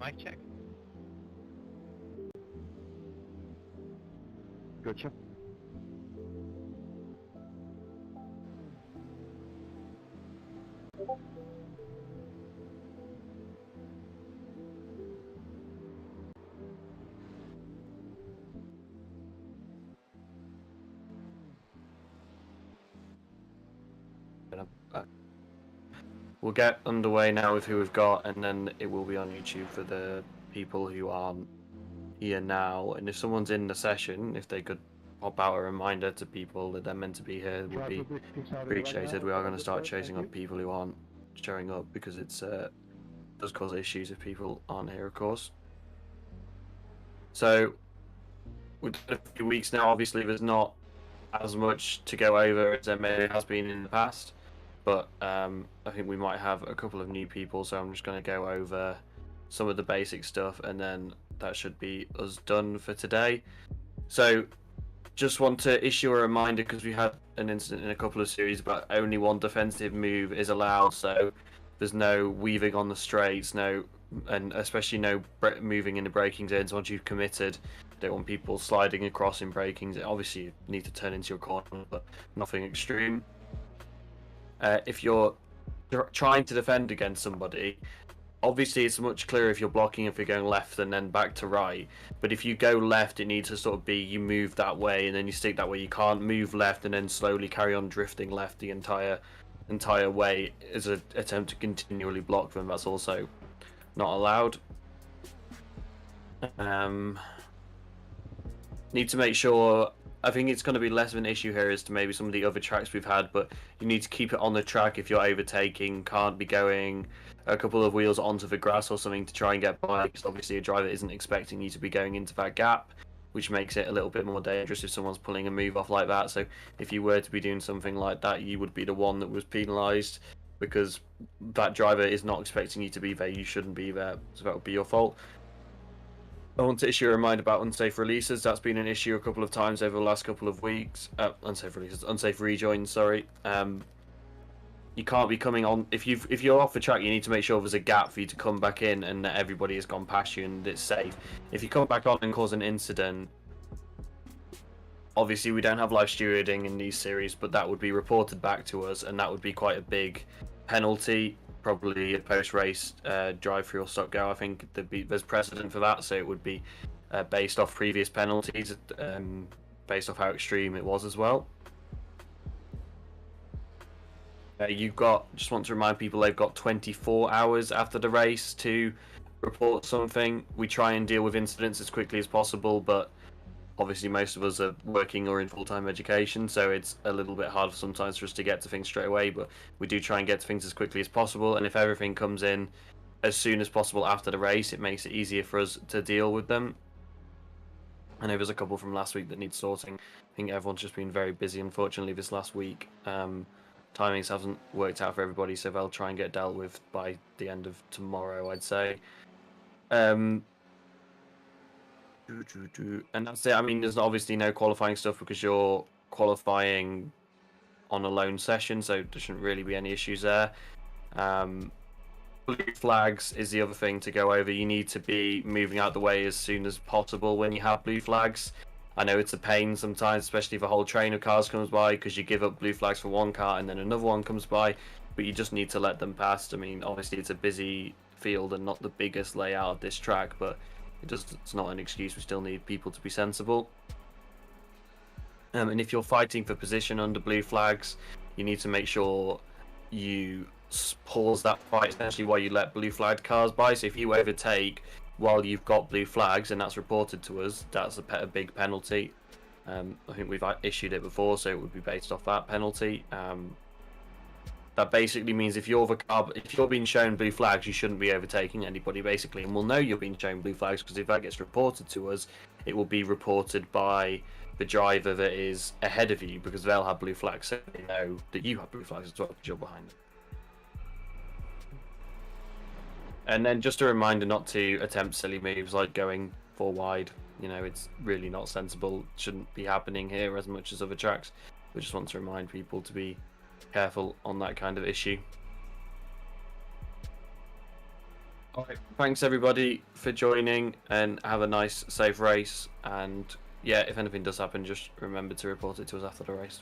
Mic check. Gotcha. We'll get underway now with who we've got, and then it will be on YouTube for the people who aren't here now. And if someone's in the session, if they could pop out a reminder to people that they're meant to be here, would be appreciated. We are going to start chasing up people who aren't showing up because it's does cause issues if people aren't here, of course. So we've done a few weeks now. Obviously, there's not as much to go over as there maybe has been in the past. But I think we might have a couple of new people, so I'm just going to go over some of the basic stuff, and then that should be us done for today. So just want to issue a reminder, because we had an incident in a couple of series about only one defensive move is allowed, so there's no weaving on the straights, and especially no moving in the braking zones once you've committed. Don't want people sliding across in braking. Obviously you need to turn into your corner, but nothing extreme. If you're trying to defend against somebody, obviously it's much clearer if you're blocking if you're going left and then back to right. But if you go left, it needs to sort of be you move that way and then you stick that way. You can't move left and then slowly carry on drifting left the entire way as an attempt to continually block them. That's also not allowed. Need to make sure. I think it's going to be less of an issue here as to maybe some of the other tracks we've had, but you need to keep it on the track if you're overtaking. Can't be going a couple of wheels onto the grass or something to try and get by, because obviously a driver isn't expecting you to be going into that gap, which makes it a little bit more dangerous if someone's pulling a move off like that. So if you were to be doing something like that, you would be the one that was penalised, because that driver is not expecting you to be there. You shouldn't be there, so that would be your fault. I want to issue a reminder about unsafe releases. That's been an issue a couple of times over the last couple of weeks. Unsafe rejoins, sorry. You can't be coming on if you're off the track. You need to make sure there's a gap for you to come back in and that everybody has gone past you and it's safe. If you come back on and cause an incident, obviously we don't have live stewarding in these series, but that would be reported back to us, and that would be quite a big penalty. Probably a post-race drive-through or stop-go. I think there's precedent for that, so it would be based off previous penalties, based off how extreme it was as well. Just want to remind people, they've got 24 hours after the race to report something. We try and deal with incidents as quickly as possible, but obviously most of us are working or in full-time education, so it's a little bit hard sometimes for us to get to things straight away, but we do try and get to things as quickly as possible, and if everything comes in as soon as possible after the race, it makes it easier for us to deal with them. I know there's a couple from last week that need sorting. I think everyone's just been very busy, unfortunately, this last week. Timings haven't worked out for everybody, so they'll try and get dealt with by the end of tomorrow, I'd say. And that's it. I mean, there's obviously no qualifying stuff because you're qualifying on a lone session, so there shouldn't really be any issues there. Blue flags is the other thing to go over. You need to be moving out the way as soon as possible when you have blue flags. I know it's a pain sometimes, especially if a whole train of cars comes by, because you give up blue flags for one car and then another one comes by, but you just need to let them pass. I mean, obviously it's a busy field and not the biggest layout of this track, but it's not an excuse. We still need people to be sensible. And if you're fighting for position under blue flags, you need to make sure you pause that fight essentially while you let blue flagged cars by. So if you overtake while you've got blue flags and that's reported to us, that's a big penalty. I think we've issued it before, so it would be based off that penalty. That basically means if you're being shown blue flags, you shouldn't be overtaking anybody, basically, and we'll know you're being shown blue flags because if that gets reported to us, it will be reported by the driver that is ahead of you, because they'll have blue flags, so they know that you have blue flags as well because you're behind them. And then just a reminder not to attempt silly moves like going 4 wide. You know, it's really not sensible. It shouldn't be happening here as much as other tracks. We just want to remind people to be careful on that kind of issue. All right. Thanks everybody for joining, and have a nice, safe race. And yeah, if anything does happen, just remember to report it to us after the race.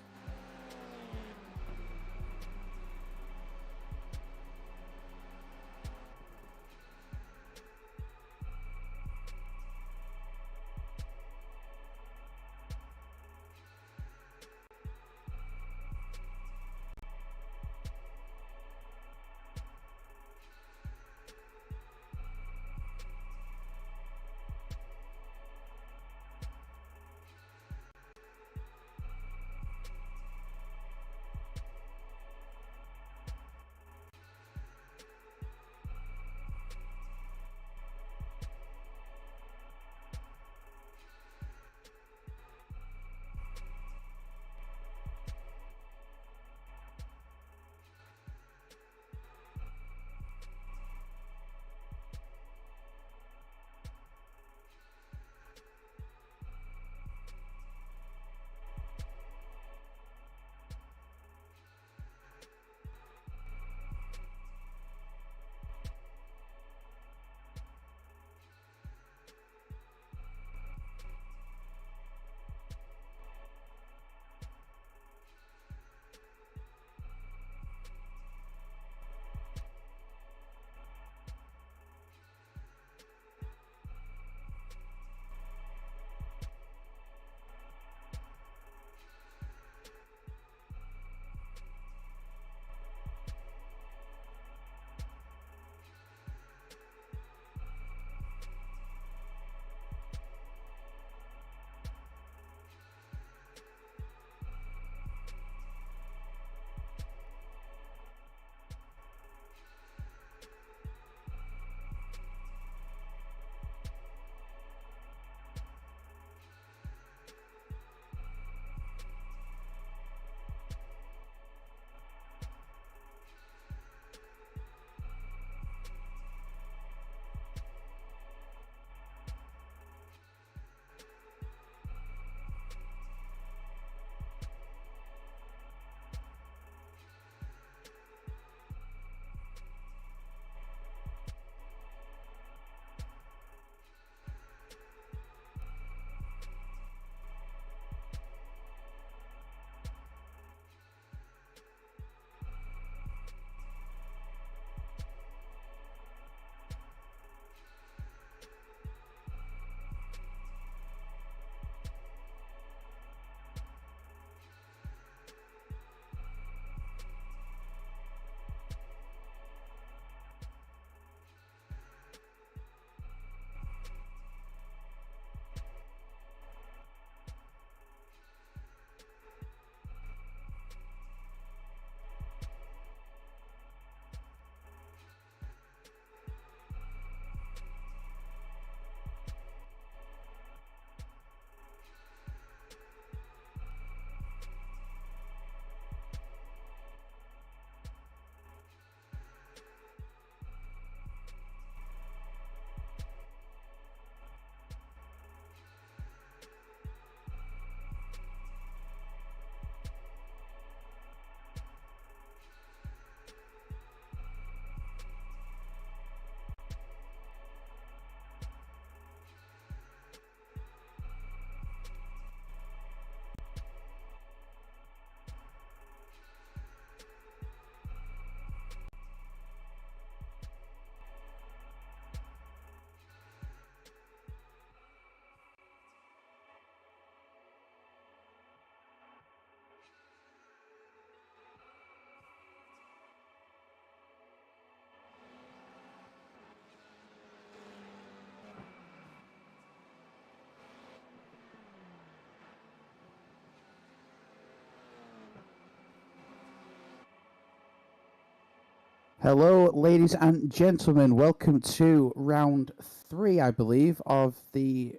Hello, ladies and gentlemen. Welcome to round 3, I believe, of the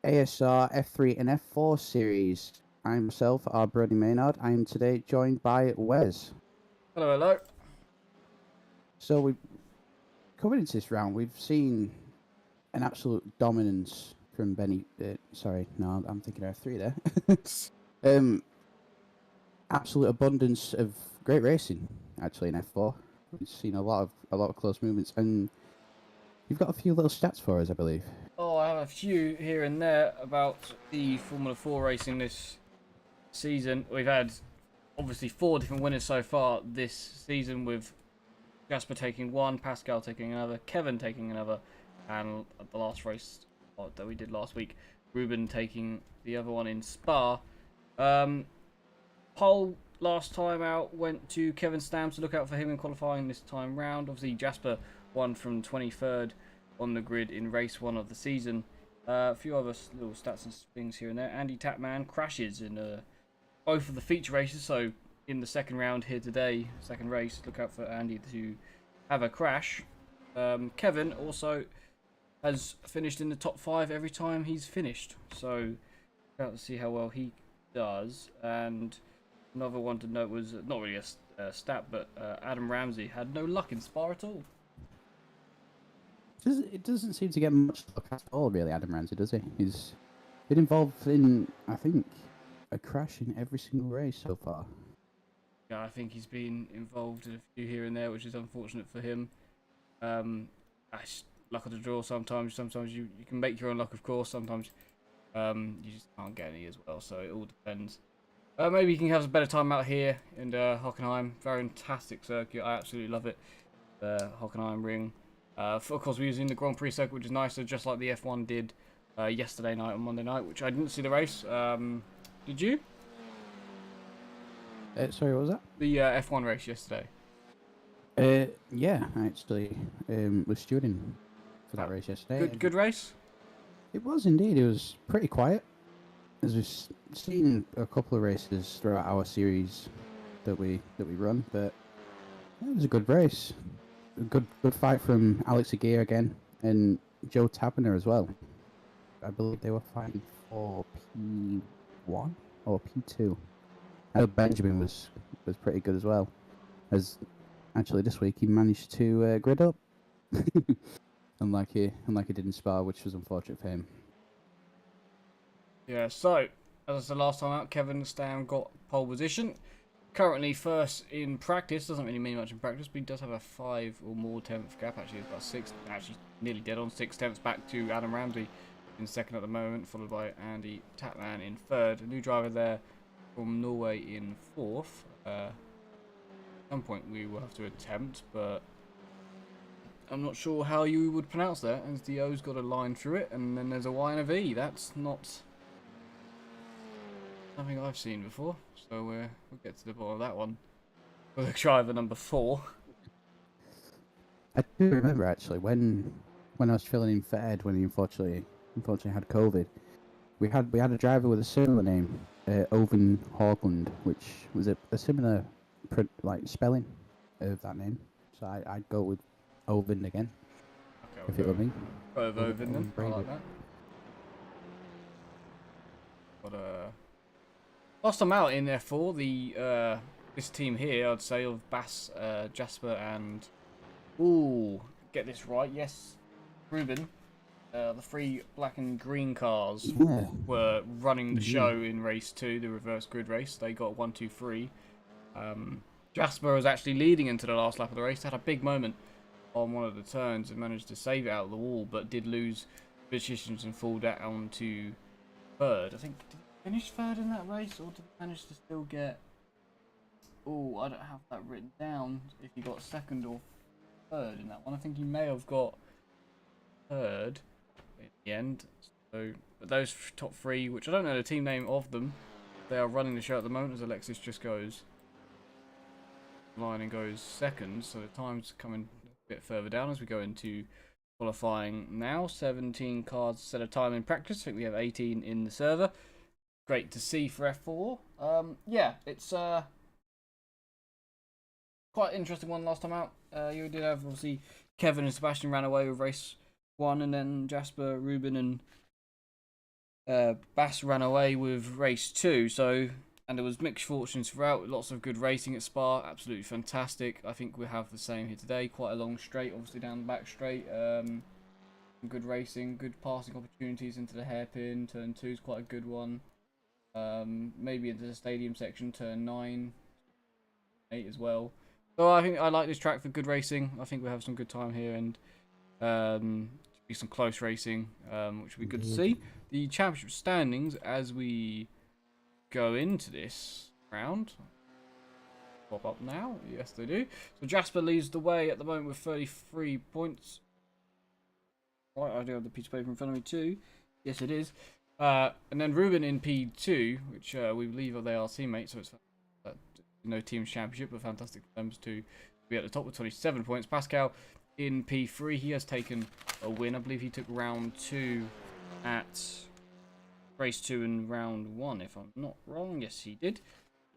ASR F3 and F4 series. I myself, our Brody Maynard. I am today joined by Wes. Hello, hello. So coming into this round, we've seen an absolute dominance from Benny. Sorry, no, I'm thinking F3 there. Absolute abundance of great racing, actually, in F4. We've seen a lot of close movements, and You've got a few little stats for us, I believe. Oh, I have a few here and there about the Formula 4 racing this season. We've had obviously 4 different winners so far this season, with Jasper taking one, Pascal taking another, Kevin taking another, and at the last race that we did last week, Ruben taking the other one in Spa. Pole last time out went to Kevin Stam, to look out for him in qualifying this time round. Obviously, Jasper won from 23rd on the grid in race 1 of the season. A few other little stats and things here and there. Andy Tapman crashes in both of the feature races, so in the second round here today, second race, look out for Andy to have a crash. Kevin also has finished in the top 5 every time he's finished, so look out to see how well he does. And another one to note was not really a stat, but Adam Ramsey had no luck in Spa at all. It doesn't seem to get much luck at all, really, Adam Ramsey, does he? He's been involved in, I think, a crash in every single race so far. Yeah, I think he's been involved in a few here and there, which is unfortunate for him. Luck of the draw sometimes. Sometimes you can make your own luck, of course. Sometimes you just can't get any as well, so it all depends. Maybe you can have a better time out here in Hockenheim. Very fantastic circuit. I absolutely love it. The Hockenheim ring. Of course, we're using the Grand Prix circuit, which is nice, so just like the F1 did yesterday night and Monday night, which I didn't see the race. Did you? Sorry, what was that? The F1 race yesterday. Yeah, I actually was stewarding for that race yesterday. Good race? It was indeed. It was pretty quiet. As we've seen a couple of races throughout our series that we run, but yeah, it was a good race. A good fight from Alex Aguirre again, and Joe Tabner as well. I believe they were fighting for P1 or P2. I know Benjamin was pretty good as well. As actually this week he managed to grid up, unlike he did in Spa, which was unfortunate for him. Yeah. So as I said last time out, Kevin Stam got pole position. Currently first in practice. Doesn't really mean much in practice, but he does have a 5 or more tenth gap. Actually, it's about 6. Actually, nearly dead on 6 tenths back to Adam Ramsey in second at the moment, followed by Andy Tatman in third. A new driver there from Norway in fourth. At some point we will have to attempt, but I'm not sure how you would pronounce that, as the O's got a line through it, and then there's a Y and a V. That's not something I've seen before, so we'll get to the bottom of that one with driver number 4. I do remember actually when I was filling in for Ed when he unfortunately had COVID. We had a driver with a similar name, Oven Hogland, which was a similar spelling of that name. So I'd go with Oven again. Okay, if it were me. Oven then. I like that. But last time out in F4, the this team here, I'd say, of Bass, Jasper, and get this right, yes, Ruben. The 3 black and green cars were running the show in race 2, the reverse grid race. They got 1, 2, 3. Jasper was actually leading into the last lap of the race. Had a big moment on one of the turns and managed to save it out of the wall, but did lose positions and fall down to third. I think, did he finish third in that race, or did he manage to still get... Oh, I don't have that written down, if he got second or third in that one. I think he may have got third in the end. So, but those top 3, which I don't know the team name of them, they are running the show at the moment, as Alexis just goes line and goes second, so the time's coming a bit further down as we go into qualifying now. 17 cars set a time in practice. I think we have 18 in the server. Great to see for F4. Yeah, it's quite an interesting one last time out. You did have, obviously, Kevin and Sebastian ran away with race 1, and then Jasper, Ruben, and Bass ran away with race 2. So, and there was mixed fortunes throughout. Lots of good racing at Spa. Absolutely fantastic. I think we have the same here today. Quite a long straight, obviously down the back straight. Good racing, good passing opportunities into the hairpin. Turn 2 is quite a good one. Maybe into the stadium section, turn 9, 8 as well. So I think I like this track for good racing. I think we have some good time here, and Be some close racing, which will be good to see. The championship standings as we go into this round pop up now. Yes, they do. So Jasper leads the way at the moment with 33 points. Right, I do have the piece of paper in front of me too. Yes, it is. And then Ruben in P2, which we believe they are teammates, so it's no team championship, but fantastic for them to be at the top with 27 points. Pascal in P3, he has taken a win. I believe he took round 2 at race 2 and round 1, if I'm not wrong. Yes, he did.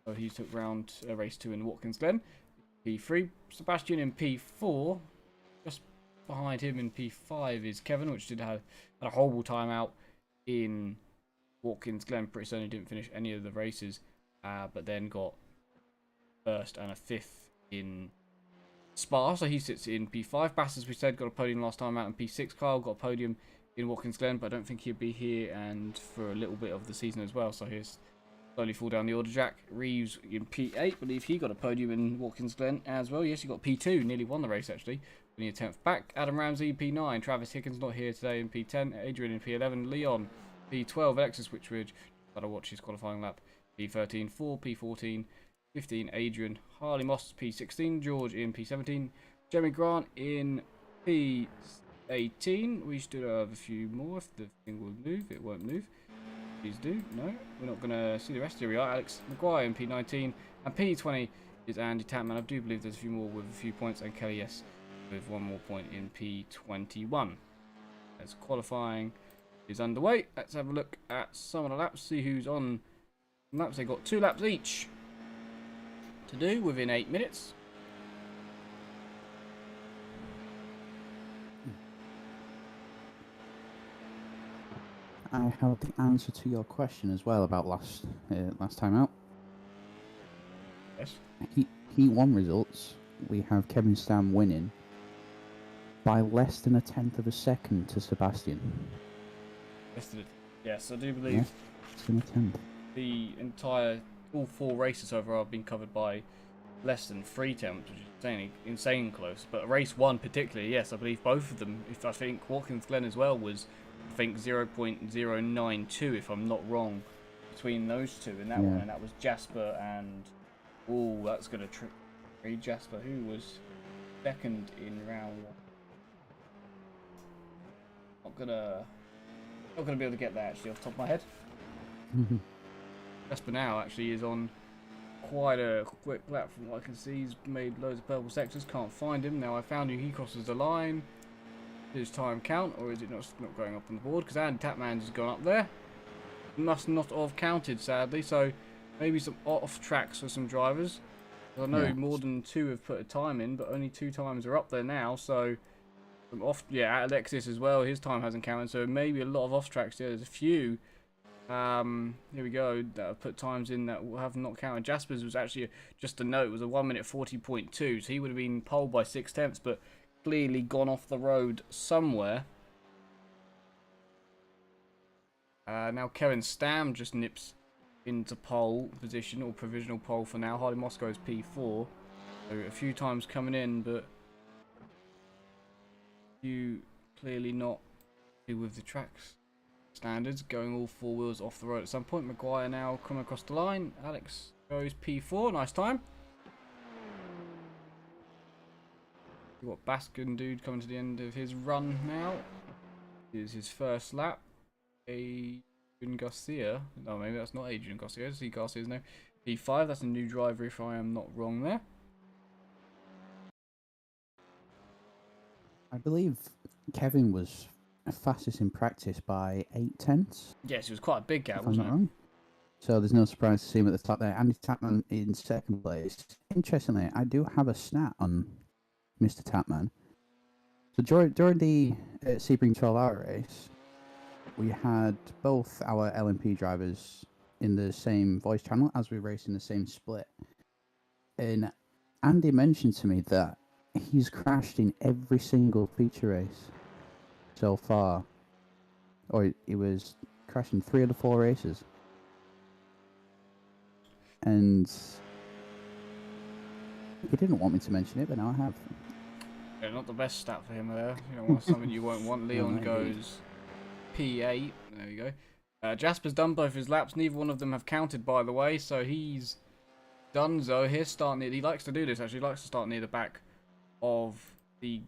So he took round race 2 in Watkins Glen. P3. Sebastian in P4. Just behind him in P5 is Kevin, which had a horrible time out in Watkins Glen. Pretty certainly didn't finish any of the races, but then got first and a 5th in Spa, so he sits in P5. Bass, as we said, got a podium last time out in P6. Kyle got a podium in Watkins Glen, but I don't think he'll be here and for a little bit of the season as well, so he's slowly fall down the order. Jack Reeves in P8, I believe he got a podium in Watkins Glen as well. Yes, he got P2, nearly won the race actually. Only a 10th back. Adam Ramsey P9, Travis Hickens not here today in P10, Adrian in P11, Leon P12, Alexis Whitchridge, gotta watch his qualifying lap, P13, 4, P14, 15, Adrian, Harley Moss P16, George in P17, Jeremy Grant in P18. We should have a few more if the thing will move. It won't move. Please do. No, we're not going to see the rest. Here we are. Alex Maguire in P19 and P20 is Andy Tatman. I do believe there's a few more with a few points, and Kelly yes with one more point in P21. As qualifying is underway, let's have a look at some of the laps. See who's on laps. They got 2 laps each to do within 8 minutes. I have the answer to your question as well about last time out. Yes. Heat 1 results. We have Kevin Stam winning by less than a 1/10 of a second to Sebastian. Yes, I do believe less than a 1/10. the entire all 4 races overall have been covered by less than 3/10, which is insane close. But race 1 particularly, yes, I believe both of them. If I think Watkins Glen as well was, I think 0.092, if I'm not wrong, between those two in that one, and that was Jasper and that's gonna trick Jasper, who was second in round 1. Not gonna be able to get that actually off the top of my head. Jasper now actually is on quite a quick lap from what I can see. He's made loads of purple sectors. Can't find him. Now I found him. He crosses the line. His time count, or is it not going up on the board? Because Andy Tatman has gone up there. Must not have counted, sadly. So maybe some off tracks for some drivers. I know more than 2 have put a time in, but only 2 times are up there now. So from off, Alexis as well. His time hasn't counted. So maybe a lot of off tracks. Yeah, there's a few. Here we go, that have put times in that have not counted. Jasper's was actually, just a note, was a 1 minute 40.2, so he would have been poled by 6/10, but clearly gone off the road somewhere. Now Kevin Stam just nips into pole position, or provisional pole for now. Harley Moscow is P4, so a few times coming in, but you clearly not do with the tracks standards, going all 4 wheels off the road at some point. Maguire now coming across the line. Alex goes P4, nice time. You've got Baskin dude coming to the end of his run now. This is his first lap. Adrian Garcia. No, maybe that's not Adrian Garcia. See Garcia's name. P5, that's a new driver if I am not wrong there. I believe Kevin was fastest in practice by 8/10. Yes, it was quite a big gap, if I'm wasn't not it? wrong. So there's no surprise to see him at the top there. Andy Tatman in 2nd place. Interestingly, I do have a stat on Mr. Tatman. So during the Sebring 12-hour race, we had both our LMP drivers in the same voice channel as we raced in the same split. And Andy mentioned to me that he's crashed in every single feature race so far. Or he was crashing 3 of the 4 races. And he didn't want me to mention it, but now I have. Yeah, not the best stat for him there. You know, something you won't want. Leon goes P8. There you go. Jasper's done both his laps. Neither one of them have counted, by the way. So he's done. So he's starting near. He likes to do this actually. He likes to start near the back of the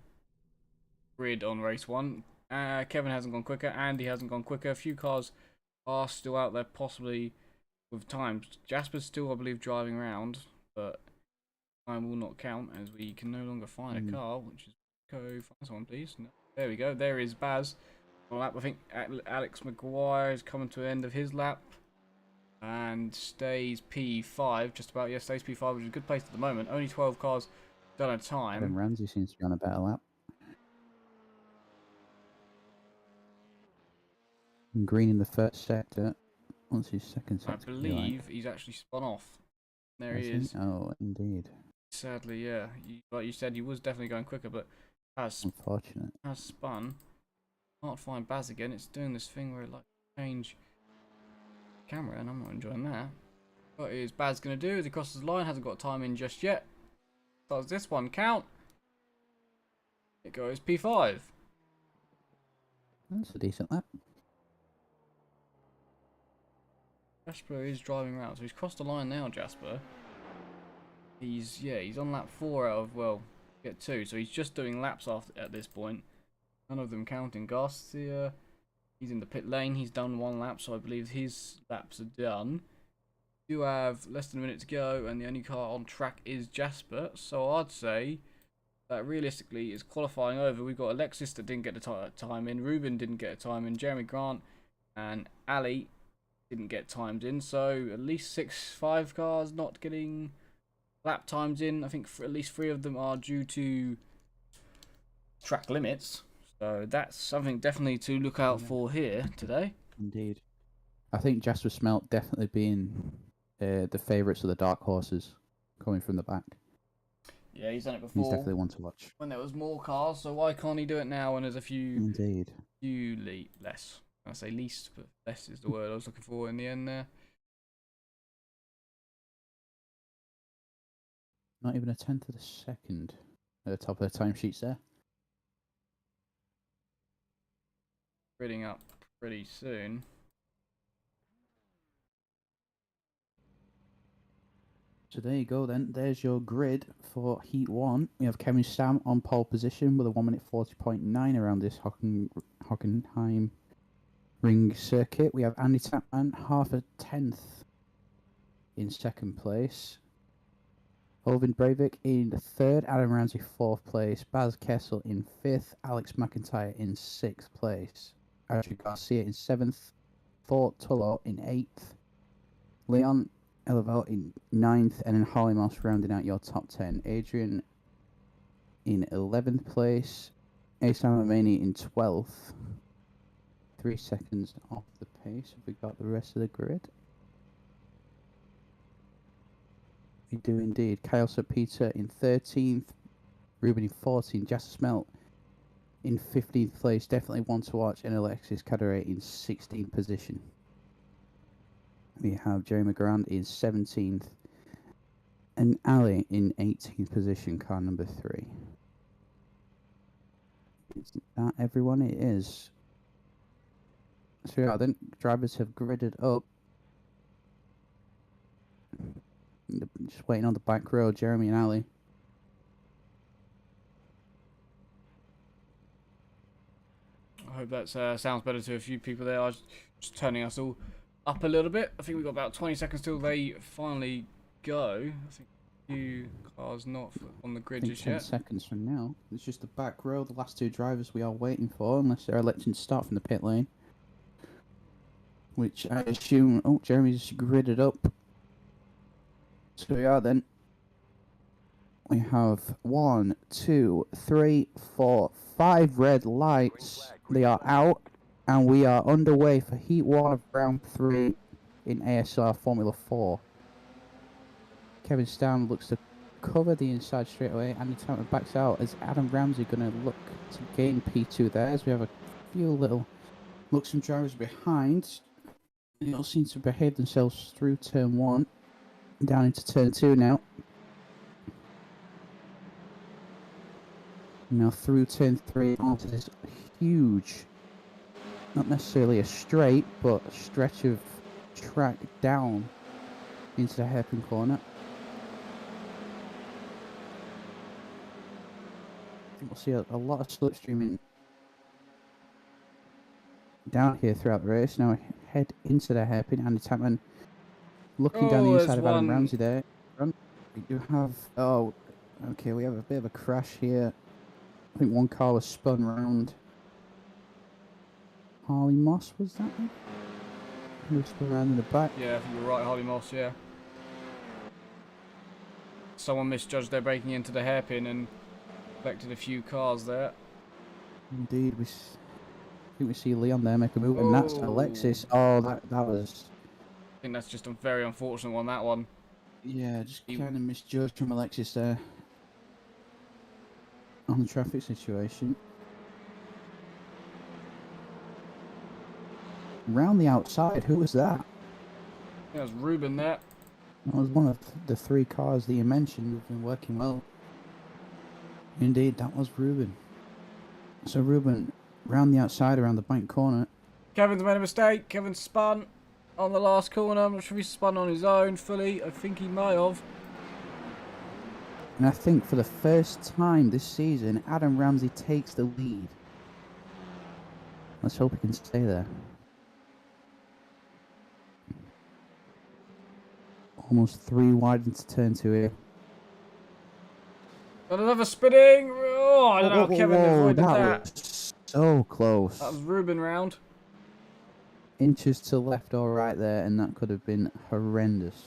grid on race 1. Kevin hasn't gone quicker. Andy hasn't gone quicker. A few cars are still out there, possibly with times. Jasper's still, I believe, driving around, but time will not count as we can no longer find a car, which is go find someone, please. No. There we go. There is Baz on lap. I think Alex McGuire is coming to the end of his lap and stays P5 just about. Yeah, stays P5, which is a good place at the moment. Only 12 cars done at a time. Adam Ramsey seems to be on a better lap. And Green in the first sector. What's his second sector? I believe he's actually spun off. There he is. Oh, indeed. Sadly, yeah. Like you said, he was definitely going quicker, but has unfortunate. Has spun. Can't find Baz again. It's doing this thing where it like change camera, and I'm not enjoying that. What is Baz gonna do? As he crosses the line, hasn't got time in just yet. Does this one count? It goes P5. That's a decent lap. Jasper is driving around, so he's crossed the line now, Jasper. He's on lap 4 out of, well, get 2, so he's just doing laps at this point. None of them counting. Garcia, he's in the pit lane, he's done 1 lap, so I believe his laps are done. We do have less than a minute to go, and the only car on track is Jasper, so I'd say that realistically is qualifying over. We've got Alexis that didn't get a time in, Ruben didn't get a time in, Jeremy Grant and Ali didn't get times in, so at least 5 cars not getting lap times in. I think at least 3 of them are due to track limits, so that's something definitely to look out for here today. Indeed. I think Jasper Smelt definitely being the favourites of the dark horses coming from the back. Yeah, he's done it before. He's definitely one to watch. When there was more cars, so why can't he do it now when there's a few less? I say least, but less is the word I was looking for in the end there. Not even a tenth of a second at the top of the timesheets there. Reading up pretty soon. So there you go then. There's your grid for Heat 1. We have Kevin Stam on pole position with a 1 minute 40.9 around this Hockenheim ring circuit. We have Andy Tapman, half a tenth in second place. Owen Breivik in 3rd, Adam Ramsey 4th place, Baz Kessel in 5th, Alex McIntyre in 6th place, Andrew Garcia in 7th, Thor Tullo in 8th, Leon Elevel in 9th, and then Holly Moss rounding out your top 10. Adrian in 11th place, Asam Amani in 12th. 3 seconds off the pace. Have we got the rest of the grid? We do indeed. Kyle Peter in 13th, Ruben in 14th, Jasper Smelt in 15th place. Definitely one to watch, and Alexis Cadere in 16th position. We have Jeremy Grant in 17th, and Ali in 18th position, car number 3. Is that everyone? It is. So yeah, then drivers have gridded up. Just waiting on the back row, Jeremy and Ali. I hope that sounds better to a few people there. I was just turning us all up a little bit. I think we've got about 20 seconds till they finally go. I think a few cars not on the grid just 10 yet. seconds from now. It's just the back row, the last 2 drivers we are waiting for, unless they're electing to start from the pit lane. Which I assume... Oh, Jeremy's gridded up. So yeah, then. We have 1, 2, 3, 4, 5 red lights. They are out, and we are underway for Heat 1 of Round 3 in ASR Formula 4. Kevin Stam looks to cover the inside straight away. Andy Tanner backs out as Adam Ramsey going to look to gain P2 there, as we have a few little Luxembourg drivers behind. They all seem to behave themselves through turn 1, down into turn 2 now. Now through turn 3 onto this huge, not necessarily a straight, but a stretch of track down into the hairpin corner. We'll see a lot of slipstreaming down here throughout the race. Now head into the hairpin. Andy Tapman looking down the inside of Adam Ramsey there. We do have... Oh, okay, we have a bit of a crash here. I think one car was spun round. Harley Moss, was that one? He was spun around in the back. Yeah, I think you're right, Harley Moss, yeah. Someone misjudged their braking into the hairpin and collected a few cars there. Indeed, I think we see Leon there make a move, and that's Alexis. Oh, that was... I think that's just a very unfortunate one, that one. Yeah, just kind of misjudged from Alexis there on the traffic situation. Round the outside, who was that? Yeah, it was Ruben there. That was one of the 3 cars that you mentioned have been working well. Indeed, that was Ruben. So Ruben, round the outside, around the bank corner. Kevin's made a mistake. Kevin spun on the last corner. I'm not sure if he spun on his own fully. I think he might have. And I think for the first time this season, Adam Ramsey takes the lead. Let's hope he can stay there. Almost 3 wide into turn 2 here. Got another spinning. Oh, I don't know how Kevin avoided that. Was so close. That was Ruben round. Inches to left or right there, and that could have been horrendous.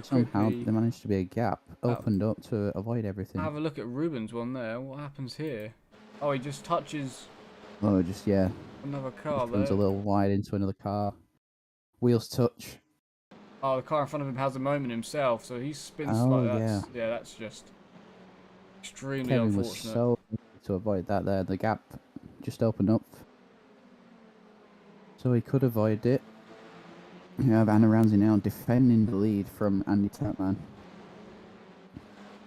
Somehow there managed to be a gap opened up to avoid everything. Have a look at Ruben's one there. What happens here? Oh, he just touches. Oh, just yeah. Another car there. Comes a little wide into another car. Wheels touch. Oh, the car in front of him has a moment himself, so he spins like that. Yeah, that's just extremely Kevin unfortunate. Was so to avoid that there. The gap just opened up, so he could avoid it. You have Anna Ramsey now defending the lead from Andy Tapman.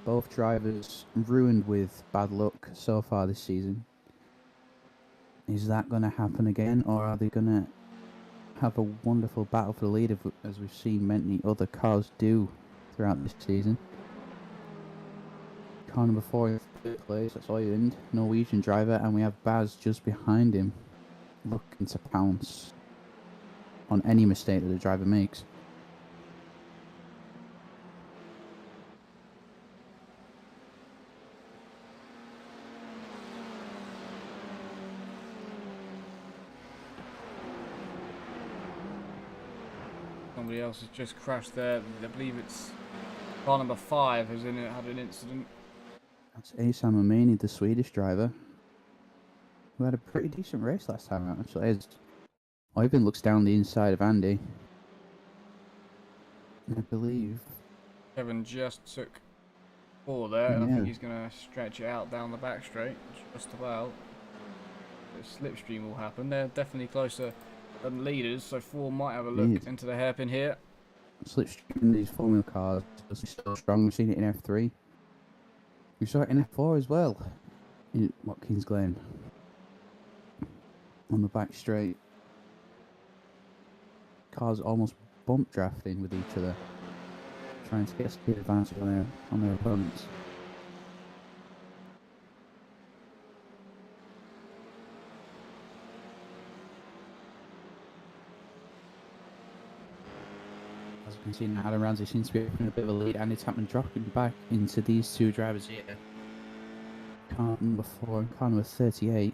Both drivers ruined with bad luck so far this season. Is that going to happen again, or are they going to have a wonderful battle for the lead, as we've seen many other cars do throughout this season? Car number 4 in 3rd place, that's Oyvind, Norwegian driver, and we have Baz just behind him, looking to pounce on any mistake that the driver makes. Somebody else has just crashed there. I believe it's car number 5 who's in it, had an incident. That's Asam Amini, the Swedish driver, who had a pretty decent race last time out, actually. As Oyvind looks down the inside of Andy, I believe Kevin just took 4 there, and I think he's going to stretch it out down the back straight, just about. The slipstream will happen. They're definitely closer than leaders, so 4 might have a look into the hairpin here. Slipstream in these Formula cars is so strong. We've seen it in F3. We saw it in F4 as well, in Watkins Glen. On the back straight. Cars almost bump drafting with each other, trying to get a speed advantage on their opponents. As you can see now, Adam Ramsey seems to be opening a bit of a lead, and it's happening dropping back into these 2 drivers here. Car number 4 and car number 38.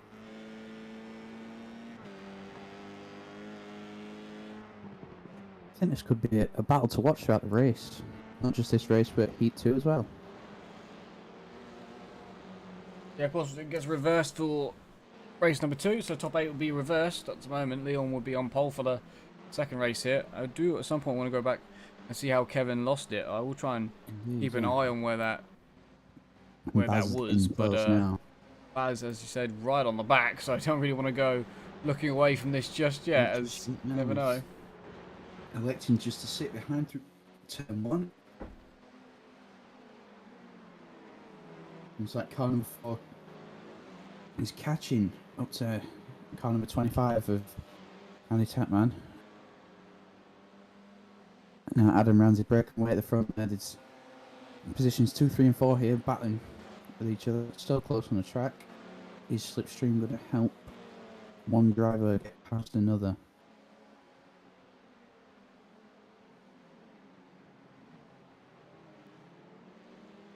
I think this could be a battle to watch throughout the race. Not just this race, but Heat 2 as well. Yeah, of course, it gets reversed for race number 2, so top 8 will be reversed at the moment. Leon will be on pole for the second race here. I do at some point want to go back and see how Kevin lost it. I will try and keep an eye on where that was, but Baz, as you said, right on the back, so I don't really want to go looking away from this just yet, as you never know. Electing just to sit behind through turn 1. It's like car number 4. He's catching up to car number 25 of Andy Tapman. Now Adam Ramsey breaking away at the front there. It's positions 2, 3 and 4 here, battling with each other. Still close on the track. Is Slipstream going to help one driver get past another?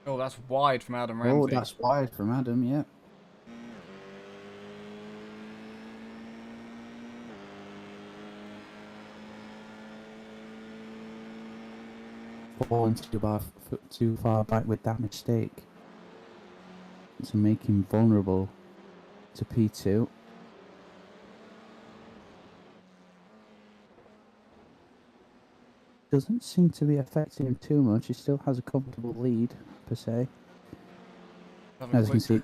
Oh, that's wide from Adam Ramsey. Oh, that's wide from Adam, yeah. Falling too far back with that mistake to make him vulnerable to P2. Doesn't seem to be affecting him too much. He still has a comfortable lead, per se. As you can see.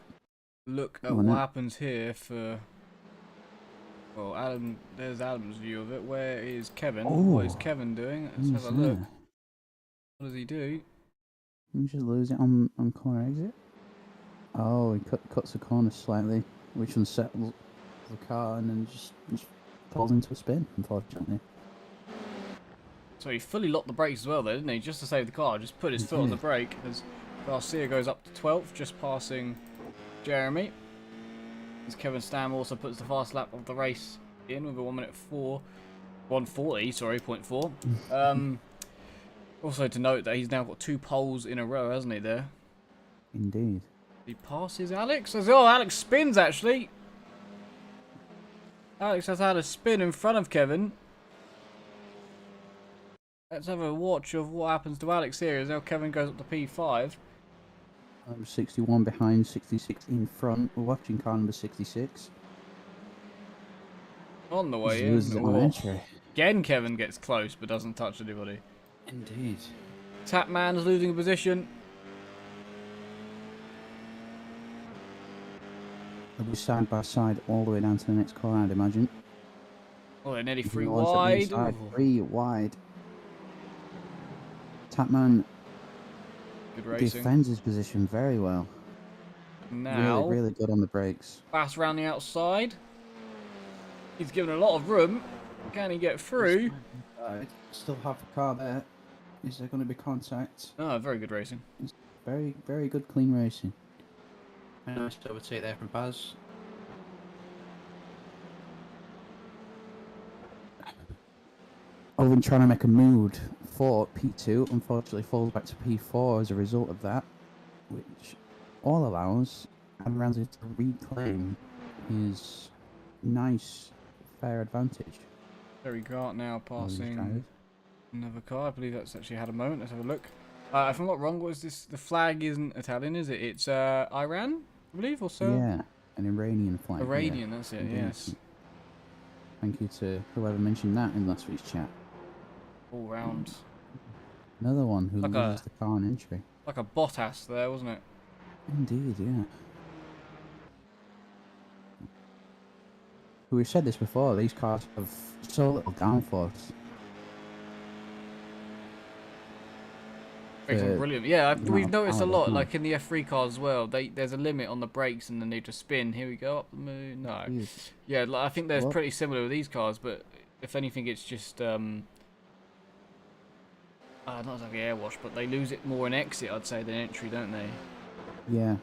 Look at what happens here for... Well, Adam, there's Adam's view of it. Where is Kevin? Oh, what is Kevin doing? Let's have a look. What does he do? He just lose it on corner exit. Oh, he cuts the corner slightly, which unsettles the car and then just falls into a spin, unfortunately. So he fully locked the brakes as well, though, didn't he? Just to save the car, just put his foot on the brake as Garcia goes up to 12th, just passing Jeremy. As Kevin Stam also puts the fast lap of the race in with a 1:40, sorry, 0.4. Also to note that he's now got 2 poles in a row, hasn't he, there? Indeed. He passes Alex. Oh, Alex spins, actually. Alex has had a spin in front of Kevin. Let's have a watch of what happens to Alex here as now Kevin goes up to P5. 61 behind, 66 in front. We're watching car number 66. On the way in. Again, Kevin gets close but doesn't touch anybody. Indeed. Tapman's losing a position. They'll be side by side all the way down to the next corner, I'd imagine. Oh, they're nearly 3 wide. 3 wide. Tapman defends his position very well. Now, really good on the brakes. Fast round the outside. He's given a lot of room. Can he get through? Still half a car there. Is there going to be contact? Oh, very good racing. It's very, very good, clean racing. A nice overtake there from Baz. Owen trying to make a move for P2, unfortunately falls back to P4 as a result of that, which all allows Adam Ramsey to reclaim his nice, fair advantage. Very Gart now passing another car. I believe that's actually had a moment. Let's have a look. If I'm not wrong, what is this? The flag isn't Italian, is it? It's Iran, I believe, or so? Yeah, an Iranian flag. Iranian, that's it, yes. Thank you to whoever mentioned that in last week's chat. All round. Another one who loses the car on entry. Like a Bottas there, wasn't it? Indeed, yeah. We've said this before, these cars have so little downforce. Brilliant. Yeah, we've noticed a lot, like in the F3 cars as well. There's a limit on the brakes and then they just spin. Here we go, up the moon. No. Yeah, like, I think they're pretty similar with these cars, but if anything, it's just not exactly airwash, but they lose it more in exit, I'd say, than entry, don't they? Yeah.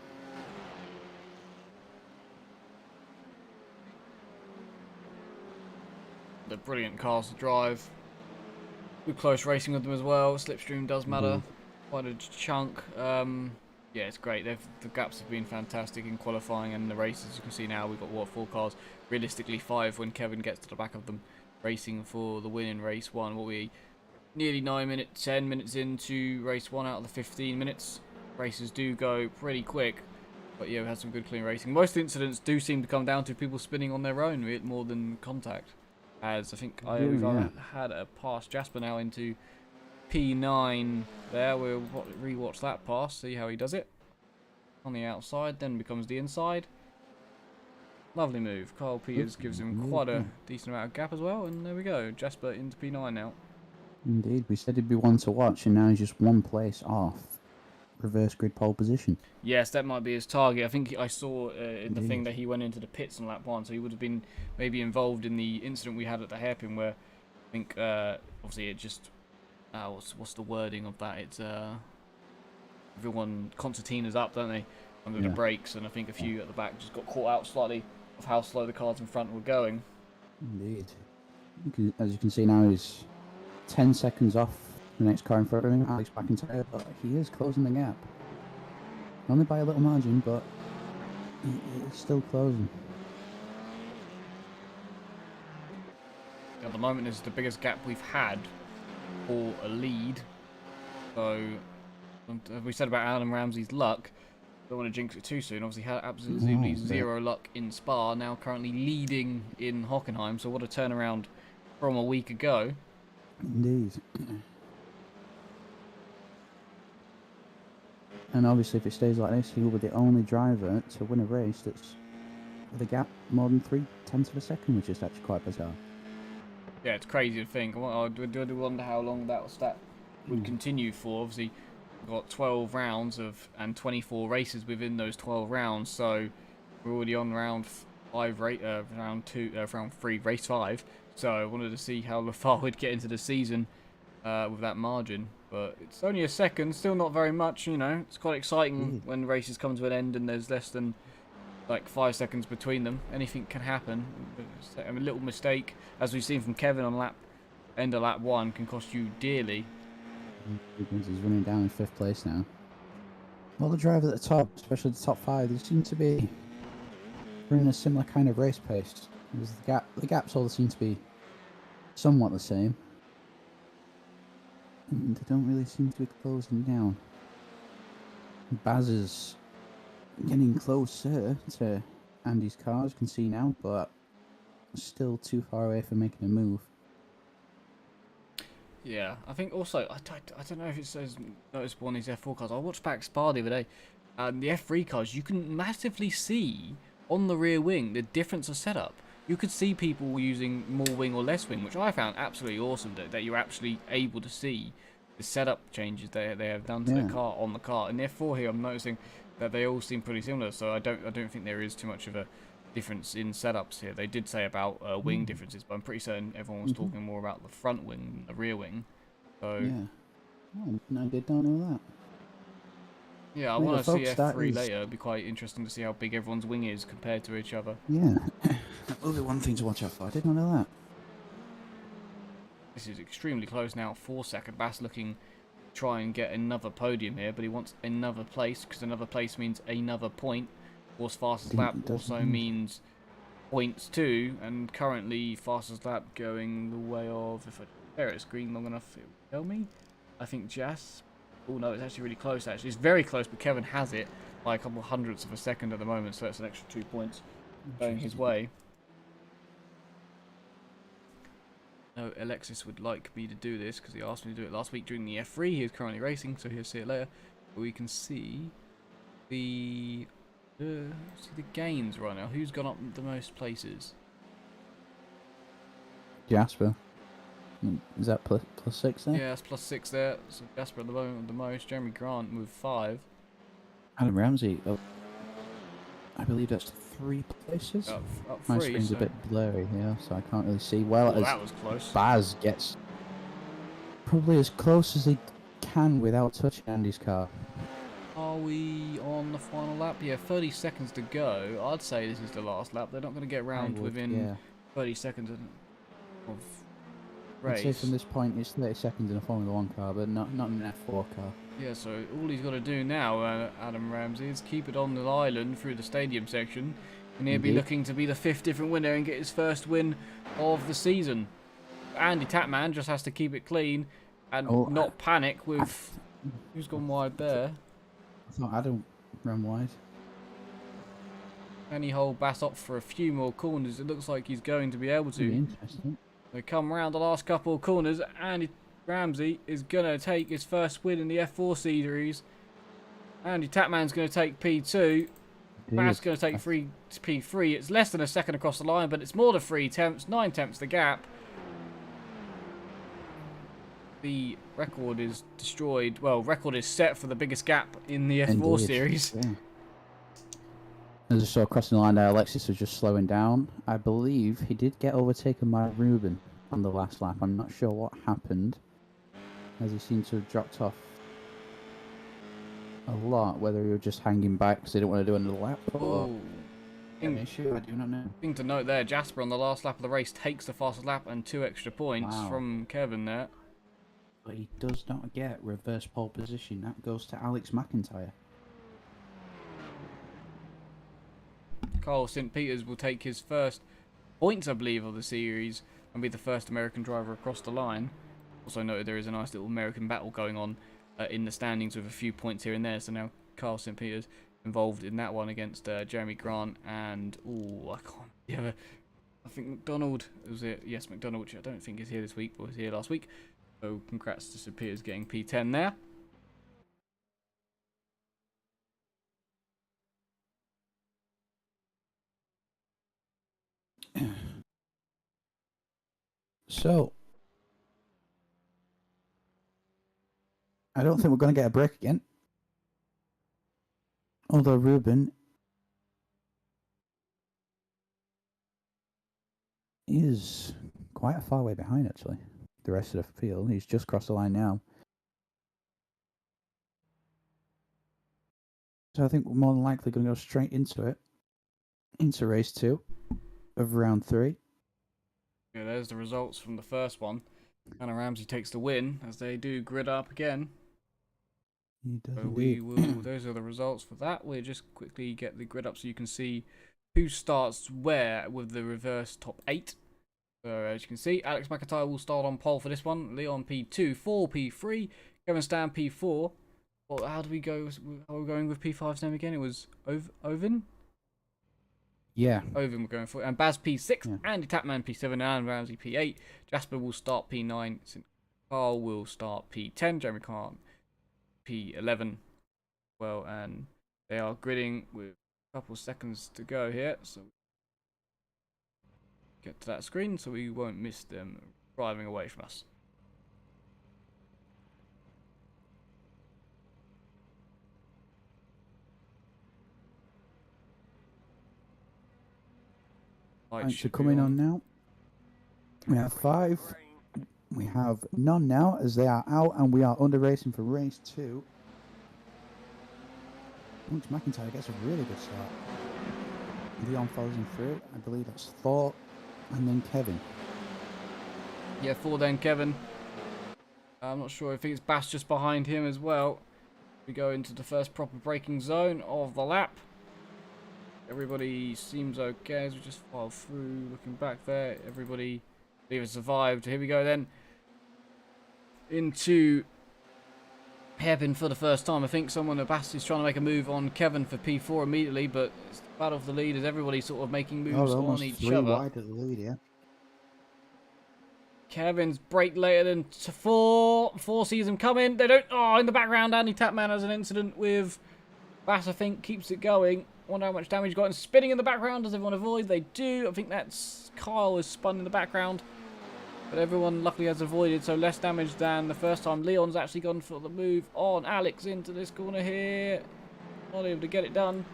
They're brilliant cars to drive. Good close racing with them as well. Slipstream does matter. Quite a chunk. Yeah, it's great. The gaps have been fantastic in qualifying and the races. As you can see now, we've got, what, 4 cars? Realistically, 5 when Kevin gets to the back of them, racing for the win in race 1. What we nearly 10 minutes into race 1 out of the 15 minutes. Races do go pretty quick, but yeah, we had some good clean racing. Most incidents do seem to come down to people spinning on their own more than contact. As I think we've had a pass Jasper now into P9 there. We'll rewatch that pass, see how he does it. On the outside, then becomes the inside. Lovely move. Kyle Peters gives him quite a decent amount of gap as well. And there we go. Jasper into P9 now. Indeed. We said he'd be one to watch, and now he's just one place off reverse grid pole position. Yes, that might be his target. I think I saw in the thing Indeed. that he went into the pits on lap 1, so he would have been maybe involved in the incident we had at the hairpin where I think obviously it just what's the wording of that? It's everyone concertinas up, don't they, under the Yeah. brakes, and I think a few at the back just got caught out slightly of how slow the cars in front were going. Indeed. As you can see now, he's 10 seconds off the next car in front of him, Alex McIntyre, but he is closing the gap. Only by a little margin, but it's still closing. At the moment, this is the biggest gap we've had for a lead. So, as we said about Adam Ramsey's luck, don't want to jinx it too soon. Obviously, had absolutely zero luck in Spa. Now currently leading in Hockenheim. So what a turnaround from a week ago. Indeed. And obviously, if it stays like this, he will be the only driver to win a race that's with a gap more than 0.3 of a second, which is actually quite bizarre. Yeah, it's crazy to think. I do wonder how long that stat would continue for. Obviously, we've got 12 rounds and 24 races within those 12 rounds. So we're already on round 3, race 5. So I wanted to see how far we'd get into the season with that margin. But it's only a second, still not very much, you know. It's quite exciting when races come to an end and there's less than like 5 seconds between them. Anything can happen. A little mistake, as we've seen from Kevin on end of lap 1, can cost you dearly. He's running down in 5th place now. Well, the drivers at the top, especially the top 5, they seem to be running a similar kind of race pace. The gaps all seem to be somewhat the same. And they don't really seem to be closing down. Baz is getting closer to Andy's car, as you can see now, but still too far away from making a move. Yeah, I think also, I don't know if it says noticeable on these F4 cars. I watched back Spa the other day, and the F3 cars, you can massively see on the rear wing the difference of setup. You could see people using more wing or less wing, which I found absolutely awesome, that you're actually able to see the setup changes they have done to the car on the car. In the F4 here, I'm noticing that they all seem pretty similar, so I don't think there is too much of a difference in setups here. They did say about wing differences, but I'm pretty certain everyone was talking more about the front wing than the rear wing. So yeah, I did not know that. Yeah, I want to see F3 later. It'd be quite interesting to see how big everyone's wing is compared to each other. Yeah, that will be one thing to watch out for. I did not know that. This is extremely close now, 4-second. Bass looking to try and get another podium here, but he wants another place, because another place means another point. Of course, fastest lap also means points too, and currently fastest lap going the way of, if I stare at a screen long enough, it will tell me. I think Jas. Oh no, it's actually really close. Actually, it's very close, but Kevin has it by a couple of hundredths of a second at the moment, so that's an extra 2 points going his way. No, Alexis would like me to do this because he asked me to do it last week during the F3. He is currently racing, so he'll see it later. But we can see the gains right now. Who's gone up the most places? Jasper. Is that plus 6 there? Yeah, it's +6 there. So Jasper at the moment with the most. Jeremy Grant with 5. Adam Ramsey, I believe that's 3 places. Up My 3, screen's so a bit blurry here, so I can't really see well. oh, that was close. Baz gets probably as close as he can without touching Andy's car. Are we on the final lap? Yeah, 30 seconds to go. I'd say this is the last lap. They're not going to get round within 30 seconds of race. I'd say from this point it's 30 seconds in a Formula 1 car, but not in an F4 car. Yeah, so all he's got to do now, Adam Ramsey, is keep it on the island through the stadium section, and he'll be looking to be the 5th different winner and get his first win of the season. Andy Tatman just has to keep it clean and not panic with... Who's gone wide there? I thought Adam ran wide. Can he hold Bass up for a few more corners? It looks like he's going to be able to. Interesting. They come round the last couple of corners. Andy Ramsey is going to take his first win in the F4 series. Andy Tatman's going to take P2. Bass going to take P3. It's less than a second across the line, but it's more than 3 tenths. 9 tenths the gap. the record is destroyed. Well, record is set for the biggest gap in the F4 Indeed, series. yeah. As I saw crossing the line there, Alexis was just slowing down. I believe he did get overtaken by Ruben on the last lap. I'm not sure what happened, as he seemed to have dropped off a lot, whether he was just hanging back because he didn't want to do another lap or an issue, I do not know. Thing to note there, Jasper on the last lap of the race takes the fastest lap and 2 extra points from Kevin there. But he does not get reverse pole position. That goes to Alex McIntyre. Carl St. Peters will take his first points, I believe, of the series and be the first American driver across the line. Also noted there is a nice little American battle going on in the standings with a few points here and there. So now Carl St. Peters involved in that one against Jeremy Grant and I think McDonald was it. Yes, McDonald, which I don't think is here this week, but was here last week. So congrats to St. Peters getting P10 there. So, I don't think we're going to get a break again. Although Ruben is quite a far way behind, actually. The rest of the field. He's just crossed the line now. So I think we're more than likely going to go straight into it. Into race 2 of round 3. Yeah, there's the results from the first one. Anna Ramsey takes the win as they do grid up again. He does So we will. Those are the results for that. We'll just quickly get the grid up so you can see who starts where with the reverse top 8. So as you can see, Alex McIntyre will start on pole for this one. Leon P2, 4 P3, Kevin Stan P4. Well, how do we go? How are we going with P5's name again? It was Ovin. Yeah. Ovin we're going for, and Baz P6, yeah. Andy Tapman P7, and Ramsey P8. Jasper will start P9. Carl will start P10. Jeremy Khan P11. Well, and they are gridding with a couple of seconds to go here, so get to that screen so we won't miss them driving away from us. Lights are coming on now. We have 5. We have none now as they are out, and we are under racing for race 2. Alex McIntyre gets a really good start. Leon follows him through. I believe that's Thor, and then Kevin. Yeah, Thor, then Kevin. I'm not sure. I think it's Bass just behind him as well. We go into the first proper braking zone of the lap. Everybody seems okay as we just file through. Looking back there, everybody either survived. Here we go then. Into hairpin for the first time. I think someone at Bass is trying to make a move on Kevin for P4 immediately, but it's the battle of the lead as everybody sort of making moves on each other. Wide at the lead, yeah. Kevin's brake later than 4. 4 sees him coming. They don't. Oh, in the background, Andy Tapman has an incident with Bass, I think, keeps it going. Wonder how much damage got, and spinning in the background. Does everyone avoid? They do. I think that's Kyle is spun in the background, but everyone luckily has avoided, so less damage than the first time. Leon's actually gone for the move on Alex into this corner here. Not able to get it done.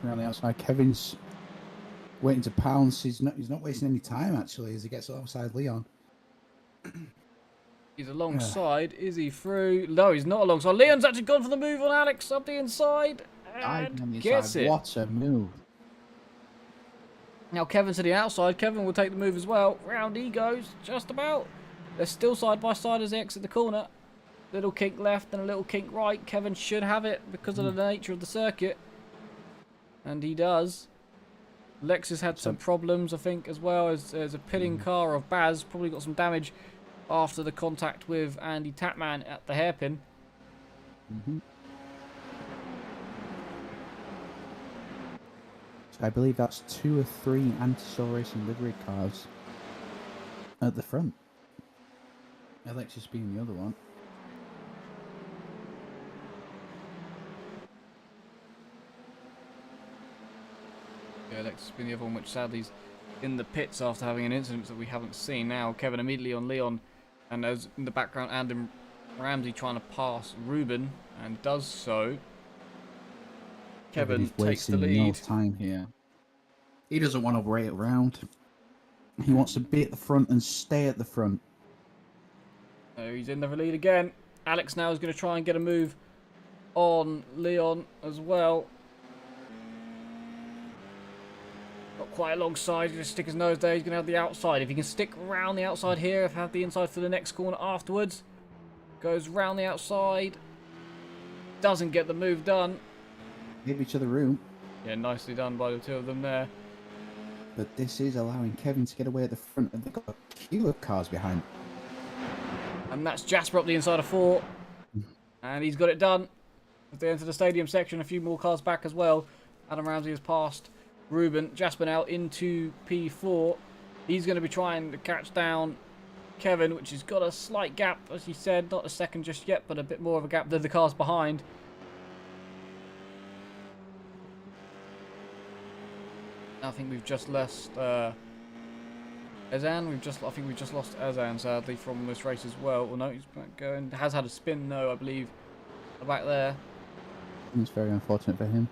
Around the outside, Kevin's waiting to pounce. He's not wasting any time actually as he gets outside Leon. He's alongside. Is he through? No, he's not alongside. Leon's actually gone for the move on Alex up the inside. And gets it. What a move. Now Kevin to the outside. Kevin will take the move as well. Round he goes. Just about. They're still side by side as they exit the corner. Little kink left and a little kink right. Kevin should have it because of the nature of the circuit. And he does. Lexus had some problems, I think, as well as there's a pitting car of Baz. Probably got some damage after the contact with Andy Tapman at the hairpin. I believe that's 2 or 3 anti-soul racing livery cars at the front. Alexis being the other one. Yeah, Alexis being the other one, which sadly is in the pits after having an incident that we haven't seen. Now Kevin immediately on Leon And as in the background, Adam Ramsey trying to pass Ruben, and does so. Kevin is takes the wasting lead. no time here. He doesn't want to wait around. He wants to be at the front and stay at the front. So he's in the lead again. Alex now is going to try and get a move on Leon as well. Not quite alongside, he's going to stick his nose there. He's going to have the outside. If he can stick around the outside here, if have the inside for the next corner afterwards. Goes round the outside. Doesn't get the move done. Give each other room. Yeah, nicely done by the two of them there. But this is allowing Kevin to get away at the front, and they've got a queue of cars behind. And that's Jasper up the inside of 4. And he's got it done. As they enter the stadium section, a few more cars back as well. Adam Ramsey has passed Ruben. Jasper now into P4. He's going to be trying to catch down Kevin, which has got a slight gap, as he said. Not a second just yet, but a bit more of a gap than the cars behind. I think we've just lost Ezan. I think we've just lost Ezan, sadly, from this race as well. Well, no, he's going. Has had a spin though, I believe, back there. It's very unfortunate for him.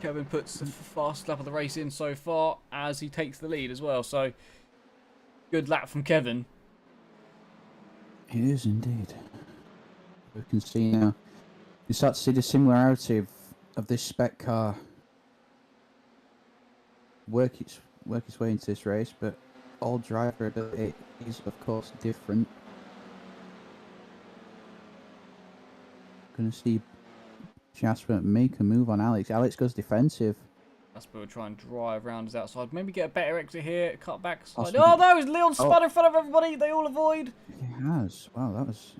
Kevin puts the fast lap of the race in so far as he takes the lead as well. So good lap from Kevin. It is indeed. We can see now. You start to see the similarity of this spec car work its way into this race, but all driver ability is of course different. Gonna see Jasper make a move on Alex. Alex goes defensive. Jasper will try and drive around his outside. Maybe get a better exit here. Cut back slide. Austin- Oh no, it's Leon spun in front of everybody. They all avoid. He has. Wow, that was.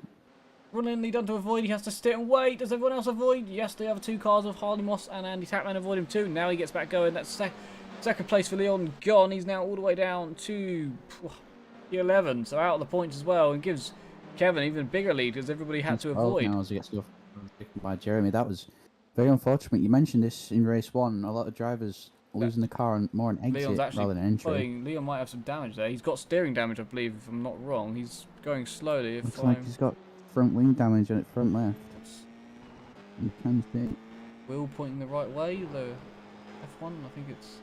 Brilliantly done to avoid. He has to sit and wait. Does everyone else avoid? Yes, the other two cars of Harley Moss and Andy Tapman avoid him too. Now he gets back going. That's second place for Leon gone. He's now all the way down to P11, so out of the points as well, and gives Kevin even bigger lead because everybody had to avoid. Now as he gets off by Jeremy, that was very unfortunate. You mentioned this in race 1. A lot of drivers losing the car and more an exit Leon's actually rather than entry. Leon might have some damage there. He's got steering damage, I believe, if I'm not wrong. He's going slowly. Looks like he's got front wing damage on it, front left. You can see. Wheel pointing the right way, the F1, I think it's.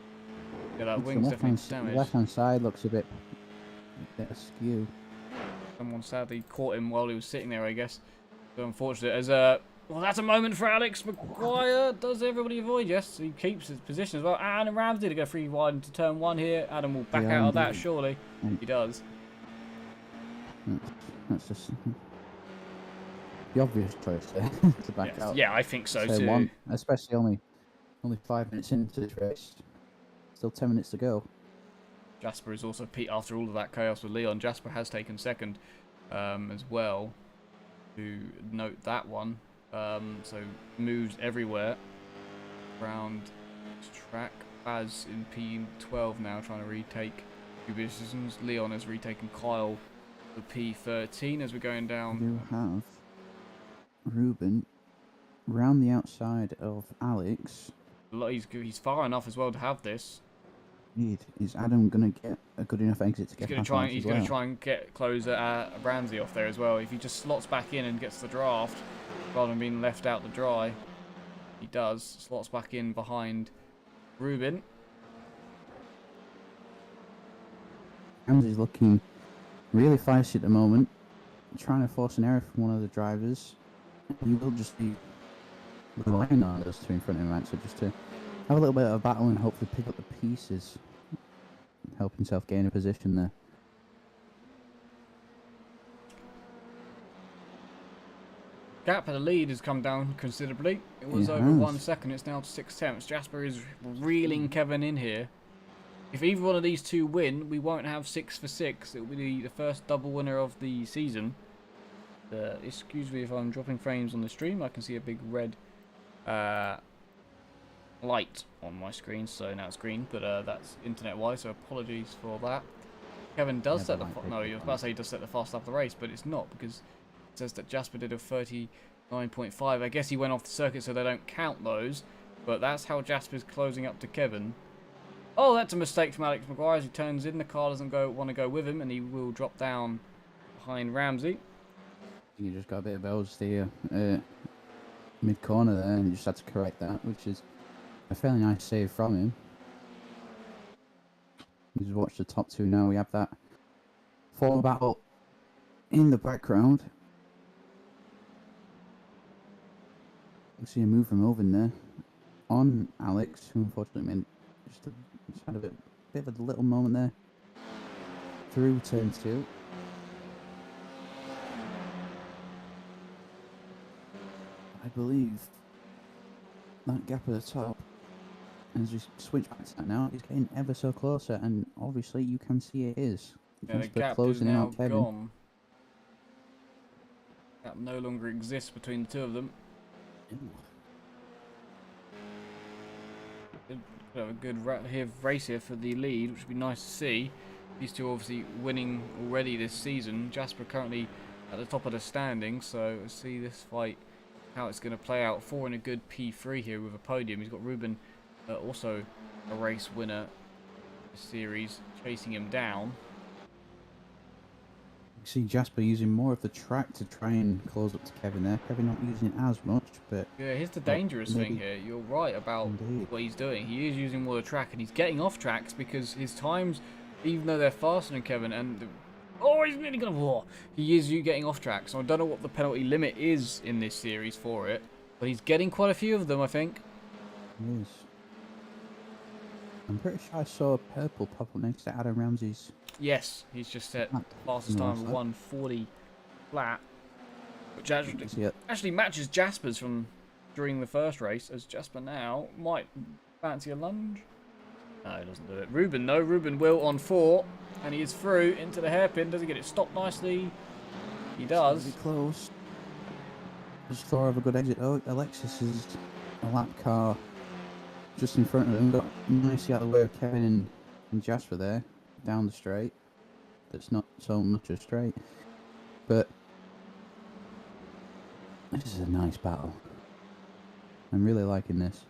Yeah, that Looks wing's the definitely left-hand- damaged. The left-hand side looks a bit askew. Someone sadly caught him while he was sitting there, I guess. So unfortunate. As well, that's a moment for Alex Maguire. Does everybody avoid? Yes, he keeps his position as well. And Ramsey to go 3 wide into turn 1 here. Adam will back out of that, surely. He does. That's just the obvious choice there to back Yes. out. Yeah, I think so Turn too. 1, especially only 5 minutes into this race. Still 10 minutes to go. Jasper is also after all of that chaos with Leon. Jasper has taken second as well. To note that one. So moves everywhere around this track. Baz in P12 now trying to retake two positions. Leon has retaken Kyle for P13 as we're going down. You have Ruben round the outside of Alex. He's far enough as well to have this. Indeed. Is Adam going to get a good enough exit to get past Alex He's as going to well? try and get closer Ramsey off there as well. If he just slots back in and gets the draft rather than being left out to dry, he does. Slots back in behind Ruben. Ramsey's looking really feisty at the moment, trying to force an error from one of the drivers. He will just be relying on those two in front of him, so just to have a little bit of a battle and hopefully pick up the pieces. Help himself gain a position there. Gap of the lead has come down considerably. It was It over has. 1 second. It's now to 6/10. Jasper is reeling Kevin in here. If either one of these two win, we won't have 6 for 6. It will be the first double winner of the season. Excuse me if I'm dropping frames on the stream. I can see a big red light on my screen, so now it's green, but that's internet-wise, so apologies for that. Kevin does set the... No, you was about to say he does set the fast lap of the race, but it's not, because it says that Jasper did a 39.5. I guess he went off the circuit, so they don't count those, but that's how Jasper's closing up to Kevin. Oh, that's a mistake from Alex Maguire as he turns in. The car doesn't want to go with him, and he will drop down behind Ramsey. You just got a bit of bells there, mid corner there, and you just had to correct that, which is a fairly nice save from him. You just watch the top two now. We have that former battle in the background. You see him move from Melvin there on Alex, who unfortunately made just had a bit of a little moment there through turn two. I believe that gap at the top, and as we switch back to that now, it's getting ever so closer, and obviously you can see it is. Yeah, the gap is now gone. Gap no longer exists between the two of them. Could have a good race here for the lead, which would be nice to see. These two obviously winning already this season. Jasper currently at the top of the standings, so we'll see this fight, how it's going to play out. 4 in a good P3 here with a podium. He's got Ruben, also a race winner this series, chasing him down. You see Jasper using more of the track to try and close up to Kevin there. Kevin not using it as much, but... Yeah, here's the dangerous thing here. You're right about what he's doing. He is using more of the track, and he's getting off tracks because his times, even though they're faster than Kevin, and... Oh, he's nearly going to... He is getting off track, so I don't know what the penalty limit is in this series for it, but he's getting quite a few of them, I think. He is. I'm pretty sure I saw a purple pop up next to Adam Ramsey's. Yes, he's just set fastest time of 1:40 flat, which actually matches Jasper's from during the first race, as Jasper now might fancy a lunge. No, he doesn't do it. Ruben, no, Ruben will on 4, and he is through into the hairpin. Does he get it stopped nicely? He does. It's close. Just thought of a good exit. Oh, Alexis is a lap car just in front of them. Got nicely out of the way of Kevin and Jasper there, down the straight. That's not so much a straight, but this is a nice battle. I'm really liking this.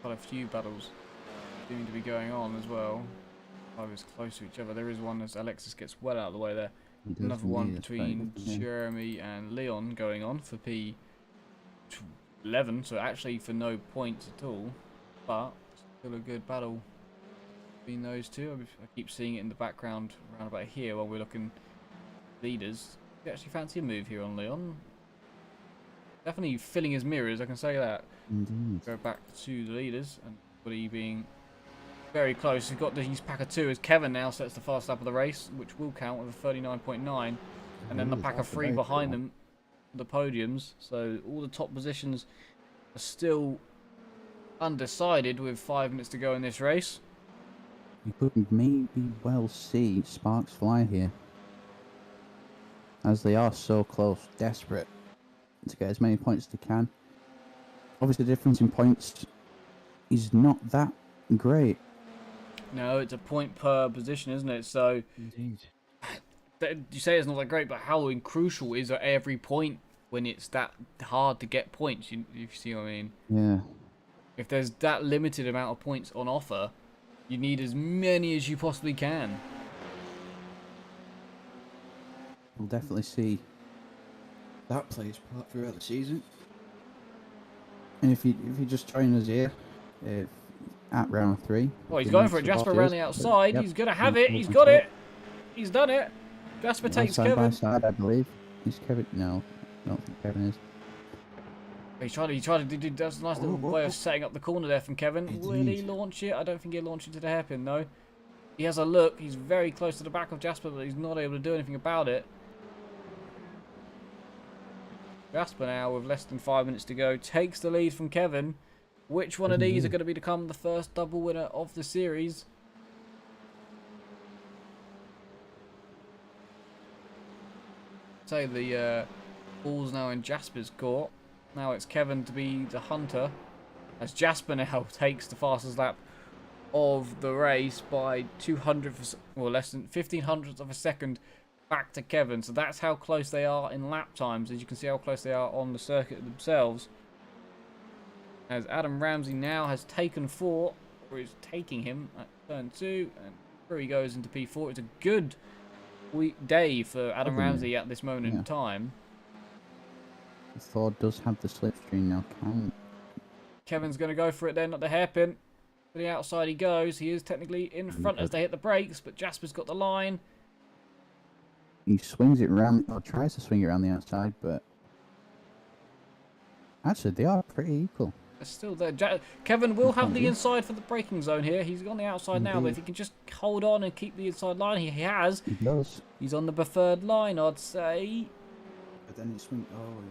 Quite a few battles seem to be going on as well. Both close to each other. There is one as Alexis gets well out of the way there. Another one between Jeremy and Leon going on for P11, so actually for no points at all, but still a good battle between those two. I keep seeing it in the background around about here while we're looking leaders. You actually fancy a move here on Leon. Definitely filling his mirrors, I can say that. Indeed. Go back to the leaders, and everybody being very close. We've got his pack of 2 as Kevin now sets the fast lap of the race, which will count with a 39.9, and then the pack of 3 behind them, the podiums. So all the top positions are still undecided with 5 minutes to go in this race. You could maybe well see sparks fly here, as they are so close, desperate to get as many points as they can. Obviously the difference in points is not that great. No, it's a point per position, isn't it? So indeed, you say it's not that great, but how crucial is every point when it's that hard to get points? You see what I mean? Yeah. If there's that limited amount of points on offer, you need as many as you possibly can. We'll definitely see that plays part throughout the season. And if you just join us here, at round 3. Oh, he's going for it. Jasper around the outside. Yep. He's going to have it. He's got it. He's done it. Jasper takes side Kevin. By side, I believe. Is Kevin? No, I don't think Kevin is. He tried to do that's a nice little way of setting up the corner there from Kevin. Will he launch it? I don't think he'll launch it to the hairpin, though. He has a look. He's very close to the back of Jasper, but he's not able to do anything about it. Jasper now, with less than 5 minutes to go, takes the lead from Kevin. Which one of these are going to become the first double winner of the series? Say the ball's now in Jasper's court. Now it's Kevin to be the hunter, as Jasper now takes the fastest lap of the race by 200th, or less than 1500ths of a second back to Kevin. So that's how close they are in lap times, as you can see how close they are on the circuit themselves. As Adam Ramsey now has taken 4, or is taking him at turn 2, and Through he goes into P4. It's a good day for Adam Ramsey at this moment in time. Thor does have the slipstream now. Kevin's going to go for it then at the hairpin. To the outside he goes. He is technically in front as they hit the brakes, but Jasper's got the line. He swings it around, or tries to swing it around the outside, but actually they are pretty equal. They're still there. Kevin will have the inside for the braking zone here. He's on the outside now, but if he can just hold on and keep the inside line, he has. He does. He's on the preferred line, I'd say. But then it swings. Oh,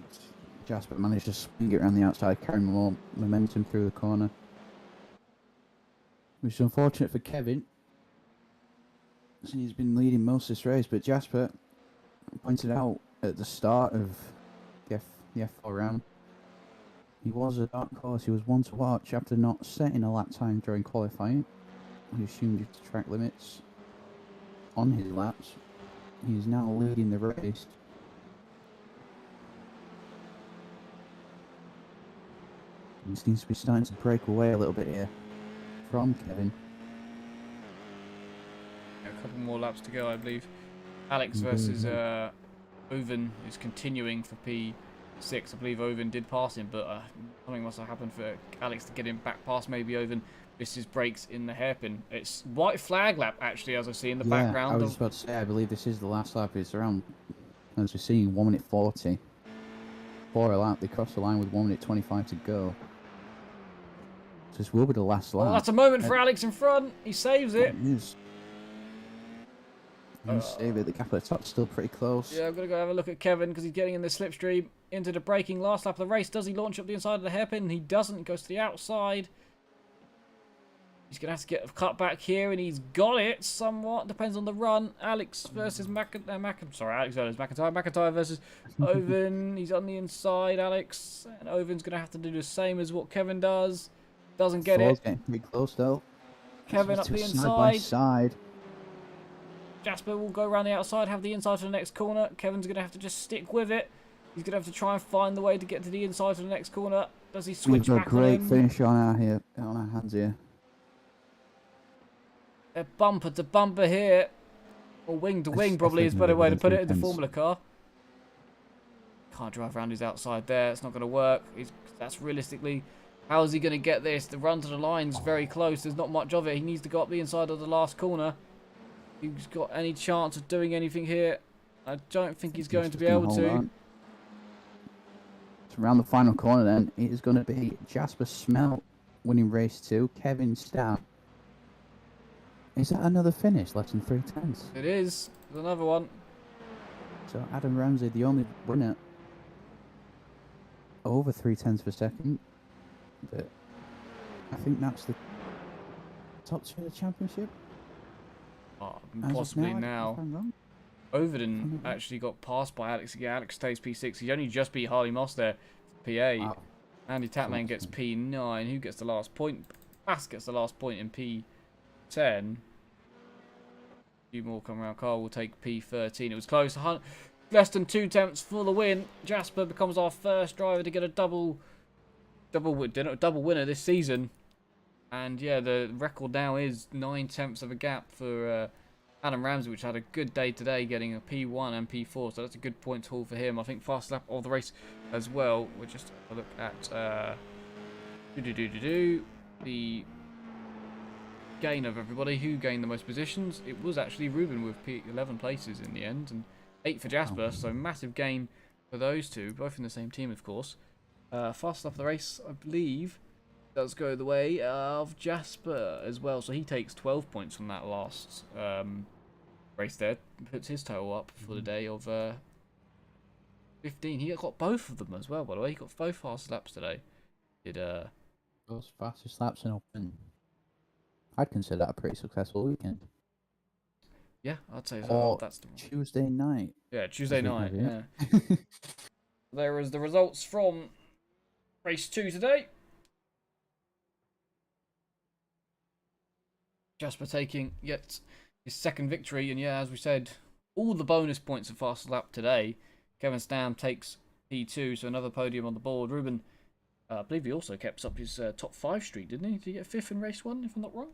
Jasper managed to swing it around the outside, carrying more momentum through the corner. Which is unfortunate for Kevin. He's been leading most of this race, but Jasper pointed out at the start of the F4 round, he was a dark horse. He was one to watch after not setting a lap time during qualifying. He assumed due to track limits on his laps. He is now leading the race. He seems to be starting to break away a little bit here from Kevin. A couple more laps to go, I believe. Alex versus Owen is continuing for P6. I believe Owen did pass him, but something must have happened for Alex to get him back past maybe Owen. This is brakes in the hairpin. It's white flag lap, actually, as I see in the background. I was just about to say, I believe this is the last lap. It's around, as we're seeing, 1 minute 40. For a lap, they cross the line with 1 minute 25 to go. So this will be the last lap. Oh, that's a moment for Alex in front. He saves it. It is. Save it. The gap at the top's still pretty close. Yeah, I'm going to go have a look at Kevin because he's getting in the slipstream into the braking last lap of the race. Does he launch up the inside of the hairpin? He doesn't. He goes to the outside. He's going to have to get a cut back here, and he's got it somewhat. Depends on the run. Alex versus McIntyre. McIntyre versus Owen. He's on the inside, Alex. And Owen's going to have to do the same as what Kevin does. Doesn't get it. Getting pretty close, though. Kevin up the inside. Side by side. Jasper will go around the outside, have the inside for the next corner. Kevin's going to have to just stick with it. He's going to have to try and find the way to get to the inside for the next corner. Does he switch back on him? We've got a great finish on our hands here. A bumper to bumper here. Or wing to wing probably is a better way to put it in the Formula car. Can't drive around his outside there. It's not going to work. That's realistically... How is he going to get this? The run to the line's very close. There's not much of it. He needs to go up the inside of the last corner. If he's got any chance of doing anything here, I don't think he's going to be able to. So around the final corner then, it is going to be Jasper Smelt winning race 2, Kevin Stout. Is that another finish? Less than 3/10. It is. There's another one. So Adam Ramsey, the only winner over 3/10 per second. But I think that's the top 2 of the championship. Oh, possibly now. Overden actually got passed by Alex again. Alex stays P6. He only just beat Harley Moss there for P8. Wow. Andy Tatman gets P9. Who gets the last point? Bass gets the last point in P10. A few more come around. Carl will take P13. It was close. Less than 2 tenths for the win. Jasper becomes our first driver to get a double winner this season. And yeah, the record now is 9 tenths of a gap for Adam Ramsey, which had a good day today, getting a P1 and P4. So that's a good point haul for him. I think fast lap of the race as well. We'll just have a look at the gain of everybody. Who gained the most positions? It was actually Ruben with 11 places in the end, and 8 for Jasper. So massive gain for those two, both in the same team, of course. Fast lap of the race, I believe, does go the way of Jasper as well. So he takes 12 points from that last race there. Puts his total up for the day of 15. He got both of them as well, by the way. He got both fast laps today. Those fastest laps in open. I'd consider that a pretty successful weekend. Yeah, I'd say so. Or that's the Tuesday night. Yeah, Tuesday night. Yeah. There is the results from race 2 today. Jasper taking yet his second victory, and yeah, as we said, all the bonus points of fast lap today. Kevin Stam takes P2, so another podium on the board. Ruben, I believe he also kept up his top 5 streak, didn't he? Did he get 5th in race 1, if I'm not wrong?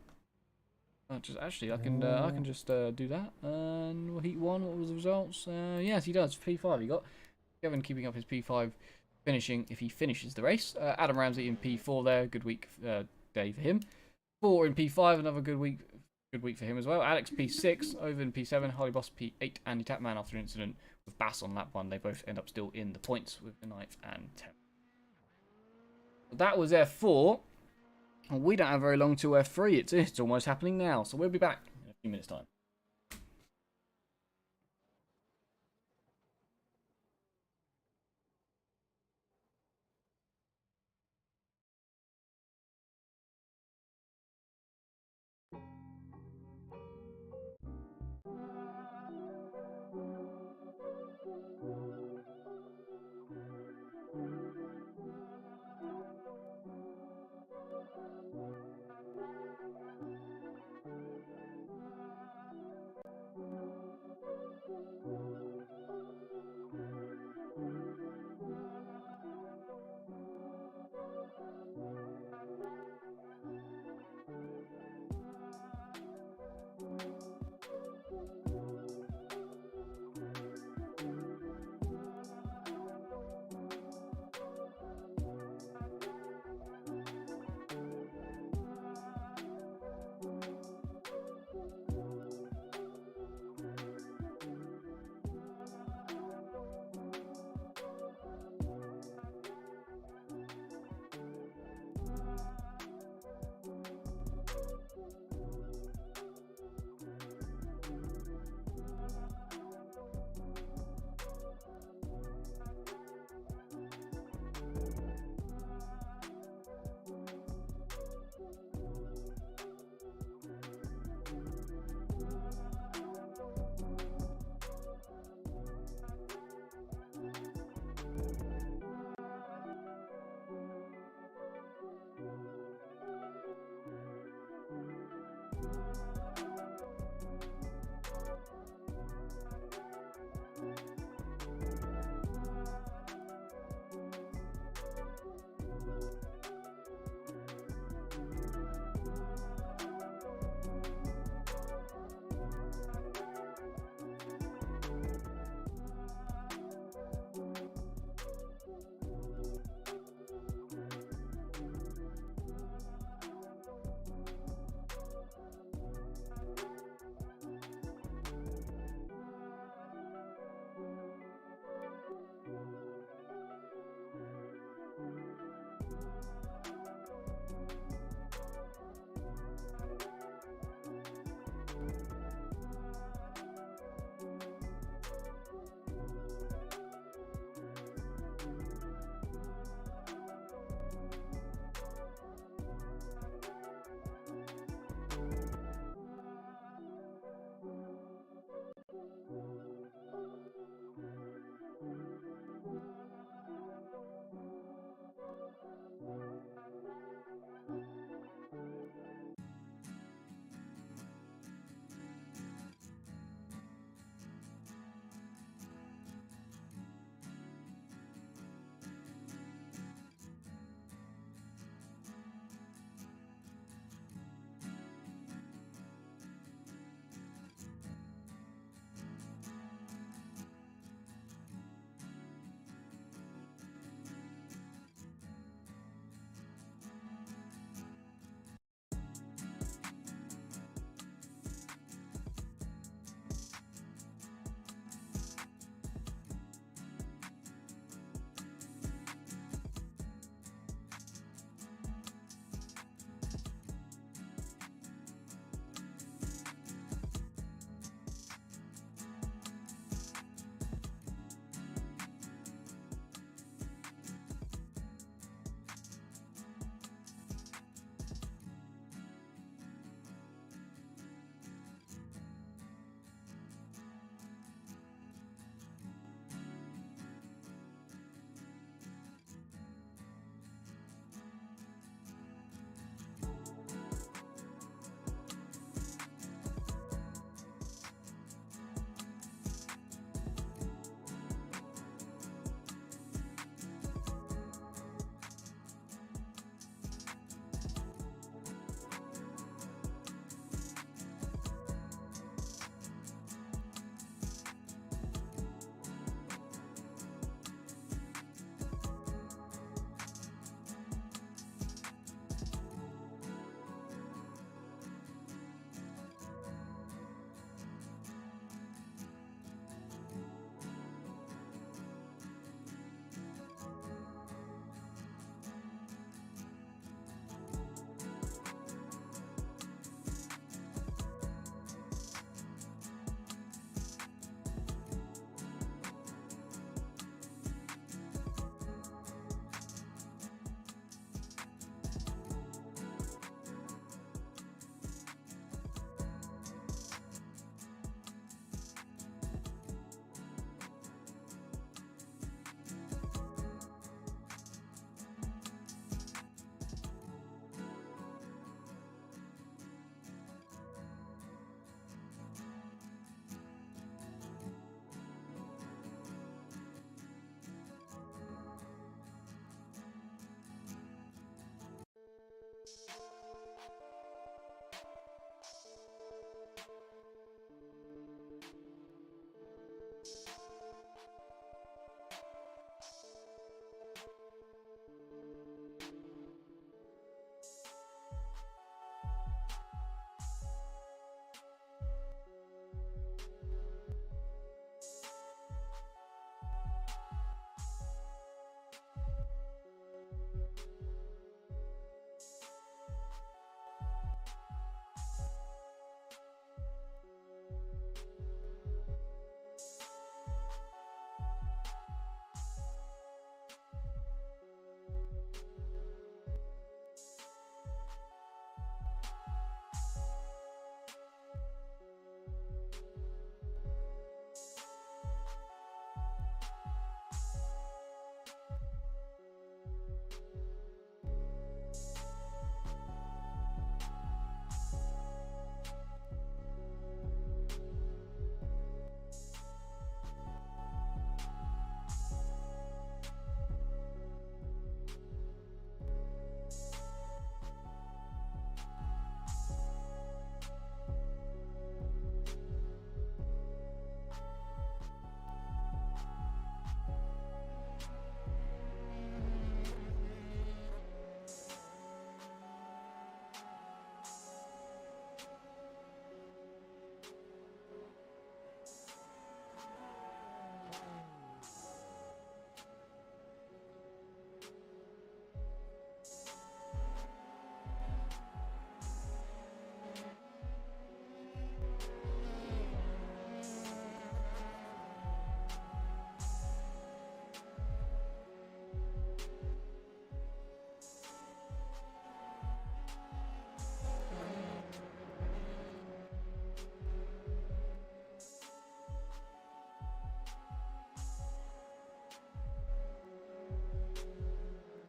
Just actually, I can just do that. And Heat 1, what was the results? Yes, he does. P5. He got Kevin keeping up his P5, finishing if he finishes the race. Adam Ramsey in P4 there. Good week day for him. 4 in P5, another good week. Good week for him as well. Alex P6, over in P7, Harley Boss P8, Andy Tapman after an incident with Bass on lap 1. They both end up still in the points with the 9th and 10th. So that was F4. And we don't have very long to F3. It's almost happening now. So we'll be back in a few minutes' time.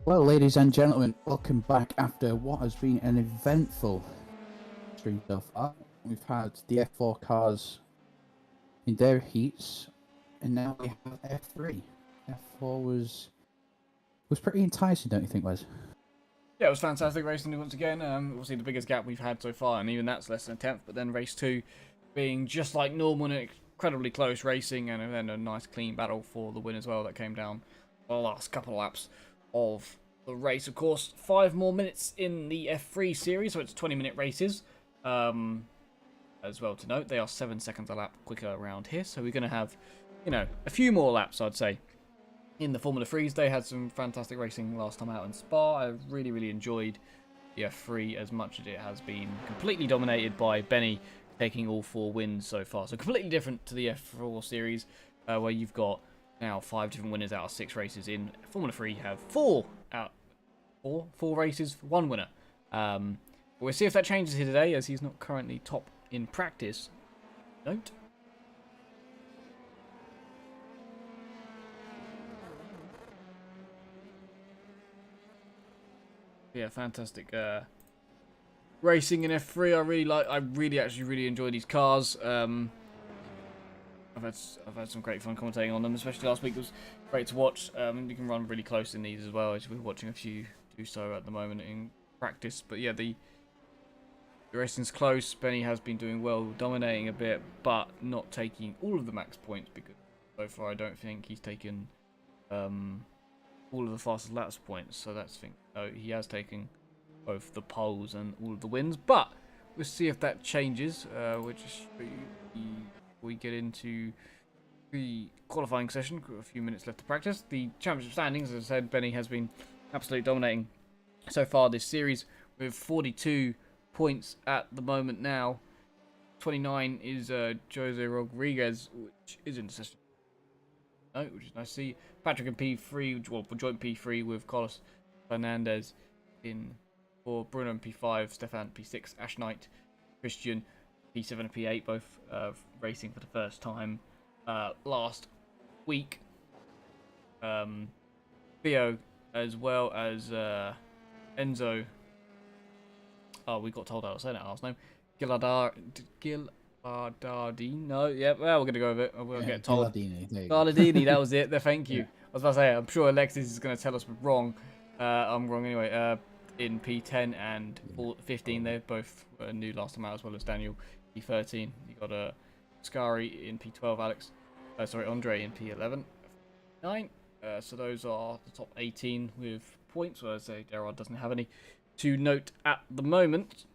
Well, ladies and gentlemen, welcome back after what has been an eventful stream so far. We've had the F4 cars in their heats, and now we have F3. F4 was pretty enticing, don't you think, Wes? Yeah, it was fantastic racing once again. Obviously the biggest gap we've had so far, and even that's less than a tenth. But then race 2 being just like normal and incredibly close racing, and then a nice clean battle for the win as well that came down the last couple of laps of the race. Of course, 5 more minutes in the F3 series, so it's 20-minute races. As well to note, they are 7 seconds a lap quicker around here, so we're going to have, a few more laps, I'd say. In the Formula 3s, they had some fantastic racing last time out in Spa. I really, really enjoyed the F3 as much as it has been completely dominated by Benny taking all 4 wins so far. So completely different to the F4 series, where you've got now 5 different winners out of 6 races. In Formula 3, you have 4 races, 1 winner. We'll see if that changes here today, as he's not currently top in practice. Note. Yeah, fantastic racing in F3. I really enjoy these cars. I've had some great fun commentating on them, especially last week. It was great to watch. You can run really close in these as well, as we're watching a few do so at the moment in practice. But yeah, the racing's close. Benny has been doing well, dominating a bit, but not taking all of the max points, because so far I don't think he's taken all of the fastest laps points. So that's the thing. No, he has taken both the poles and all of the wins, but we'll see if that changes. We get into the qualifying session. Got a few minutes left to practice. The championship standings, as I said, Benny has been absolutely dominating so far this series with 42 points at the moment now. 29 is Jose Rodriguez, which is in the session. No, which is nice to see. Patrick in P3, well, joint P3 with Carlos Fernandez in for Bruno in P5, Stefan P6, Ash Knight, Christian P7 and P8, both racing for the first time last week. Theo, as well as Enzo. Oh, we got told how to say that last name. Gilardardino. Yeah, well, we're going to go with it. We'll get told. Gilardini, that was it. Thank you. Yeah. I was about to say, I'm sure Alexis is going to tell us we're wrong. I'm wrong anyway. In P10 and 15, they're both new last time out, as well as Daniel P13. You got Scari in P12, Andre in P11. 9. So those are the top 18 with points. Well, I say Gerard doesn't have any to note at the moment.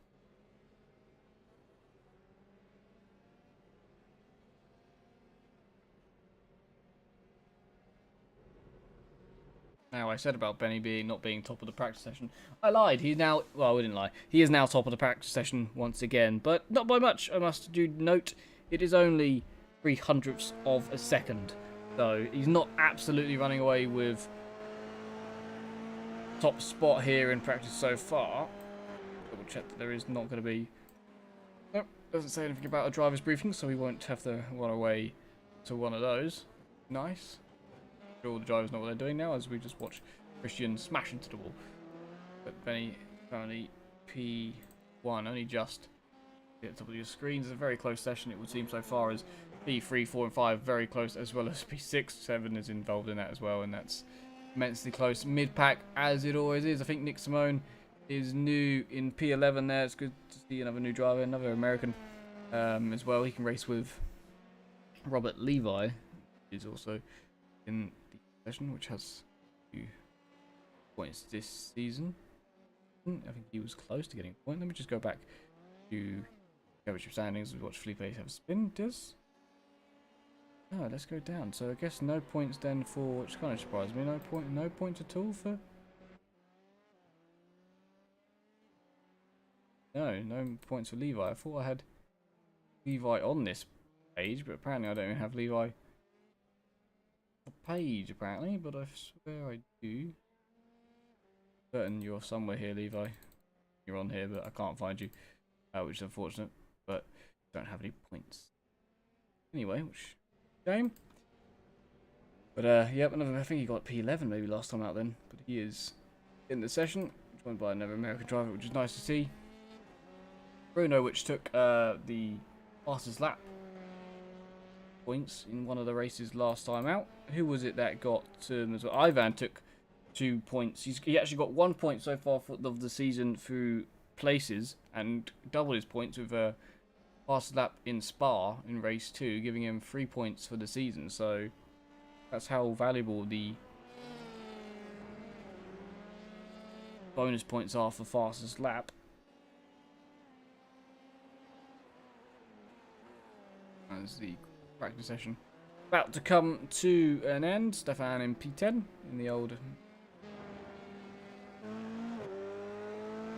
Now, I said about Benny not being top of the practice session. I lied. He's now... Well, I didn't lie. He is now top of the practice session once again. But not by much, I must do note. It is only 0.03 of a second. So he's not absolutely running away with top spot here in practice so far. Double check that there is not going to be... Nope, doesn't say anything about a driver's briefing, so we won't have to run away to one of those. Nice. All the drivers know what they're doing now, as we just watch Christian smash into the wall. But Benny currently P1, only just at the top of your screens. It's a very close session, it would seem so far, as P3, 4 and 5 very close, as well as P6, 7 is involved in that as well, and that's immensely close. Mid-pack, as it always is. I think Nick Simone is new in P11 there. It's good to see another new driver, another American as well. He can race with Robert Levi, who's also in the session, which has 2 points this season. I think he was close to getting a point. Let me just go back to championship standings and watch Felipe have a spin. Does no? Let's go down. So I guess no points then for, which kind of surprised me. No points at all for. No points for Levi. I thought I had Levi on this page, but apparently I don't even have Levi page apparently, but I swear I do. Certain you're somewhere here, Levi. You're on here, but I can't find you, which is unfortunate. But don't have any points anyway, which shame. But yep, I think he got P11 maybe last time out then. But he is in the session, joined by another American driver, which is nice to see. Bruno, which took the fastest lap points in one of the races last time out. Who was it that got as well? Ivan took 2 points. He actually got 1 point so far of the season through places and doubled his points with a fastest lap in Spa in race 2, giving him 3 points for the season. So that's how valuable the bonus points are for fastest lap. As the practice session about to come to an end. Stefan in P10 in the old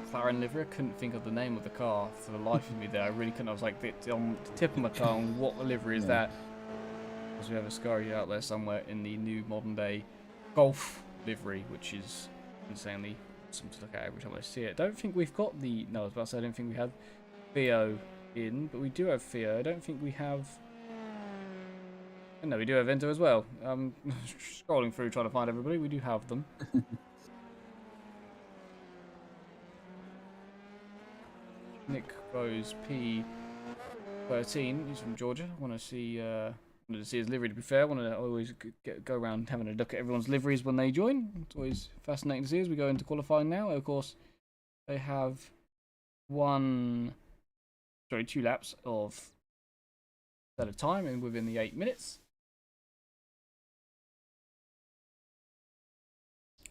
McLaren livery. I couldn't think of the name of the car for the life of me there. I really couldn't. I was like, it's on the tip of my tongue. What livery is that? Because we have a Scurry out there somewhere in the new modern day Golf livery, which is insanely awesome to look at every time I see it. I don't think we've got the... No, I was about to say I don't think we have Theo in, but we do have Theo. I don't think we have... No, we do have Enzo as well. Scrolling through trying to find everybody. We do have them. Nick Rose P13. He's from Georgia. Wanted to see his livery. To be fair, wanted to always go around having a look at everyone's liveries when they join. It's always fascinating to see as we go into qualifying now. Of course, they have 2 laps of at a time and within the 8 minutes.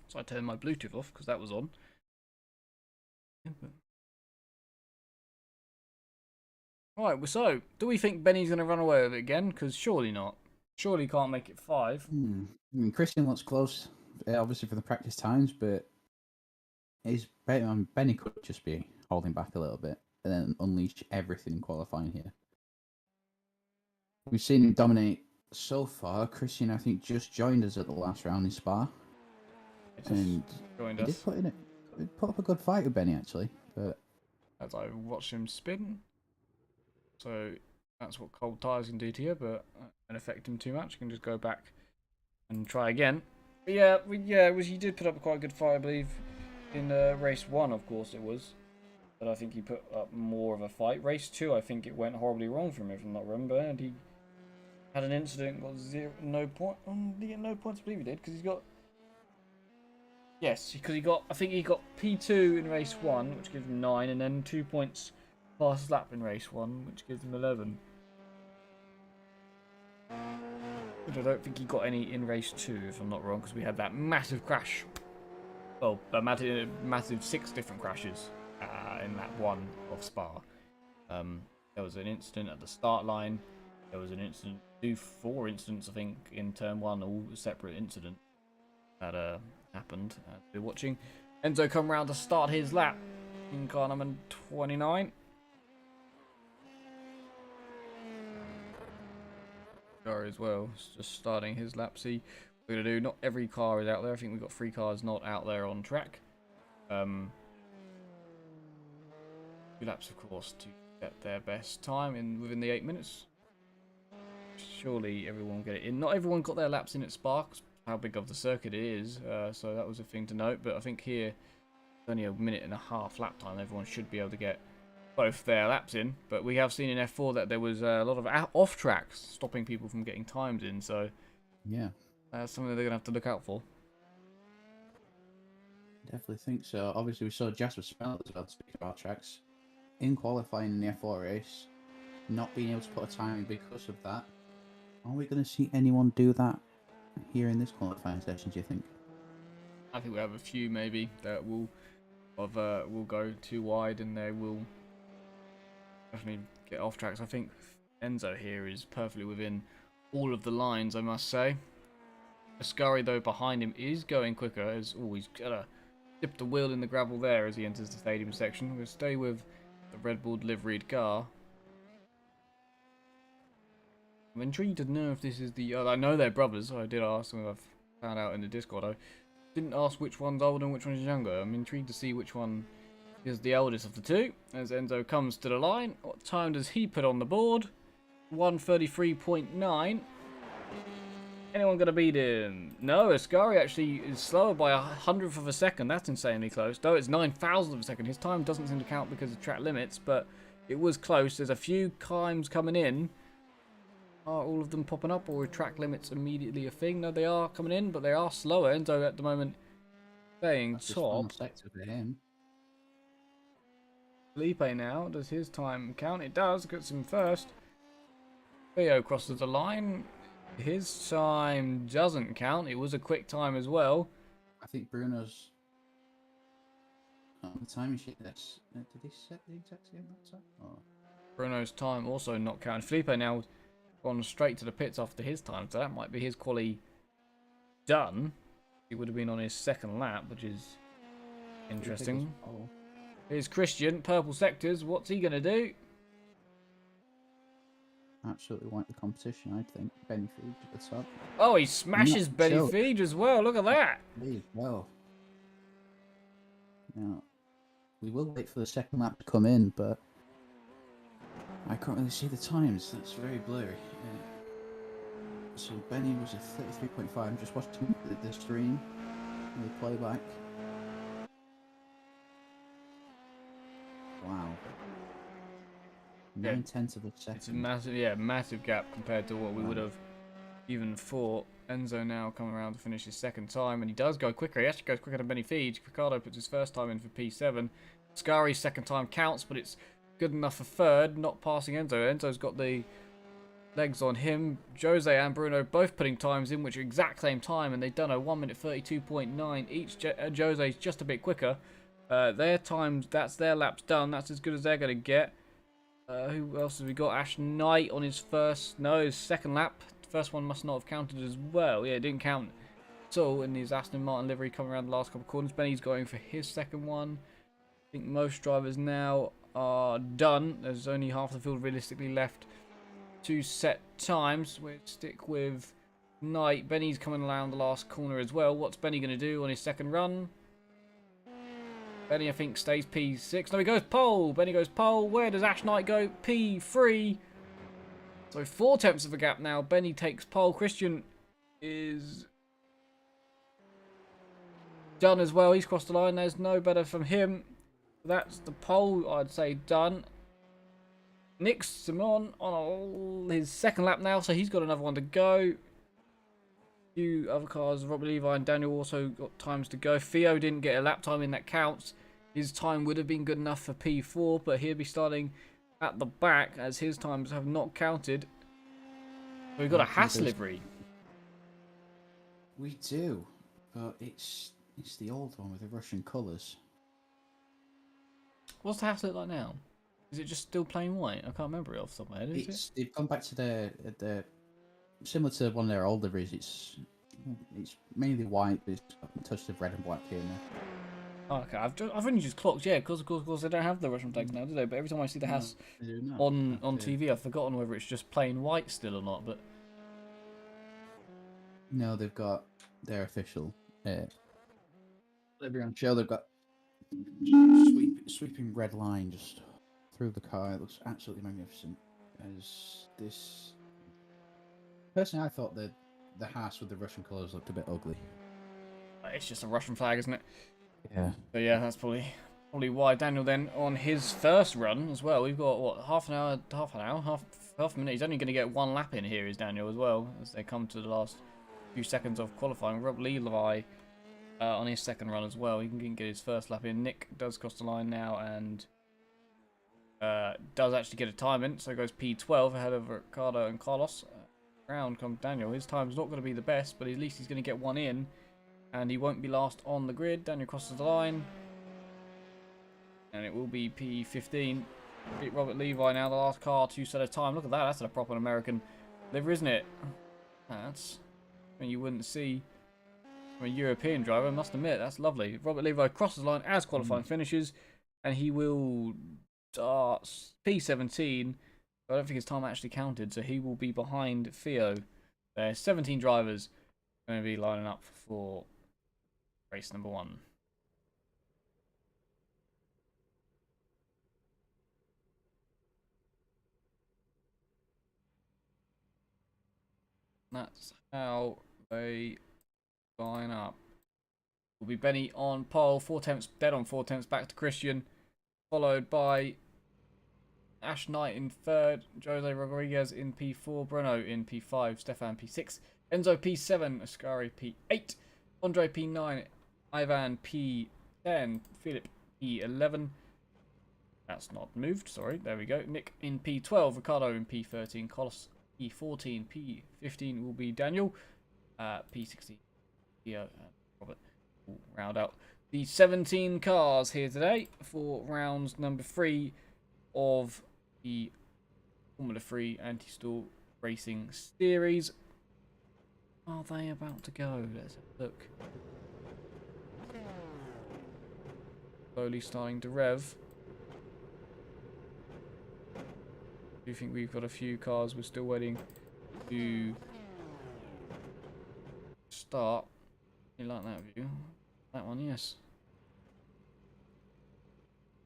So I turned my Bluetooth off because that was on. Right, so do we think Benny's going to run away with it again? Because surely not. Surely he can't make it 5. I mean, Christian looks close, obviously for the practice times, but Benny could just be holding back a little bit and then unleash everything in qualifying here. We've seen him dominate so far. Christian, I think, just joined us at the last round in Spa. And joined he us. did put up a good fight with Benny, actually. But as I watched him spin. So that's what cold tyres can do to you, but that won't affect him too much. You can just go back and try again. But he did put up quite a good fight, I believe, in race 1, of course it was. But I think he put up more of a fight. Race 2, I think it went horribly wrong for him, if I'm not wrong. And he had an incident, got no points, I believe he did, because he's got... Yes, because I think he got P2 in race 1, which gives him 9, and then 2 points fastest lap in race 1, which gives him 11. But I don't think he got any in race 2, if I'm not wrong, because we had that massive crash. Well, a massive 6 different crashes in lap 1 of Spa. There was an incident at the start line. There was an incident, 4 incidents, I think, in turn 1, all separate incidents that happened. We're watching Enzo come round to start his lap in car number 29. Car as well, just starting his lap. See, we're gonna do. Not every car is out there. I think we've got 3 cars not out there on track. 2 laps, of course, to get their best time within the 8 minutes. Surely everyone will get it in. Not everyone got their laps in at Spa, how big of the circuit it is, so that was a thing to note. But I think here, it's only a minute and a half lap time. Everyone should be able to get both their laps in. But we have seen in F4 that there was a lot of off tracks stopping people from getting times in. So yeah, that's something they're gonna have to look out for. Definitely think so. Obviously, we saw Jasper Smell as well, speaking about tracks, in qualifying in the F4 race, not being able to put a time in because of that. Are we going to see anyone do that here in this qualifying session, do you think? I think we have a few maybe that will go too wide and they will definitely get off tracks. I think Enzo here is perfectly within all of the lines, I must say. Ascari, though, behind him is going quicker, as always. Gonna dip the wheel in the gravel there as he enters the stadium section. We'll stay with the Red Bull liveried car. I'm intrigued to know if this is the other. I know they're brothers. I did ask them. I've found out in the Discord. I didn't ask which one's older and which one's younger. I'm intrigued to see which one is the eldest of the two. As Enzo comes to the line, what time does he put on the board? 1:33.9. Anyone gonna beat him? No, Ascari actually is slower by 100th of a second. That's insanely close. Though it's 9,000th of a second. His time doesn't seem to count because of track limits, but it was close. There's a few times coming in. Are all of them popping up, or are track limits immediately a thing? No, they are coming in, but they are slower. Enzo at the moment staying That's his final top. sector for him. Felipe now, does his time count? It does, gets him first. Theo crosses the line. His time doesn't count. It was a quick time as well. I think Bruno's on the timing sheet. This did he set the exact same time? Oh. Bruno's time also not counted. Felipe now gone straight to the pits after his time, so that might be his quali done. He would have been on his second lap, which is interesting. Here's Christian, purple sectors. What's he going to do? Absolutely wipe the competition, I think. Benny Feed at the top. Oh, he smashes Benny Feed as well. Look at that. Well. Now, we will wait for the second lap to come in, but I can't really see the times. That's very blurry. So Benny was at 33.5. I'm just watching the stream, the playback. Wow. 9/10 of a second. It's a massive, massive gap compared to what we would have even thought. Enzo now coming around to finish his second time, and he does go quicker. He actually goes quicker than Benny Feed. Ricardo puts his first time in for P7. Scari's second time counts, but it's good enough for third, not passing Enzo. Enzo's got the legs on him. Jose and Bruno both putting times in, which are exact same time, and they've done a 1 minute 32.9 each. Jose's just a bit quicker. Their times, that's their laps done. That's as good as they're going to get. Who else have we got? Ash Knight on his his second lap. First one must not have counted as well. Yeah, it didn't count at all in his Aston Martin livery coming around the last couple of corners. Benny's going for his second one. I think most drivers now are done. There's only half the field realistically left to set times. We'll stick with Knight. Benny's coming around the last corner as well. What's Benny going to do on his second run? Benny, I think, stays P6. No, he goes pole. Benny goes pole. Where does Ash Knight go? P3. So 4/10 of a gap now. Benny takes pole. Christian is done as well. He's crossed the line. There's no better from him. That's the pole, I'd say, done. Nick Simon on his second lap now, so he's got another one to go. Few other cars, Robert Levi and Daniel also got times to go. Theo didn't get a lap time in, that counts. His time would have been good enough for P4, but he'll be starting at the back as his times have not counted. So we've got a Haas livery. We do, but it's the old one with the Russian colours. What's the Haas look like now? Is it just still plain white? I can't remember it off the top of my head. Is it? They've gone back to their similar to one of their old liveries. It's mainly white, but it's got a touch of red and black here and there. Okay, I've only just clocked, yeah, because of course they don't have the Russian flags now, do they? But every time I see the Haas on TV, I've forgotten whether it's just plain white still or not. But no, they've got their official livery on show. They've got sweeping red line just through the car. It looks absolutely magnificent. As this, personally, I thought the Haas with the Russian colours looked a bit ugly. it's just a Russian flag, isn't it? Yeah. So yeah, that's probably why Daniel then on his first run as well. We've got what, half a minute. He's only going to get one lap in here, is Daniel as well, as they come to the last few seconds of qualifying. Rob Levi on his second run as well. He can get his first lap in. Nick does cross the line now and does actually get a time in, so goes P12 ahead of Ricardo and Carlos. Round comes Daniel. His time's not going to be the best, but at least he's going to get one in. And he won't be last on the grid. Daniel crosses the line. And it will be P15. Beat Robert Levi now, the last car to set a time. Look at that. That's a proper American livery, isn't it? That's something you wouldn't see from a European driver, I must admit. That's lovely. Robert Levi crosses the line as qualifying finishes. And he will start P17. I don't think his time actually counted. So he will be behind Theo. There's 17 drivers going to be lining up for race number 1. That's how they line up. Will be Benny on pole, 4 tenths, dead on 4 tenths, back to Christian, followed by Ash Knight in third, Jose Rodriguez in P4, Bruno in P5, Stefan P6, Enzo P7, Ascari P8, Andre P9, Ivan P10, Philip P11. That's not moved, sorry, there we go. Nick in P12, Ricardo in P13, Carlos P14, P15 will be Daniel, P16, Theo and Robert will round out the 17 cars here today for round number 3 of the Formula 3 Anti-Stall Racing Series. Are they about to go? Let's have a look. Slowly starting to rev. I do think we've got a few cars we're still waiting to start. You like that view? That one, yes.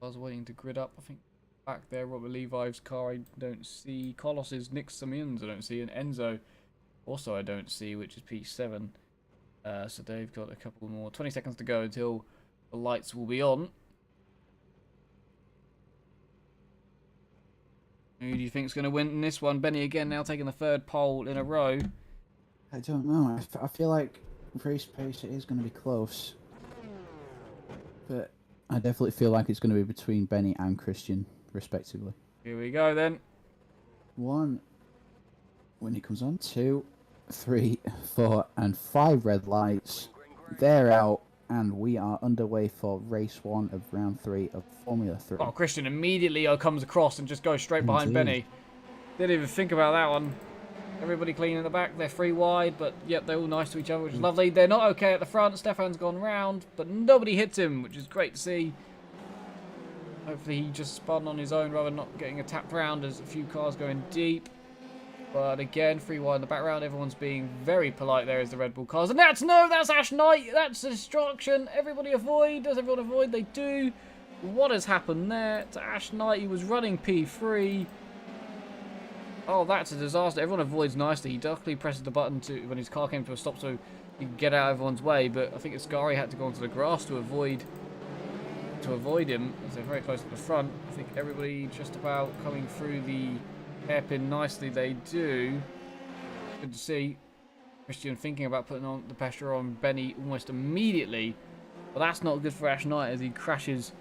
I was waiting to grid up, I think. Back there, Robert Levi's car I don't see. Carlos's Nick Simeons I don't see. And Enzo also I don't see, which is P7. So they've got a couple more. 20 seconds to go until the lights will be on. Who do you think's going to win in this one? Benny again now taking the third pole in a row. I don't know. I feel like race pace it is going to be close. But I definitely feel like it's going to be between Benny and Christian, respectively. Here we go then. 1, when it comes on, 2, 3, 4, and 5 red lights. They're out, and we are underway for race 1 of round 3 of Formula 3. Oh, Christian immediately comes across and just goes straight behind Indeed. Benny. Didn't even think about that one. Everybody clean in the back. They're 3 wide, but yep, they're all nice to each other, which is lovely. They're not okay at the front. Stefan's gone round, but nobody hits him, which is great to see. Hopefully he just spun on his own rather than not getting a tapped round. There's a few cars going deep. But again, 3 wide in the background. Everyone's being very polite there as the Red Bull cars. And that's Ash Knight. That's destruction. Everybody avoid. Does everyone avoid? They do. What has happened there to Ash Knight? He was running P3. Oh, that's a disaster. Everyone avoids nicely. He duckily presses the button when his car came to a stop so he could get out of everyone's way. But I think Ascari had to go onto the grass to avoid him, as they're very close to the front. I think everybody just about coming through the hairpin nicely. They do. Good to see. Christian thinking about putting on the pressure on Benny almost immediately. But that's not good for Ash Knight as he crashes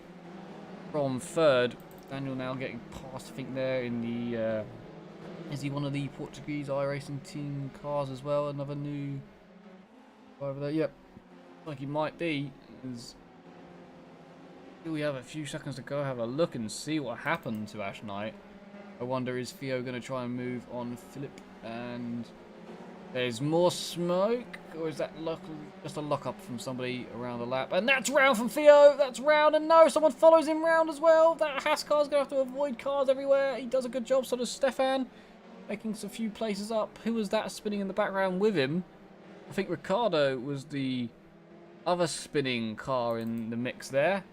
from third. Daniel now getting past, I think, there in the... is he one of the Portuguese iRacing team cars as well? Another new over there? Yep. Like he might be. We have a few seconds to go. Have a look and see what happened to Ash Knight. I wonder, is Theo going to try and move on Philip? And there's more smoke, or is that just a lock up from somebody around the lap? And that's round from Theo. That's round, and no, someone follows him round as well. That Haas car's going to have to avoid cars everywhere. He does a good job. So does Stefan, making a few places up. Who was that spinning in the background with him? I think Ricardo was the other spinning car in the mix there.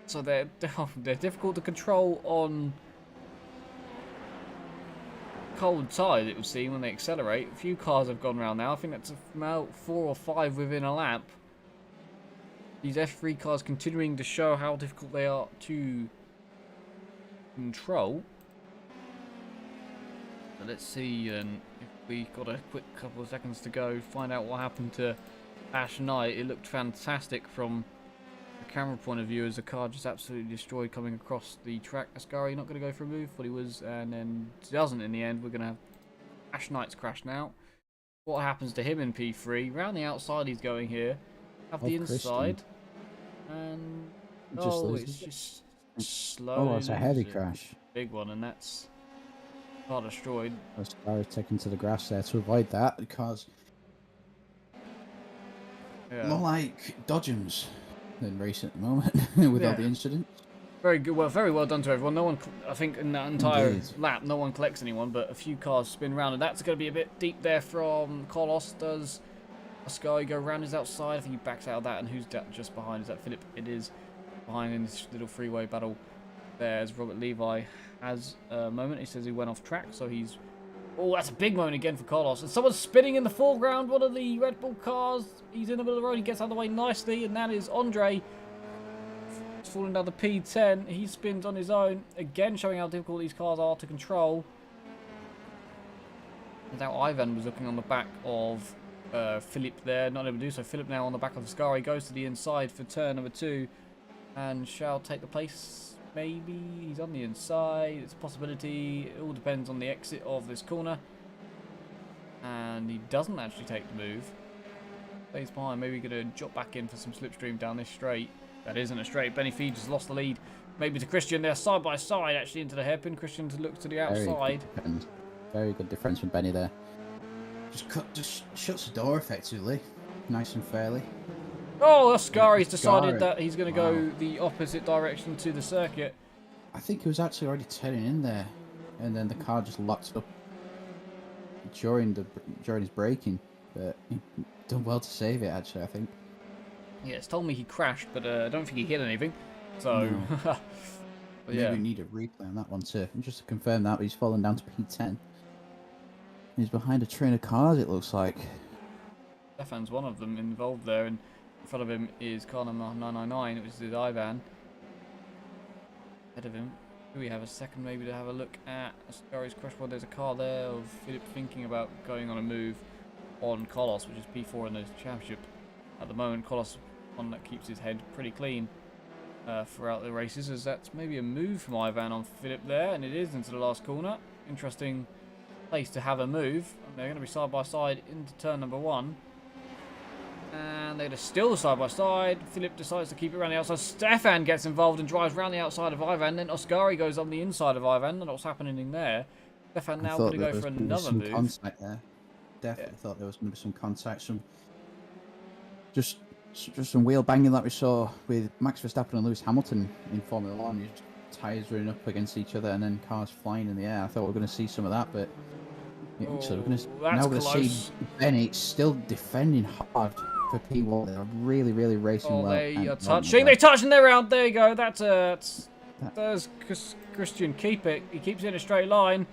So they're difficult to control on cold tide, it would seem, when they accelerate. A few cars have gone round now. I think that's about 4 or 5 within a lap. These F3 cars continuing to show how difficult they are to control. So let's see if we got a quick couple of seconds to go, find out what happened to Ash Knight. It looked fantastic from camera point of view as the car just absolutely destroyed coming across the track. Ascari not going to go for a move, but he was, and then doesn't in the end. We're going to have Ash Knight's crash now. What happens to him in P3? Round the outside he's going here. Have the inside. And it's just slow. Oh, it's a heavy crash. Big one, and that's car destroyed. Ascari taken to the grass there to avoid that because more like Dodgems than race at the moment with all the incidents. Very good, very well done to everyone. No one, I think, in that entire lap, no one collects anyone, but a few cars spin round, and that's going to be a bit deep there from Carlos. Does Ascari go round his outside? I think he backs out of that, and who's that just behind? Is that Philip? It is behind in this little freeway battle there as Robert Levi has a moment. He says he went off track, so he's Oh, that's a big moment again for Carlos. And someone's spinning in the foreground. One of the Red Bull cars. He's in the middle of the road. He gets out of the way nicely. And that is Andre. He's falling down the P10. He spins on his own. Again, showing how difficult these cars are to control. And now Ivan was looking on the back of Philip there. Not able to do so. Philip now on the back of Ascari. Goes to the inside for turn number 2. And shall take the place. Maybe he's on the inside. It's a possibility. It all depends on the exit of this corner. And he doesn't actually take the move. Stays behind. Maybe going to drop back in for some slipstream down this straight. That isn't a straight. Benny Feed has lost the lead. Maybe to Christian. They're side by side actually into the hairpin. Christian to look to the outside. Very good difference from Benny there. Just shuts the door effectively. Nice and fairly. Oh, Ascari's decided that he's going to go the opposite direction to the circuit. I think he was actually already turning in there, and then the car just locked up during his braking. But he done well to save it, actually, I think. Yeah, it's told me he crashed, but I don't think he hit anything. So, No. but Maybe yeah. we need a replay on that one too, just to confirm that. But he's fallen down to P10. He's behind a train of cars, it looks like. Stefan's one of them involved there, and in front of him is car number 999, which is Ivan. Ahead of him. Do we have a second maybe to have a look at Ascari's crash board? There's a car there of Philip thinking about going on a move on Carlos, which is P4 in the championship. At the moment, Carlos one that keeps his head pretty clean throughout the races, as that's maybe a move from Ivan on Philip there, and it is into the last corner. Interesting place to have a move. And they're going to be side by side into turn number 1. And they're still side by side. Philip decides to keep it around the outside. Stefan gets involved and drives around the outside of Ivan. Then Ascari goes on the inside of Ivan. Not what's happening in there. Stefan now going to go for another move. Contact there. Definitely thought there was going to be some contact. Just some wheel banging like we saw with Max Verstappen and Lewis Hamilton in Formula 1. Just tyres running up against each other and then cars flying in the air. I thought we were going to see some of that, but so we're going to see Benny still defending hard for P1. They're really, really racing well. They are touching. They're touching their round. There you go. That's Christian. Keep it. He keeps it in a straight line.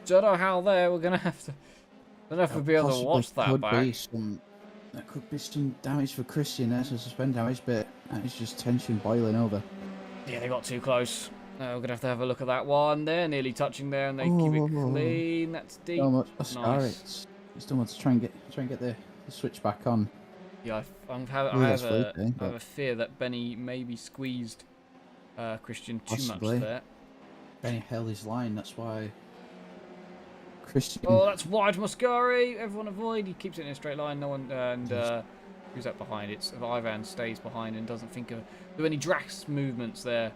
Don't know how there. We're going to have to. Don't know if we'll be able to watch that back. There could be some damage for Christian there, some suspend damage, but it's just tension boiling over. Yeah, they got too close. We're going to have a look at that one. They're nearly touching there, and they keep it clean. That's deep. So much. Nice. It's done well to try and get the switch back on. Yeah, I have a fear that Benny maybe squeezed Christian too much there. Benny held his line, that's why Christian... Oh, that's wide Mascari. Everyone avoid. He keeps it in a straight line. No one... And who's that behind? It's Ivan stays behind and doesn't think of... Do any drax movements there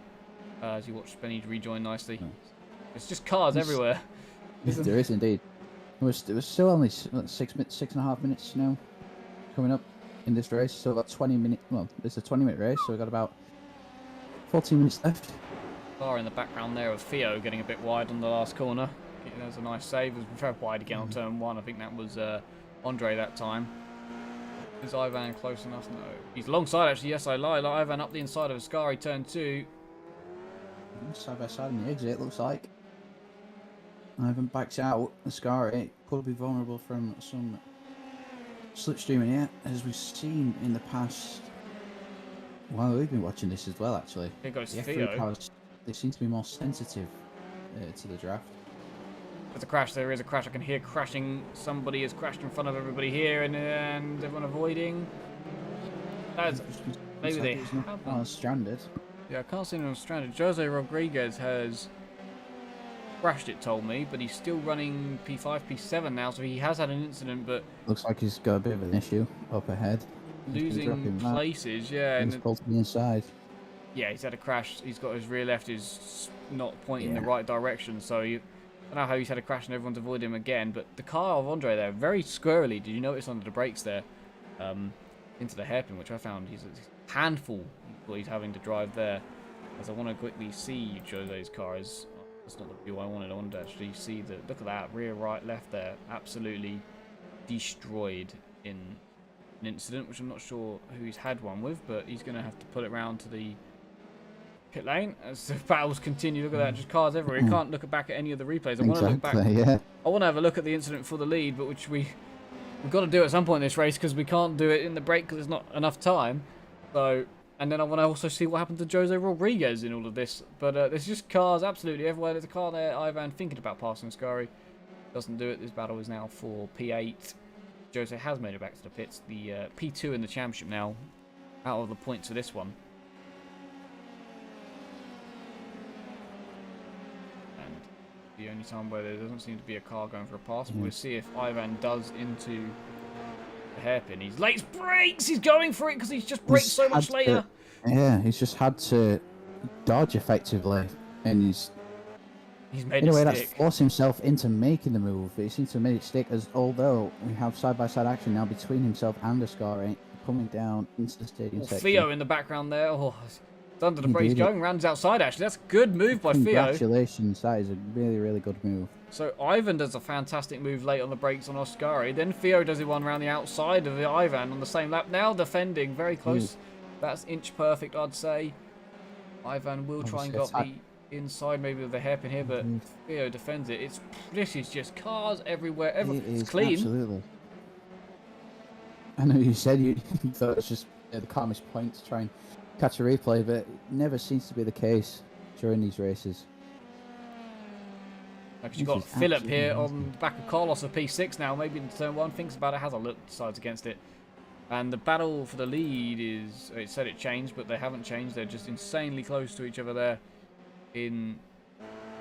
as you watch Benny rejoin nicely. No. It's just cars everywhere. There is indeed. It was still only 6.5 minutes now coming up in this race, so about 20 minutes. Well, it's a 20-minute race, so we've got about 14 minutes left. Car in the background there of Theo getting a bit wide on the last corner. There's a nice save. It was very wide again on turn 1. I think that was Andre that time. Is Ivan close enough? No. He's alongside actually. Yes, I lie. Ivan up the inside of Ascari, turn 2. Side by side in the exit, looks like. Ivan backs out. Ascari could be vulnerable from some slipstreaming here, as we've seen in the past. Well, we've been watching this as well, actually. Here goes the Theo. F3 cars, they seem to be more sensitive to the draft. There's a crash. There is a crash. I can hear crashing. Somebody has crashed in front of everybody here, and everyone avoiding. Maybe they have stranded. Yeah, I can't see anyone stranded. Jose Rodriguez has crashed, it told me, but he's still running P5, P7 now, so he has had an incident, but... Looks like he's got a bit of an issue up ahead. Losing places, yeah. He's pulled to the inside. Yeah, he's had a crash. He's got his rear left is not pointing in the right direction, so I don't know how he's had a crash and everyone's avoided him again, but the car of Andre there, very squirrely. Did you notice under the brakes there? Into the hairpin, which I found he's a handful what he's having to drive there. As I want to quickly see Jose's car. That's not the view I wanted. I wanted to actually see the look at that rear, right, left there, absolutely destroyed in an incident, which I'm not sure who he's had one with, but he's going to have to put it round to the pit lane as the battles continue. Look at that, just cars everywhere. You can't look back at any of the replays. I want to look back. Yeah. I want to have a look at the incident for the lead, but which we've got to do at some point in this race because we can't do it in the break because there's not enough time. So, and then I want to also see what happened to Jose Rodriguez in all of this. But there's just cars absolutely everywhere. There's a car there, Ivan, thinking about passing Ascari. Doesn't do it. This battle is now for P8. Jose has made it back to the pits. The P2 in the championship now, out of the points for this one. And the only time where there doesn't seem to be a car going for a pass. We'll see if Ivan does into the hairpin. He's late brakes. He's going for it because he's just braked so much later. Yeah, he's just had to dodge effectively, and he's made in a way it that's stick. forced himself into making the move. But he seems to have made it stick, as although we have side-by-side action now between himself and Ascari coming down into the stadium section. Theo in the background there. Oh, it's under the brakes Indeed. going. Rounds outside, actually. That's a good move by Theo. Congratulations, that is a really, really good move. So Ivan does a fantastic move late on the brakes on Ascari. Then Theo does it one around the outside of the Ivan on the same lap. Now defending very close. That's inch perfect, I'd say. Ivan will try and get the inside maybe with the hairpin here, but Theo defends it. This is just cars everywhere. It's clean. Absolutely. I know you said you thought it was just the calmest point to try and catch a replay, but it never seems to be the case during these races. Because you've got Philip here on the back of Carlos of P6 now, maybe in turn 1, thinks about it, has a look, decides against it. And the battle for the lead is, it said it changed, but they haven't changed. They're just insanely close to each other there in,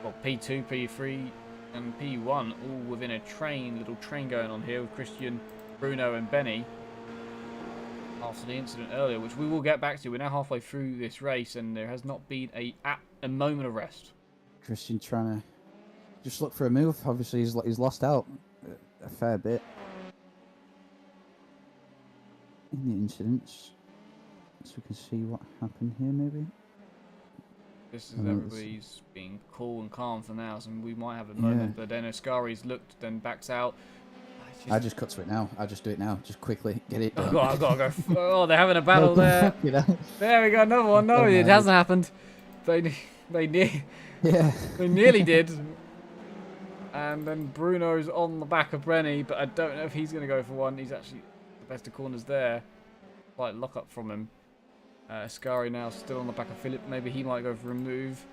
well, P2, P3, and P1, all within a little train going on here with Christian, Bruno, and Benny. After the incident earlier, which we will get back to. We're now halfway through this race, and there has not been a moment of rest. Christian trying to just look for a move. Obviously, he's lost out a fair bit in the incidents, so we can see what happened here. Maybe this is everybody's being cool and calm for now, so we might have a moment. But then Ascari's looked, then backs out. I just cut to it now. I just do it now. Just quickly get it done. I've got to go. Oh, they're having a battle there. There we go. Another one. No, it hasn't happened. They nearly did. And then Bruno's on the back of Brenny, but I don't know if he's going to go for one. He's actually the best of corners there. Slight lock up from him. Ascari now still on the back of Philip. Maybe he might go for a move.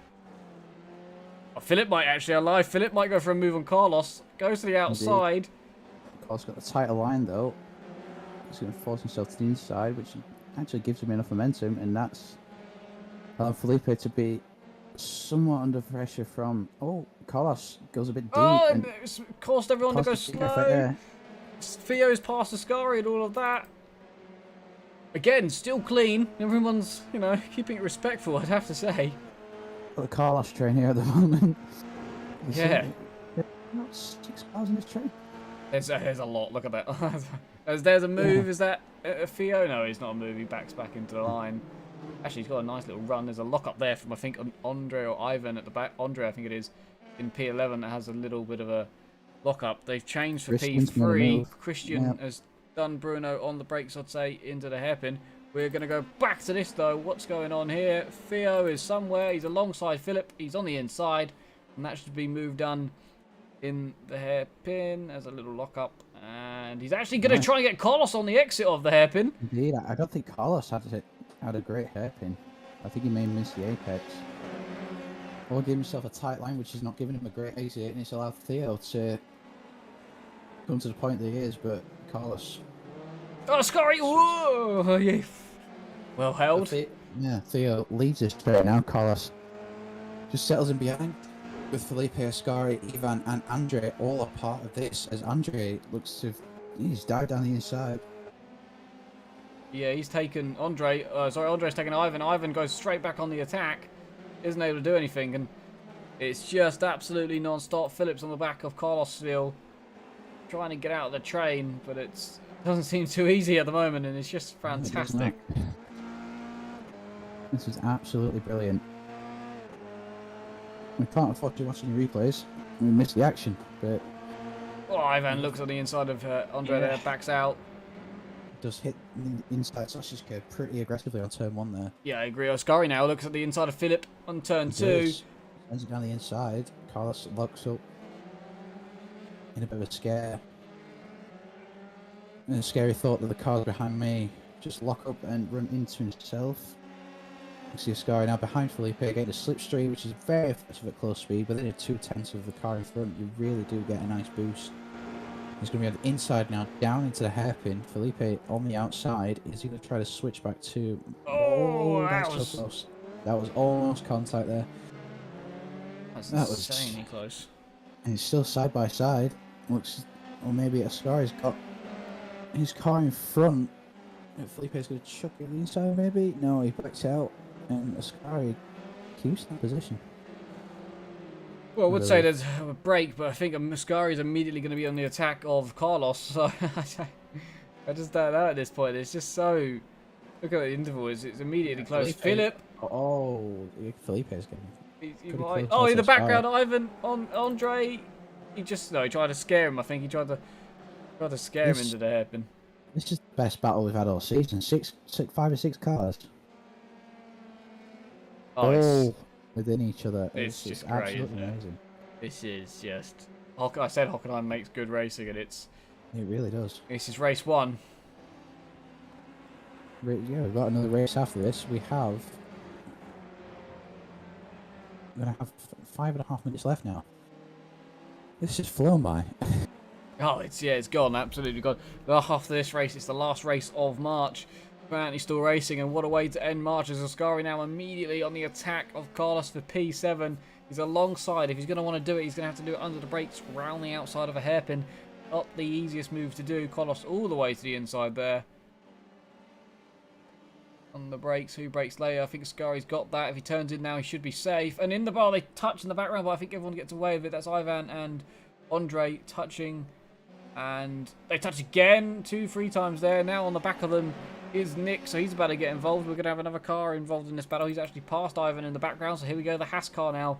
Oh, Philip might actually alive. Philip might go for a move on Carlos. Goes to the outside. Indeed. Carlos got the tighter line though. He's going to force himself to the inside, which actually gives him enough momentum, and that's Felipe to be somewhat under pressure from. Oh, Carlos goes a bit deep. Oh, and it's caused everyone to go slow. Theo's past Ascari and all of that. Again, still clean. Everyone's, keeping it respectful, I'd have to say. Got the Carlos train here at the moment. Yeah. Not 6 cars in this train. There's a lot. Look at that. There's a move. Yeah. Is that a Theo? No, he's not a move. He backs back into the line. Actually, he's got a nice little run. There's a lock up there from, I think, Andre or Ivan at the back. Andre, I think it is, in P11 that has a little bit of a lock up. They've changed for P3. Christian has done Bruno on the brakes, I'd say, into the hairpin. We're going to go back to this, though. What's going on here? Theo is somewhere. He's alongside Philip. He's on the inside. And that should be moved done in the hairpin as a little lock up. And he's actually going to try and get Carlos on the exit of the hairpin. Indeed. I don't think Carlos had a great hairpin. I think he may miss the apex. Or give himself a tight line, which is not giving him a great exit, and it's allowed Theo to come to the point that he is, but Carlos. Oh, Ascari! Whoa! Yeah. Well held. Yeah, Theo leads this straight now. Carlos just settles in behind with Felipe, Ascari, Ivan, and Andre all a part of this, as Andre looks to he's dived down the inside. Yeah, he's taken Andre's taken Ivan. Ivan goes straight back on the attack. Isn't able to do anything, and it's just absolutely non-stop. Phillips on the back of Carlos still trying to get out of the train, but it doesn't seem too easy at the moment, and it's just fantastic. This is absolutely brilliant. We can't afford to watch any replays. We missed the action, but... Oh, Ivan looks on the inside of Andre there, backs out. does hit the inside sausage curve pretty aggressively on turn 1 there. Yeah, I agree. Oscari now looks at the inside of Philip on turn 2. Sends it down the inside. Carlos locks up in a bit of a scare. And a scary thought that the cars behind me just lock up and run into himself. You see Oscari now behind Felipe, getting a slipstream, which is very effective at close speed. Within a 2/10 of the car in front, you really do get a nice boost. He's going to be on the inside now, down into the hairpin. Felipe on the outside. Is he going to try to switch back to... Oh, that's so close. That was almost contact there. That was insanely close. And it's still side by side. Looks, or maybe Oscari's got his car in front. Felipe's going to chuck it inside, maybe? No, he backs out. And Oscari keeps that position. Well, I would say there's a break, but I think Muscari is immediately going to be on the attack of Carlos. So I just don't know at this point. It's just so... Look at the interval. It's immediately close. Philip. Oh, Felipe's getting... Oh, in the background, Ivan on Andre. He tried to scare him. I think he tried to scare him into the hairpin. This is the best battle we've had all season. 5 or 6 cars. Oh, within each other. It's just absolutely great, isn't it? amazing. This is just... I said Hockenheim makes good racing, and it really does. This is race 1. Yeah, we've got another race after this. We're going to have 5.5 minutes left now. This has flown by. Oh, it's gone, absolutely gone. After this race, it's the last race of March. Apparently still racing, and what a way to end March as Oscari now immediately on the attack of Carlos for P7. He's alongside. If he's going to want to do it, he's going to have to do it under the brakes, round the outside of a hairpin. Not the easiest move to do. Carlos all the way to the inside there. On the brakes, who brakes later? I think Oscari's got that. If he turns in now, he should be safe. And in the bar, they touch in the background, but I think everyone gets away with it. That's Ivan and Andre touching. And they touch again 2-3 times there. Now on the back of them is Nick, so he's about to get involved. We're going to have another car involved in this battle. He's actually passed Ivan in the background, so here we go. The Haas car now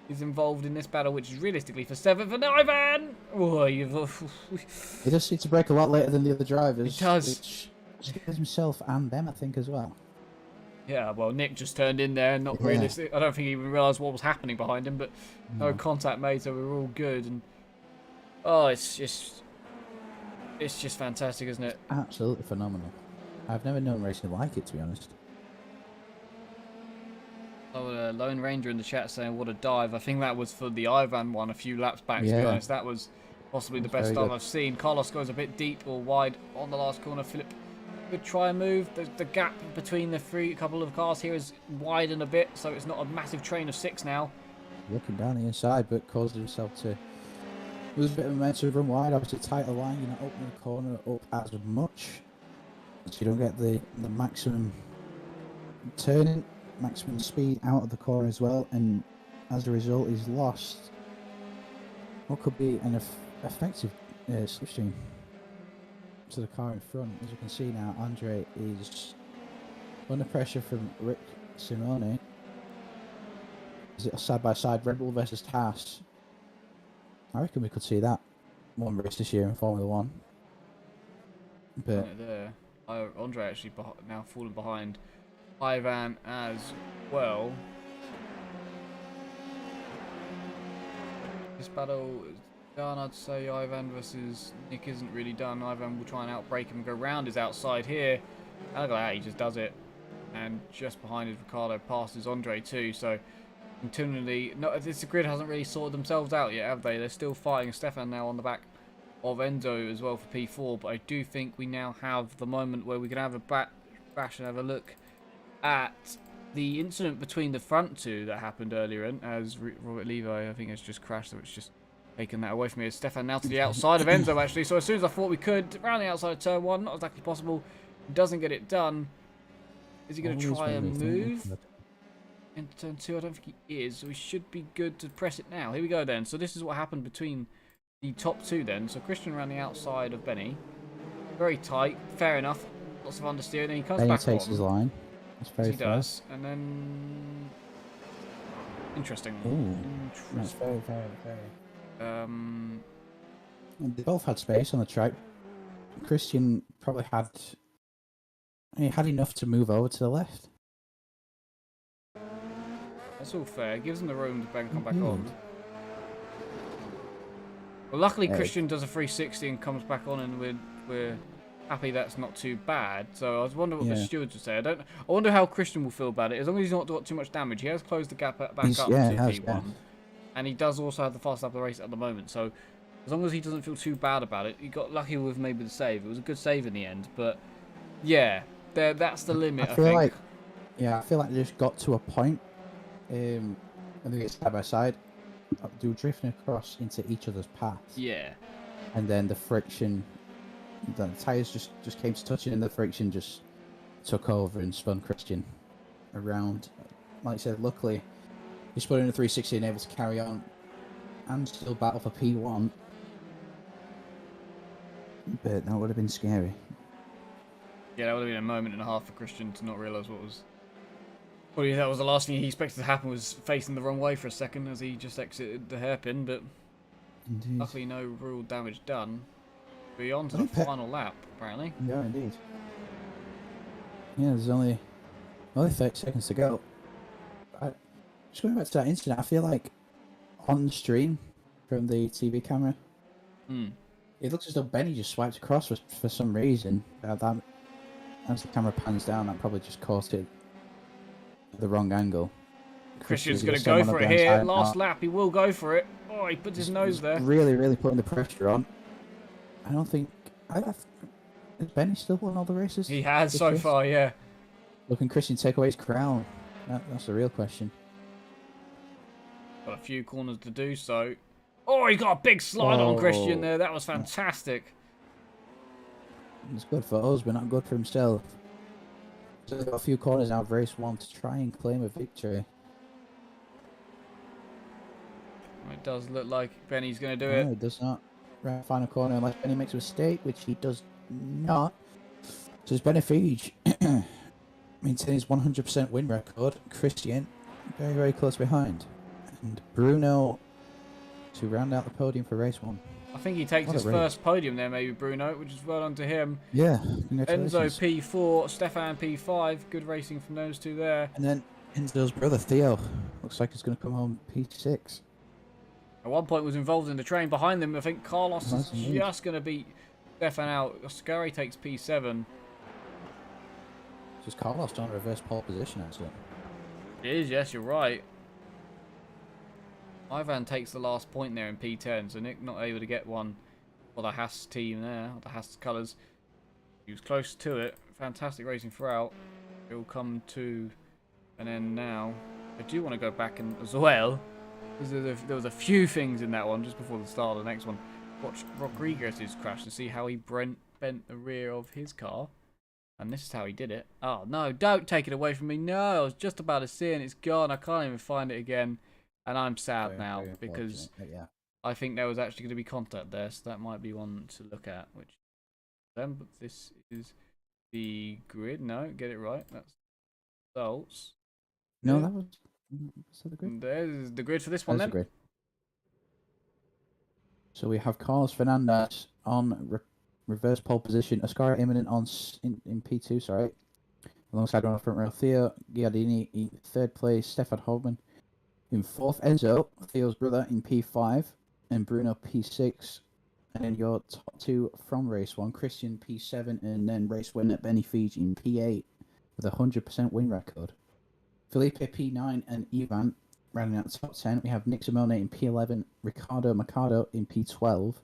is involved in this battle, which is realistically for 7th. And Ivan! Oh, He does seem to brake a lot later than the other drivers. He does. Which scares himself and them, I think, as well. Yeah, well, Nick just turned in there, not realistic. I don't think he even realised what was happening behind him, but no contact made, so we were all good. And oh, it's just fantastic, isn't it? Absolutely phenomenal. I've never known racing like it, to be honest. Oh, Lone Ranger in the chat saying, what a dive. I think that was for the Ivan one a few laps back, to be honest. That was possibly the best dive I've seen. Carlos goes a bit deep or wide on the last corner. Philip could try and move. The gap between the couple of cars here is widened a bit, so it's not a massive train of 6 now. Looking down the inside, but caused himself to lose a bit of momentum, run wide. Obviously, tighter line, you're not opening the corner up as much. So you don't get the maximum turning, maximum speed out of the corner as well, and as a result, he's lost what could be an effective slipstream to the car in front. As you can see now, Andre is under pressure from Rick Simone. Is it side by side, Red Bull versus Haas? I reckon we could see that one race this year in Formula 1. But right there. Andre actually now falling behind Ivan as well. This battle is done, I'd say. Ivan versus Nick isn't really done. Ivan will try and outbrake him and go round his outside here. And look at that, he just does it. And just behind it, Ricardo passes Andre too. So continually, this grid hasn't really sorted themselves out yet, have they? They're still fighting. Stefan now on the back of Enzo as well for P4, but I do think we now have the moment where we can have a bash and have a look at the incident between the front two that happened earlier in, as Robert Levi, I think, has just crashed, so it's just taken that away from me. As Stefan now to the outside of Enzo, actually, so as soon as I thought we could, around the outside of turn 1, not exactly possible, doesn't get it done. Is he going to try and move into turn 2? I don't think he is, so we should be good to press it now. Here we go then. So this is what happened between the top 2 then. So Christian around the outside of Benny. Very tight. Fair enough. Lots of understeer. Then he comes back takes on. his line. That's very he does. And then... Interesting. Ooh, that's very, very, very... They both had space on the track. Christian probably had He had enough to move over to the left. That's all fair. It gives him the room to come back Good. on. Well, luckily Yeah, Christian does a 360 and comes back on, and we're happy that's not too bad. So I was wondering what the stewards would say. I wonder how Christian will feel about it. As long as he's not got too much damage, he has closed the gap back up to P1, and he does also have the fastest lap of the race at the moment. So as long as he doesn't feel too bad about it, he got lucky with maybe the save. It was a good save in the end, but yeah, that's the limit. I think. I feel like they just got to a point. I think it's side by side. They were drifting across into each other's paths. Yeah. And then the friction, the tyres just came to touching, and the friction just took over and spun Christian around. Like I said, luckily, he spun in a 360 and able to carry on and still battle for P1. But that would have been scary. Yeah, that would have been a moment and a half for Christian to not realise what was... Well, yeah, that was the last thing he expected to happen, was facing the wrong way for a second as he just exited the hairpin, but Indeed. luckily no real damage done. We're on to the final lap, apparently. Yeah, indeed. Yeah, there's only 30 seconds to go. Just going back to that incident, I feel like on the stream from the TV camera, it looks as though Benny just swiped across for some reason. That, as the camera pans down, that probably just caused it the wrong angle. Christian's going to go for it here. Last lap, he will go for it. Oh, he puts his nose there. Really putting the pressure on. I don't think... Has Benny still won all the races? He has so far, yeah. Looking Christian take away his crown. That's the real question. Got a few corners to do so. Oh, he got a big slide on Christian there. That was fantastic. It's good for us, but not good for himself. So they've got a few corners out of race 1 to try and claim a victory. It does look like Benny's going to do it. No, it does not. Right, final corner, unless Benny makes a mistake, which he does not. So it's Benefige maintains 100% win record. Christian, very close behind. And Bruno to round out the podium for race 1. I think he takes his first podium there, maybe, Bruno, which is well done to him. Yeah, Enzo P4, Stefan P5. Good racing from those two there. And then Enzo's brother, Theo, looks like he's going to come home P6. At one point was involved in the train behind them. I think Carlos is just going to beat Stefan out. Oscari takes P7. Just Carlos on reverse pole position, actually. It is, yes, you're right. Ivan takes the last point there in P10, so Nick not able to get one for the Haas team there, the Haas colours. He was close to it. Fantastic racing throughout. It will come to an end now. I do want to go back and as well. There was a few things in that one just before the start of the next one. Watch Rodriguez's crash to see how he bent the rear of his car. And this is how he did it. Oh, no, don't take it away from me. No, I was just about to see it and it's gone. I can't even find it again. And I'm sad now because I think there was actually going to be contact there. So that might be one to look at. Which then, but this is the grid. No, get it right. That's results. No, that was the grid. There's the grid for this one then. The grid. So we have Carlos Fernandez on reverse pole position. Oscar imminent on in P2. Sorry, alongside on the front row. Theo Giardini in 3rd place. Stefan Hogman in 4th. Enzo, Theo's brother, in P5, and Bruno P6. And then your top 2 from race 1, Christian P7, and then race winner Benefige in P8 with a 100% win record. Felipe P9 and Ivan rounding out the top 10. We have Nick Simone in P11, Ricardo Mercado in P12,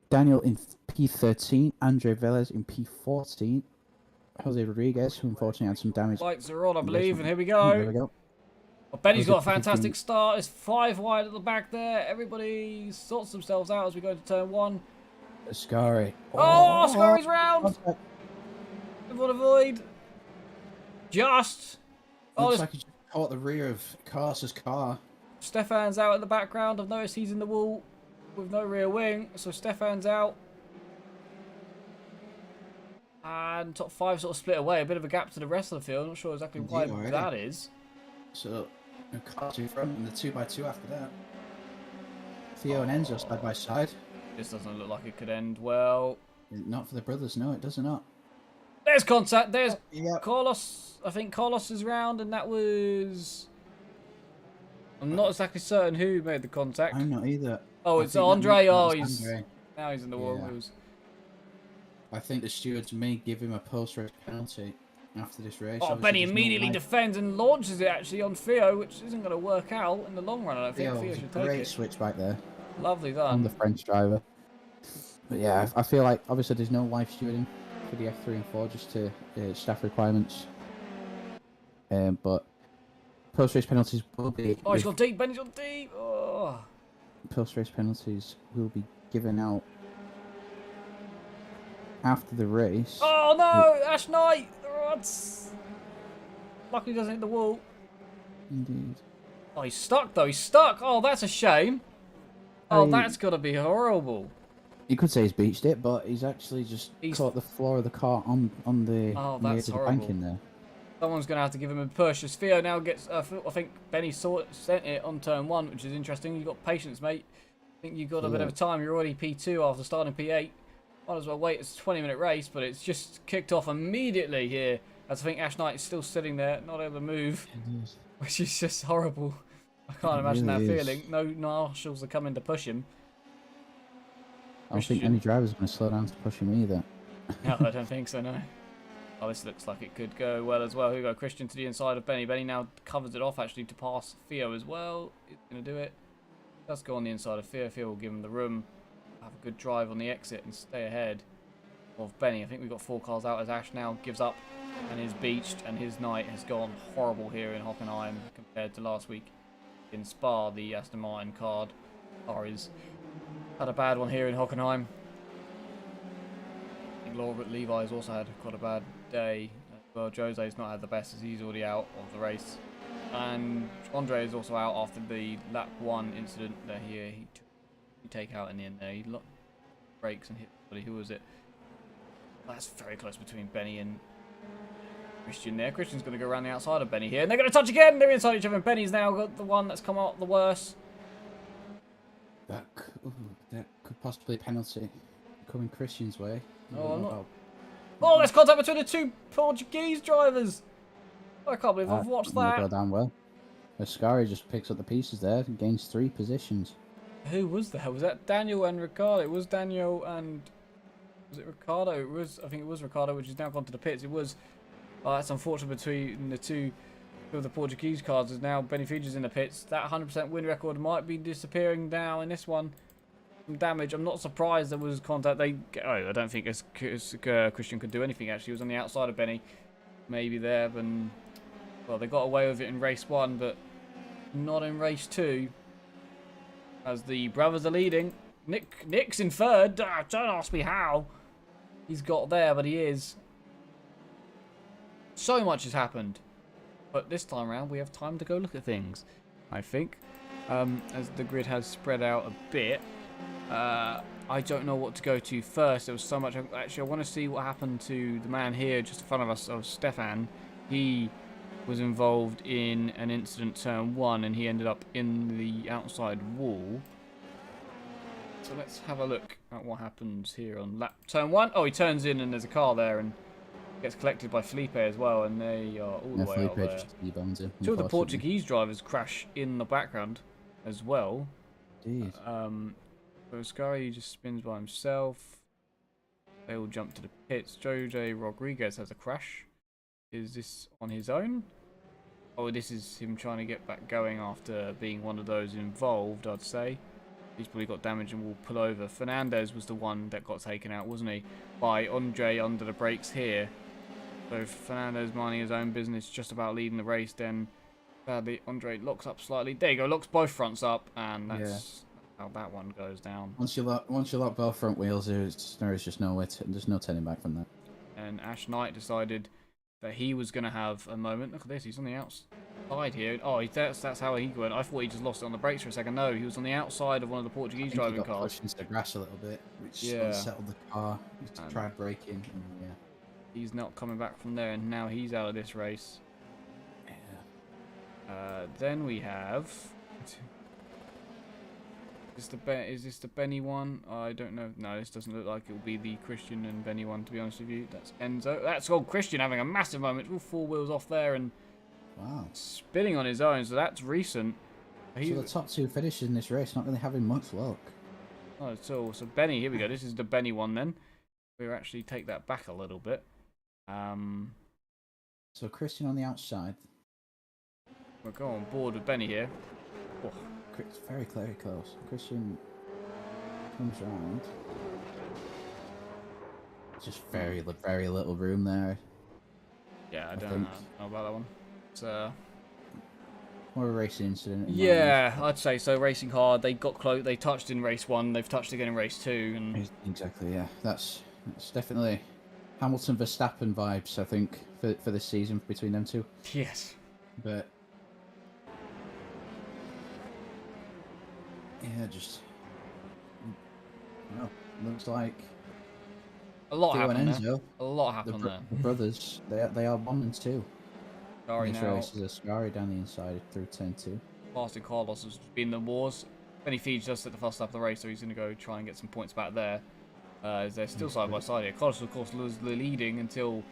Daniel in P13, Andre Velez in P14, Jose Rodriguez, who unfortunately had some damage. Lights are on, I believe, and here we go. There we go. Well, Benny's got a fantastic start. It's 5 wide at the back there. Everybody sorts themselves out as we go to turn 1. Ascari. Oh, Ascari's round! Everyone avoid. Just. Looks like he just caught the rear of Carlos's car. Stefan's out in the background. I've noticed he's in the wall with no rear wing. So Stefan's out. And top 5 sort of split away. A bit of a gap to the rest of the field. Not sure exactly why that is. So, Carlos in front and the 2x2 after that. Theo and Enzo side by side. This doesn't look like it could end well. Not for the brothers, no, it does not. there's contact. There's Yep. Carlos. I think Carlos is round, and that was. I'm not exactly certain who made the contact. I'm not either. Oh, I it's think that Andre. Oh, was he's Andre. now he's in the wall. Yeah. It was. I think the stewards may give him a post-race penalty after this race. Oh, Obviously, Benny there's no immediately live- defends and launches it actually on Theo, which isn't going to work out in the long run. I don't think Theo Theo was a should take great it. switch back there Lovely on the done. French driver. But yeah, I feel like obviously there's no live stewarding for the F3 and 4 just to staff requirements. But post-race penalties will be. Oh, he's gone deep. Benny's gone deep. Oh. Post-race penalties will be given out after the race. Oh no, Ash Knight. The rods. Luckily he doesn't hit the wall. Indeed. Oh, he's stuck though. He's stuck. Oh, that's a shame. Oh, I- that's got to be horrible. You could say he's beached it, but he's actually just He's- caught the floor of the car on the Oh, on the that's edge of the horrible. bank in there. Someone's going to have to give him a push. As Theo now gets, I think Benny sent it on turn 1, which is interesting. You've got patience, mate. I think you've got a bit of time. You're already P2 after starting P8. Might as well wait. It's a 20-minute race, but it's just kicked off immediately here. As I think Ash Knight is still sitting there, not able to move, which is just horrible. I can't imagine that really is. feeling. No marshals are coming to push him. I don't think Christian. any driver's going to slow down to push him either. No, I don't think so, no. Oh, this looks like it could go well as well. Here we go, Christian to the inside of Benny. Benny now covers it off, actually, to pass Theo as well. He's going to do it. Does go on the inside of Theo. Theo will give him the room. Have a good drive on the exit and stay ahead of Benny. I think we've got 4 cars out as Ash now gives up and is beached, and his night has gone horrible here in Hockenheim compared to last week in Spa. The Aston Martin car is had a bad one here in Hockenheim. I think Robert Levi's also had quite a bad day. Well, Jose's not had the best as he's already out of the race. And Andre is also out after the lap 1 incident that he take out in the end there. He brakes and hit somebody. Who was it? That's very close between Benny and Christian there. Christian's going to go around the outside of Benny here. And they're going to touch again. They're inside each other. And Benny's now got the one that's come out the worst. That could possibly penalty coming Christian's way. Oh, I'm not. Oh, there's contact between the 2 Portuguese drivers. I can't believe I've watched Go that. down well. Ascari just picks up the pieces there and gains 3 positions. Who was that? Was that Daniel and Ricardo? It was Daniel and... Was it Ricardo? It was. I think it was Ricardo, which has now gone to the pits. It was... Oh, that's unfortunate between the 2 of the Portuguese cars. As now Benny Fuji's in the pits. That 100% win record might be disappearing now in this one. Some damage. I'm not surprised there was contact. I don't think Christian could do anything, actually. He was on the outside of Benny. Maybe there, but... Well, they got away with it in race 1, but not in race 2. As the brothers are leading. Nick's in 3rd. Don't ask me how he's got there, but he is. So much has happened. But this time around, we have time to go look at things, I think. As the grid has spread out a bit. I don't know what to go to first. There was so much. Actually, I want to see what happened to the man here just in front of us, of Stefan. He was involved in an incident turn 1 and he ended up in the outside wall. So let's have a look at what happens here on turn 1. Oh, he turns in and there's a car there and gets collected by Felipe as well, and they are all the way Felipe out there. just T-bones him, 2 of the unfortunately. Portuguese drivers crash in the background as well. Indeed. So Ascari just spins by himself. They all jump to the pits. Jose Rodriguez has a crash. Is this on his own? Oh, this is him trying to get back going after being one of those involved, I'd say. He's probably got damage and will pull over. Fernandez was the one that got taken out, wasn't he? By Andre under the brakes here. So Fernandez minding his own business, just about leading the race. Then sadly, Andre locks up slightly. There you go, locks both fronts up, and that's how that one goes down. Once you lock both front wheels, there's just there's no turning back from that. And Ash Knight decided that he was going to have a moment. Look at this, he's on the outside here. Oh, that's how he went. I thought he just lost it on the brakes for a second. No, he was on the outside of one of the Portuguese driving he got cars. pushed into the grass a little bit, which Yeah. unsettled the car. He tried braking, and yeah. He's not coming back from there, and now he's out of this race. Yeah. Then we have Is this the Benny one? I don't know. No, this doesn't look like it will be the Christian and Benny one, to be honest with you. That's Enzo. That's old Christian having a massive moment. All 4 wheels off there and Wow. spinning on his own. So that's recent. So the top 2 finishes in this race not really having much luck. Not at all. So Benny, here we go. This is the Benny one then. We'll actually take that back a little bit. So Christian on the outside. We'll go on board with Benny here. Oh. It's very close. Christian comes round. Just very little room there. Yeah, I don't know about that one. It's more a racing incident. Yeah, I'd say so. Racing hard. They got close. They touched in race 1. They've touched again in race 2. And exactly, yeah. That's definitely Hamilton Verstappen vibes, I think, for this season between them two. Yes. But yeah, just looks like a lot Theo happened and Enzo, there. A lot happened there. The brothers, they are 1 and 2. Sorry this now. race is a Ferrari down the inside through turn 2. Bastard Carlos has been the wars. Benny Feeds just at the first lap of the race, so he's going to go try and get some points back there. As they're still side by side here. Carlos, of course, was the leading until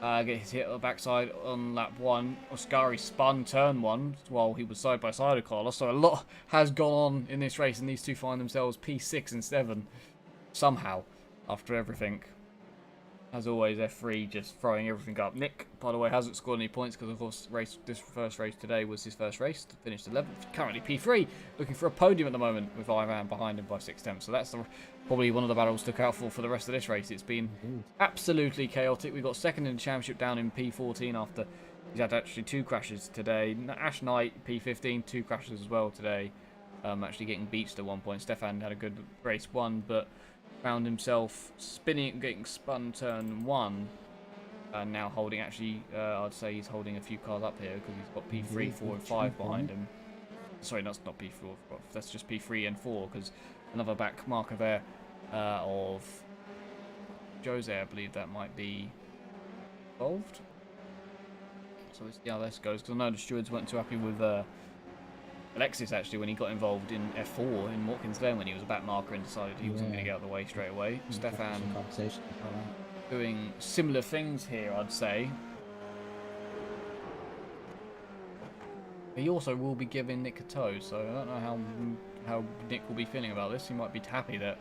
gets hit at the backside on lap 1. Oscari spun turn 1 while he was side by side with Carlos. So a lot has gone on in this race, and these two find themselves P6 and 7 somehow after everything. As always, F3 just throwing everything up. Nick, by the way, hasn't scored any points because, of course, this first race today was his first race. Finished 11th. Currently P3, looking for a podium at the moment with Ivan behind him by 6 tenths. So that's probably one of the battles to look out for the rest of this race. It's been absolutely chaotic. We got second in the championship down in P14 after he's had actually 2 crashes today. Ash Knight, P15, 2 crashes as well today. Actually getting beached at one point. Stefan had a good race 1, but found himself spinning, getting spun turn 1, and now holding, actually, I'd say he's holding a few cars up here because he's got P3, 4 and 5 behind him. Sorry, that's not P4, that's just P3 and 4, because another back marker there of Jose, I believe that might be involved. So let's see how this goes, because I know the stewards weren't too happy with Alexis, actually, when he got involved in F4 in Watkins Glen when he was a back marker and decided he wasn't going to get out of the way straight away. Stefan doing similar things here, I'd say. He also will be giving Nick a tow, so I don't know how Nick will be feeling about this. He might be happy that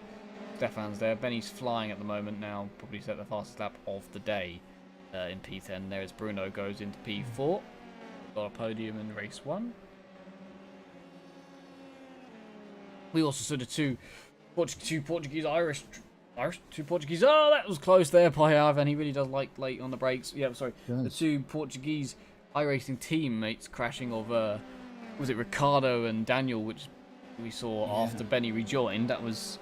Stefan's there. Benny's flying at the moment now, probably set the fastest lap of the day in P10. There's Bruno, goes into P4. Got a podium in race 1. We also saw the two Portuguese. Oh, that was close there by Ivan. He really does like late on the brakes. Yeah, sorry. The 2 Portuguese iRacing teammates crashing of was it Ricardo and Daniel, which we saw after Benny rejoined. That was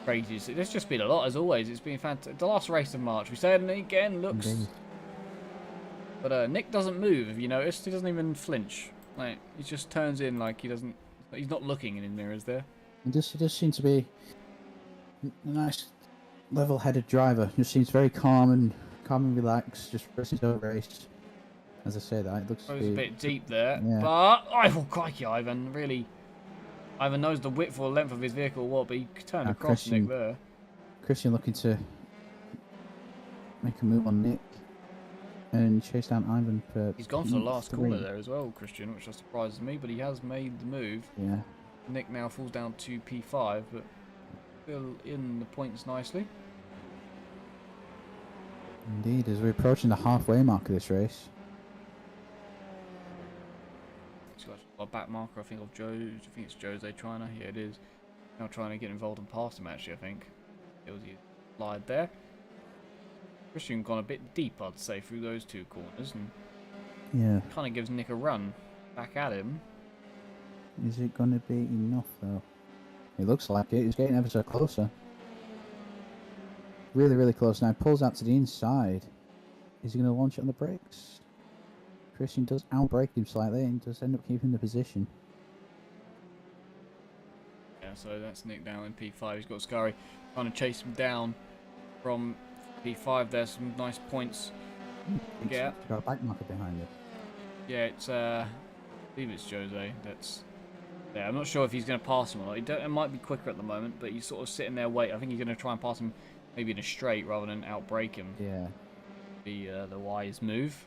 crazy. So there's just been a lot, as always. It's been fantastic. The last race of March. We said it again. Looks. Indeed. But Nick doesn't move. Have you noticed? He doesn't even flinch. Like, he just turns in like he doesn't. He's not looking in his mirrors there. He just seems to be a nice, level-headed driver. Just seems very calm and relaxed. Just races over race. As I say, that it looks. It was a bit deep there, yeah. But oh crikey, Ivan really. Ivan knows the width or length of his vehicle, but he turned across Nick there. Christian looking to make a move on Nick and chase down Ivan for. He's gone for the last corner there as well, Christian, which surprises me, but he has made the move. Yeah. Nick now falls down to P5, but still in the points nicely. Indeed, as we're approaching the halfway mark of this race. He's got a back marker, I think, of Joe. I think it's Jose trying to. Yeah, it is. Now trying to get involved and pass him, actually, I think. It was he lied there. Christian gone a bit deep, I'd say, through those 2 corners, and kind of gives Nick a run back at him. Is it going to be enough, though? It looks like it. He's getting ever so closer. Really, really close now. Pulls out to the inside. Is he going to launch it on the brakes? Christian does outbrake him slightly and does end up keeping the position. Yeah, so that's Nick down in P5. He's got Scurry trying to chase him down from P5. There's some nice points. Yeah. Got a back marker behind it. Yeah, it's I believe it's Jose that's Yeah, I'm not sure if he's going to pass him or not. It might be quicker at the moment, but he's sort of sitting there waiting. I think he's going to try and pass him maybe in a straight rather than outbrake him. Yeah. The wise move.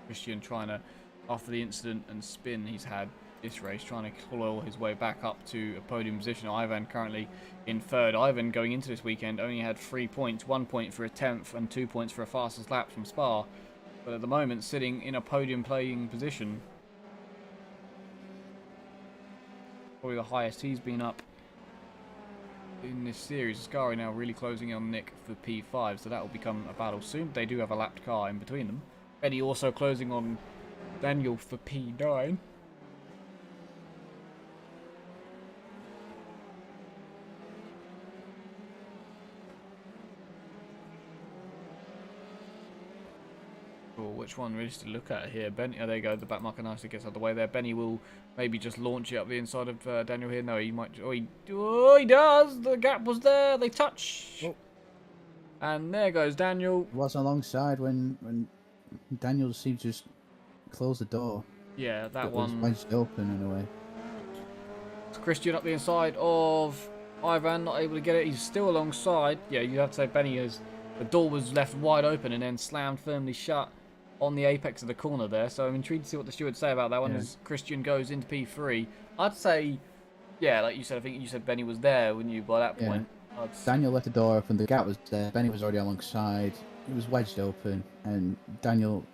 Christian trying to, after the incident and spin he's had this race, trying to claw his way back up to a podium position. Ivan currently in third. Ivan going into this weekend only had 3 points, 1 point for a 10th and 2 points for a fastest lap from Spa. But at the moment sitting in a podium playing position. Probably the highest he's been up in this series. Ascari now really closing in on Nick for P5, so that will become a battle soon. They do have a lapped car in between them. Benny also closing on Daniel for P9. Which one really to look at here? Benny, oh, there you go. The back marker nicely gets out of the way there. Benny will maybe just launch it up the inside of Daniel here. No, he might. Oh, he does. The gap was there. They touch. Oh. And there goes Daniel. It was alongside when Daniel seemed to just close the door. Yeah, that one was wedged open in a way. It's Christian up the inside of Ivan, not able to get it. He's still alongside. Yeah, you have to say Benny has. The door was left wide open and then slammed firmly shut on the apex of the corner there. So I'm intrigued to see what the stewards say about that one as Christian goes into P3. I'd say, yeah, like you said, I think you said Benny was there, wouldn't you, by that point? Daniel left the door open, the gap was there, Benny was already alongside, it was wedged open, and Daniel,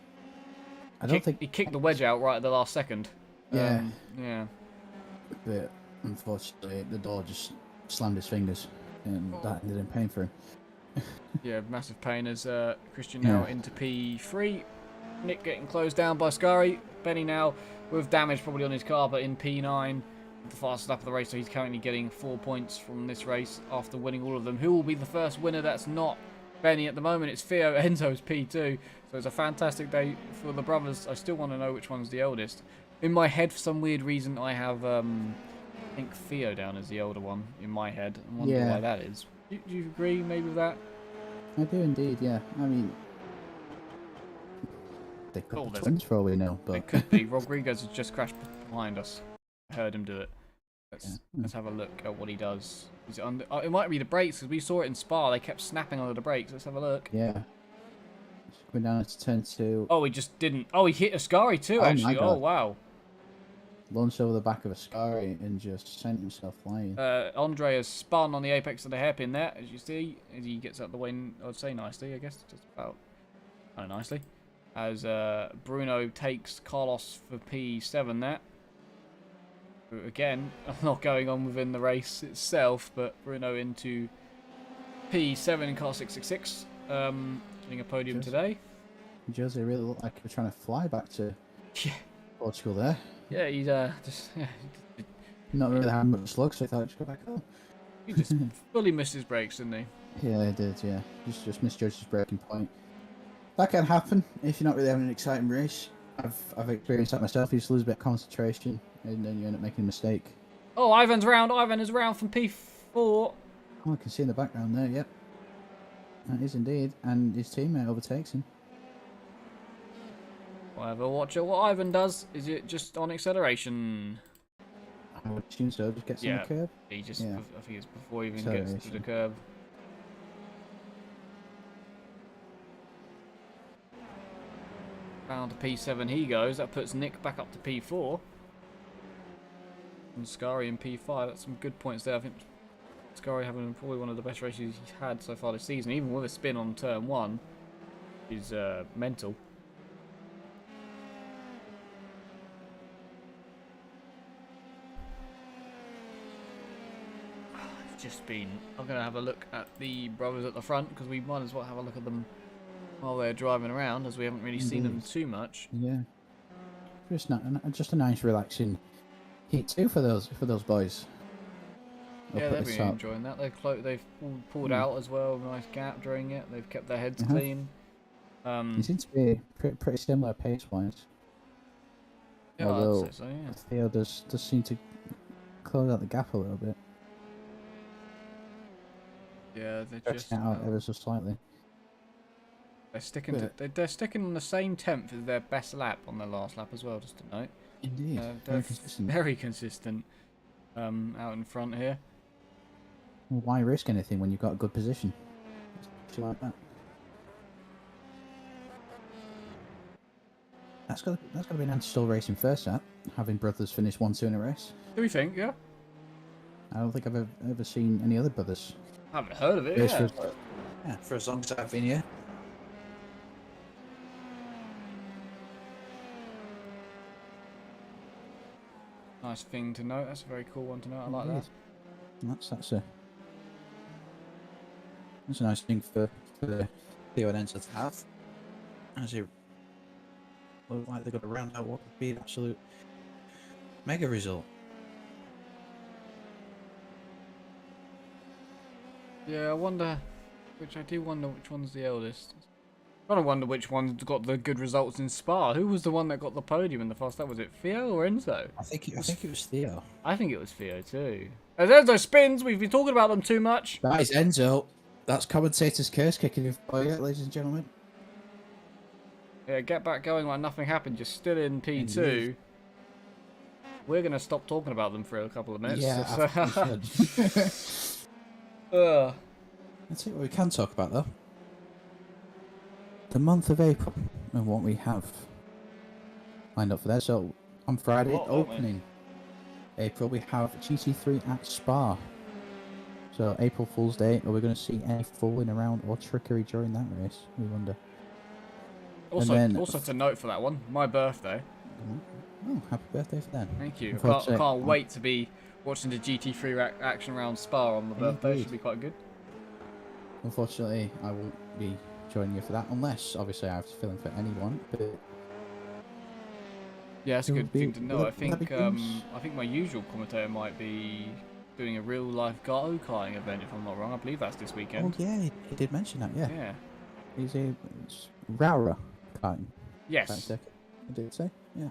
he kicked the wedge out right at the last second. Yeah. Yeah. But unfortunately, the door just slammed his fingers, and that ended in pain for him. Yeah, massive pain as Christian now into P3. Nick getting closed down by Scari. Benny now with damage probably on his car, but in P9, the fastest lap of the race. So he's currently getting 4 points from this race after winning all of them. Who will be the first winner? That's not Benny at the moment. It's Theo. Enzo's P2. So it's a fantastic day for the brothers. I still want to know which one's the eldest. In my head, for some weird reason, I have I think Theo down as the older one in my head. I wonder why that is. Do you agree maybe with that? I do indeed, yeah. I mean, they could be twins for all we know, but it could be. Rodriguez has just crashed behind us. I heard him do it. Let's have a look at what he does. Is it on? It might be the brakes because we saw it in Spa. They kept snapping under the brakes. Let's have a look. Yeah. Going down to turn 2. Oh, he just didn't. Oh, he hit Ascari too. Actually. Oh wow. Launched over the back of Ascari and just sent himself flying. Andre has spun on the apex of the hairpin there, as you see. As he gets out the way, I'd say nicely, I guess. Just about kind of nicely. As Bruno takes Carlos for P7 there. Again, not going on within the race itself, but Bruno into P7 in car 666. Getting a podium today. Jose really looked like he was trying to fly back to Portugal there. Yeah, he's just not really having much luck, so I thought I'd just go back home. He just fully missed his brakes, didn't he? Yeah, he did, yeah. Just misjudged his braking point. That can happen if you're not really having an exciting race. I've experienced that myself. You just lose a bit of concentration, and then you end up making a mistake. Oh, Ivan's round. Ivan is round from P4. Oh, I can see in the background there, yep. That is indeed, and his teammate overtakes him. Whatever, watch it. What Ivan does, is it just on acceleration? I would assume so, just gets on the curb. He just, I think it's before he even gets to the curb. Down to P7 he goes, that puts Nick back up to P4. And Scari in P5, that's some good points there. I think Scari having probably one of the best races he's had so far this season, even with a spin on turn 1, is mental. Just been. I'm going to have a look at the brothers at the front because we might as well have a look at them while they're driving around, as we haven't really seen them too much. Yeah, just a nice relaxing heat too for those boys. Yeah, they've been enjoying that. They've pulled out as well, nice gap during it. They've kept their heads clean. It seems to be pretty similar pace wise. Yeah, although I'd say so, yeah. Theo does seem to close out the gap a little bit. Yeah, they're just out ever so slightly. They're sticking. They're sticking on the same 10th as their best lap on their last lap as well. Just to note. Indeed. They're Very consistent. very consistent. Out in front here. Well, why risk anything when you've got a good position? Shit like that. That's got to be an anti-stall racing first, that having brothers finish 1-2 in a race. Do we think? Yeah. I don't think I've ever seen any other brothers. I haven't heard of it. race Yeah. for as long as I've been here. Nice thing to note. That's a very cool one to note. I like that. That's a nice thing for Theo and Enzo to have. As it look like they're going to round out what would be an absolute mega result. Yeah, I wonder. I do wonder which one's the eldest. I kind of wonder which one's got the good results in Spa. Who was the one that got the podium in the first lap? Was it Theo or Enzo? I think it was Theo. I think it was Theo too. As Enzo spins, we've been talking about them too much. That is Enzo. That's commentator's curse kicking in for you, ladies and gentlemen. Yeah, get back going like nothing happened. You're still in P2. Indeed. We're going to stop talking about them for a couple of minutes. Yeah, So- I think we should. Let's see what we can talk about though. The month of April and what we have lined up for that. So on Friday, What, aren't we? opening April, we have GT3 at Spa. So April Fool's Day, are we going to see any fooling around or trickery during that race? We wonder. Also to note for that one, my birthday. Oh, happy birthday for them. Thank you. Unfortunately, Can't wait to be watching the GT3 action around Spa on my birthday. Indeed. Should be quite good. Unfortunately, I won't be joining you for that, unless obviously I have to fill in for anyone. But Yeah, that's a Will good be- thing to know. will I that be think games? I think my usual commentator might be doing a real life go-karting event, if I'm not wrong. I believe that's this oh weekend. yeah, he did mention that. Yeah, Yeah. he's it's Raura karting. Yes. I did say, yeah.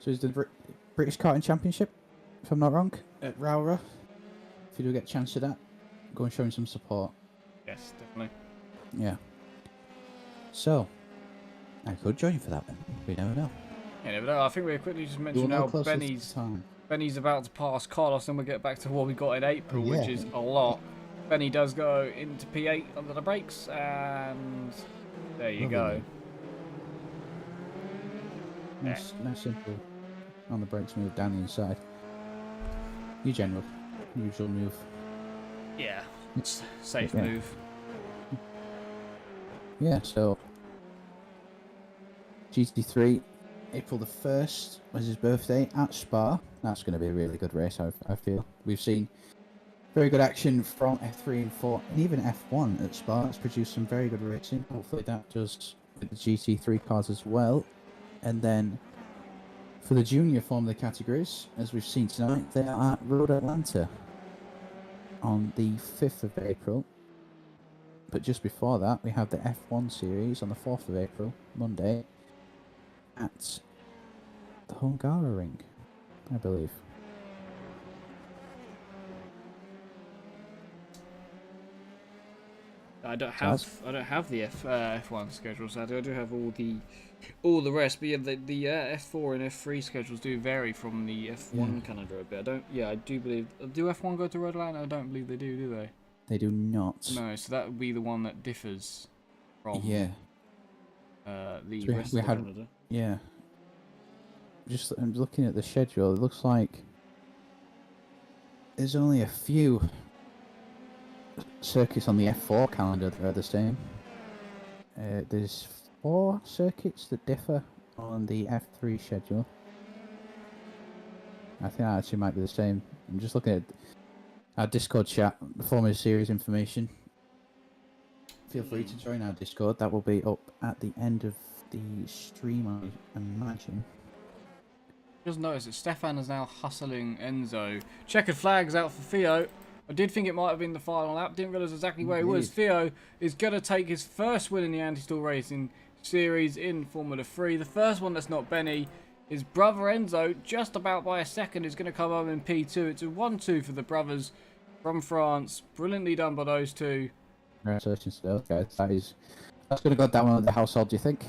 So he's the British Karting Championship, if I'm not wrong, at Raura. If you do get a chance to that, go and show him some support. Yes, definitely. Yeah. So, I could join you for that then. We never know. Yeah, never know. I think we quickly just mentioned You'll know how closer to the Benny's time. Benny's about to pass Carlos, and we'll get back to what we got in April, which Yeah. is a lot. Benny does go into P8 under the brakes, and there you go. Lovely. Nice simple on the brakes move down the inside. Usual move. Yeah, it's safe Yeah. move. Yeah, so GT3, April the 1st was his birthday at Spa. That's going to be a really good race, I feel. We've seen very good action from F3 and 4, and even F1 at Spa. It's produced some very good racing. Hopefully that does with the GT3 cars as well. And then for the junior Formula categories, as we've seen tonight, they are at Road Atlanta on the 5th of April. But just before that, we have the F1 series on the 4th of April, Monday, at the Hungaroring, I believe. I don't have the F1 schedule, so I do have all the rest. But yeah, the F4 and F3 schedules do vary from the F1 calendar a bit. I do believe. Do F1 go to Rhode Island? I don't believe they do they? They do not. No, so that would be the one that differs from Yeah, the So rest we of had- Canada. yeah. I'm looking at the schedule. It looks like there's only a few circuits on the F4 calendar that are the same. There's 4 circuits that differ on the F3 schedule. I think that actually might be the same. I'm just looking at our Discord chat, the Formula Series information. Feel free to join our Discord. That will be up at the end of the stream, I imagine. Just notice that Stefan is now hustling Enzo. Checkered flags out for Theo. I did think it might have been the final lap. Didn't realise exactly where he was. Indeed. Theo is going to take his first win in the anti-stall racing series in Formula 3. The first one that's not Benny. His brother Enzo, just about by a second, is going to come home in P2. It's a 1-2 for the brothers from France. Brilliantly done by those two. Congratulations to those guys. That's going to go down on the household, do you think?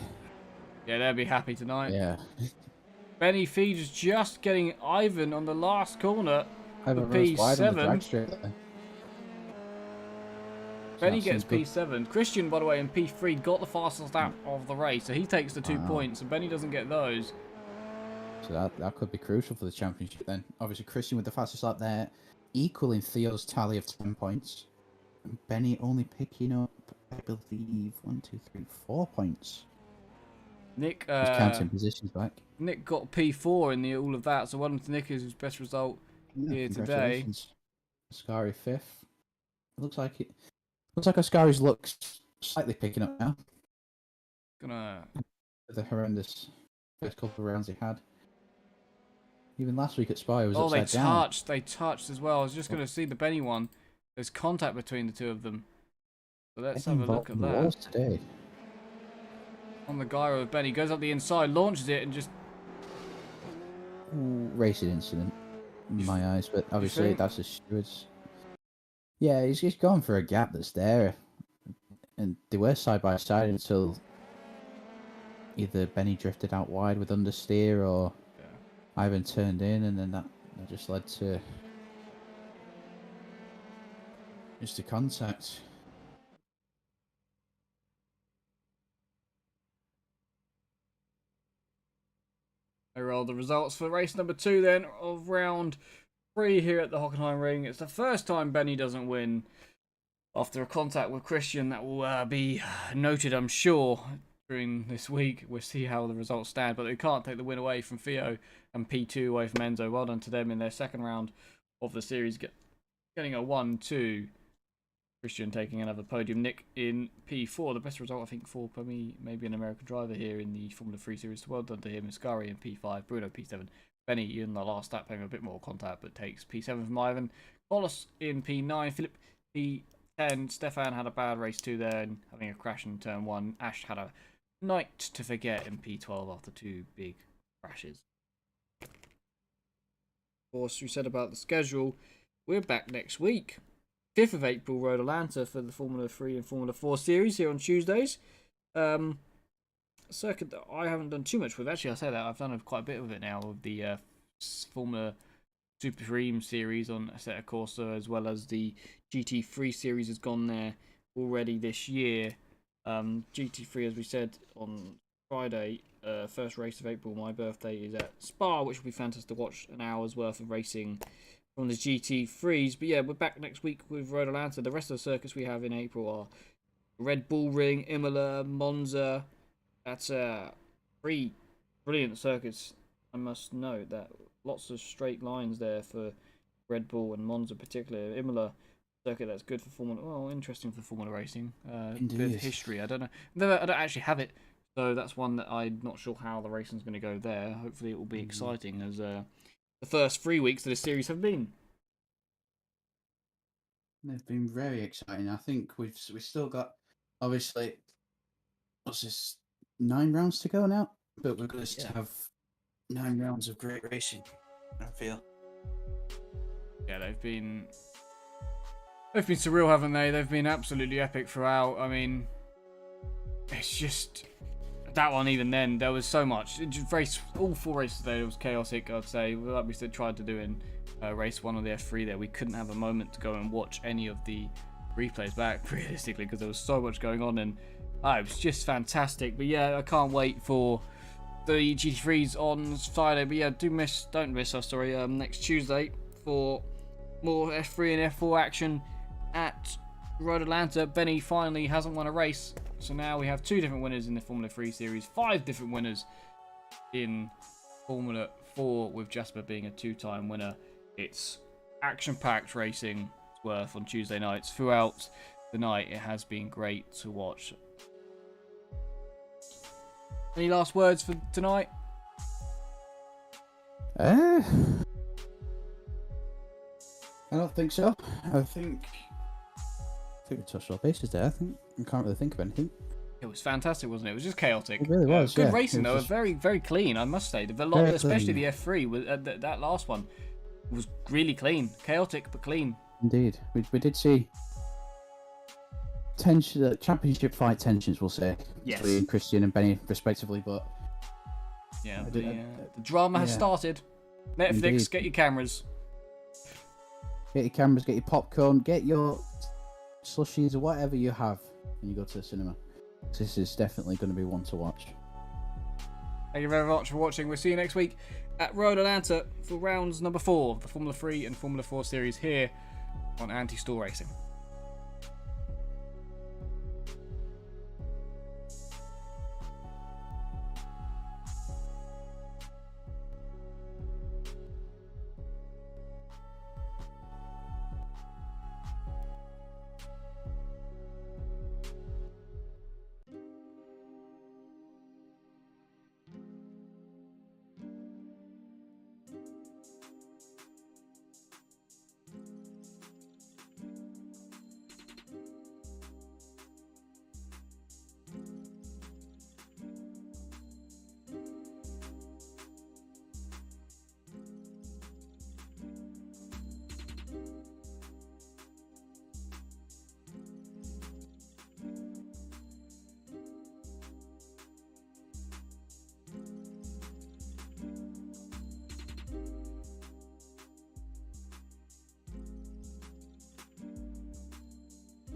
Yeah, they'll be happy tonight. Yeah. Benny Feeds just getting Ivan on the last corner for Ivan runs wide on the drag P7. straight there. Benny That gets seems good. P7. Christian, by the way, in P3 got the fastest lap of the race, so he takes the 2 Wow. points, and Benny doesn't get those. So that could be crucial for the championship then. Obviously, Christian with the fastest lap there, equaling Theo's tally of 10 points. And Benny only picking up, I believe, 4 points. Nick, Just counting positions back. Nick got P4 in the all of that, so well done to Nick is his best result here today. Ascari 5th. Looks like Ascari's looks slightly picking up now. Gonna The horrendous first couple of rounds he had. Even last week at Spa, he was oh, upside down. they touched as well. I was just gonna see the Benny one. There's contact between the two of them. So let's have a look at The that. walls today. On the gyro of Benny goes up the inside, launches it, and just Ooh, racing incident in my eyes, but obviously think? that's a steward's. Yeah, he's gone for a gap that's there, and they were side by side until either Benny drifted out wide with understeer or Ivan turned in, and then that just led to just a contact. I roll the results for race number 2 then of round 3 here at the Hockenheim ring. It's the first time Benny doesn't win after a contact with Christian. That will be noted, I'm sure, during this week. We'll see how the results stand, but they can't take the win away from Theo and P2 away from Enzo. Well done to them in their second round of the series, getting a 1-2. Christian taking another podium. Nick in P4, the best result I think for me, maybe an American driver here in the Formula 3 series. Well done to him. Ascari in P5, Bruno P7, Benny in the last lap having a bit more contact but takes P7 from Ivan. Collis in P9, Philip P10. Stefan had a bad race too there and having a crash in turn 1. Ash had a night to forget in P12 after 2 big crashes. Of course, we said about the schedule, we're back next week. 5th of April, Road Atlanta for the Formula 3 and Formula 4 series here on Tuesdays. Circuit that I haven't done too much with. Actually, I say that I've done quite a bit of it now with the Formula Supreme series on Assetto Corsa, as well as the GT3 series has gone there already this year. GT3, as we said on Friday, first race of April, my birthday, is at Spa, which will be fantastic to watch an hour's worth of racing from the GT3s. But yeah, we're back next week with Road Atlanta. The rest of the circuits we have in April are Red Bull Ring, Imola, Monza. That's 3 brilliant circuits. I must note that lots of straight lines there for Red Bull and Monza particularly. Imola circuit that's good for Formula. Well, interesting for Formula racing. Bit of history. I don't know. I don't actually have it, so that's one that I'm not sure how the racing's going to go there. Hopefully, it will be exciting as the first 3 weeks of this series have been. They've been very exciting. I think we've still got, obviously, what's this, 9 rounds to go now, but we're going to have 9 rounds of great racing, I feel. Yeah, they've been surreal, haven't they? They've been absolutely epic throughout. I mean, it's just that one. Even then, there was so much. All 4 races there, it was chaotic. I'd say, like we said, tried to do in race 1 of the F3. There, we couldn't have a moment to go and watch any of the replays back realistically because there was so much going on, and it was just fantastic. But yeah, I can't wait for the GT3s on Friday. But yeah, don't miss us. Sorry, next Tuesday for more F3 and F4 action at Road Atlanta. Benny finally hasn't won a race, so now we have 2 different winners in the Formula 3 series, 5 different winners in Formula 4, with Jasper being a 2-time winner. It's action-packed racing worth on Tuesday nights. Throughout the night, it has been great to watch. Any last words for tonight? I don't think so. I think we touched all bases there. I can't really think of anything. It was fantastic, wasn't it? It was just chaotic. It really was. Good yeah. racing though. Just Very, very clean, I must say. Especially the F3 was that last one was really clean. Chaotic but clean. Indeed, we did see tension, championship fight tensions, we'll say, Yes. between Christian and Benny, respectively. But Yeah, I the did- drama has yeah. started. Netflix, Indeed. get your cameras. get your cameras, get your popcorn, get your slushies or whatever you have when you go to the cinema. This is definitely going to be one to watch. Thank you very much for watching. We'll see you next week at Road Atlanta for rounds number 4 of the Formula 3 and Formula 4 series here on Anti-Stall Racing.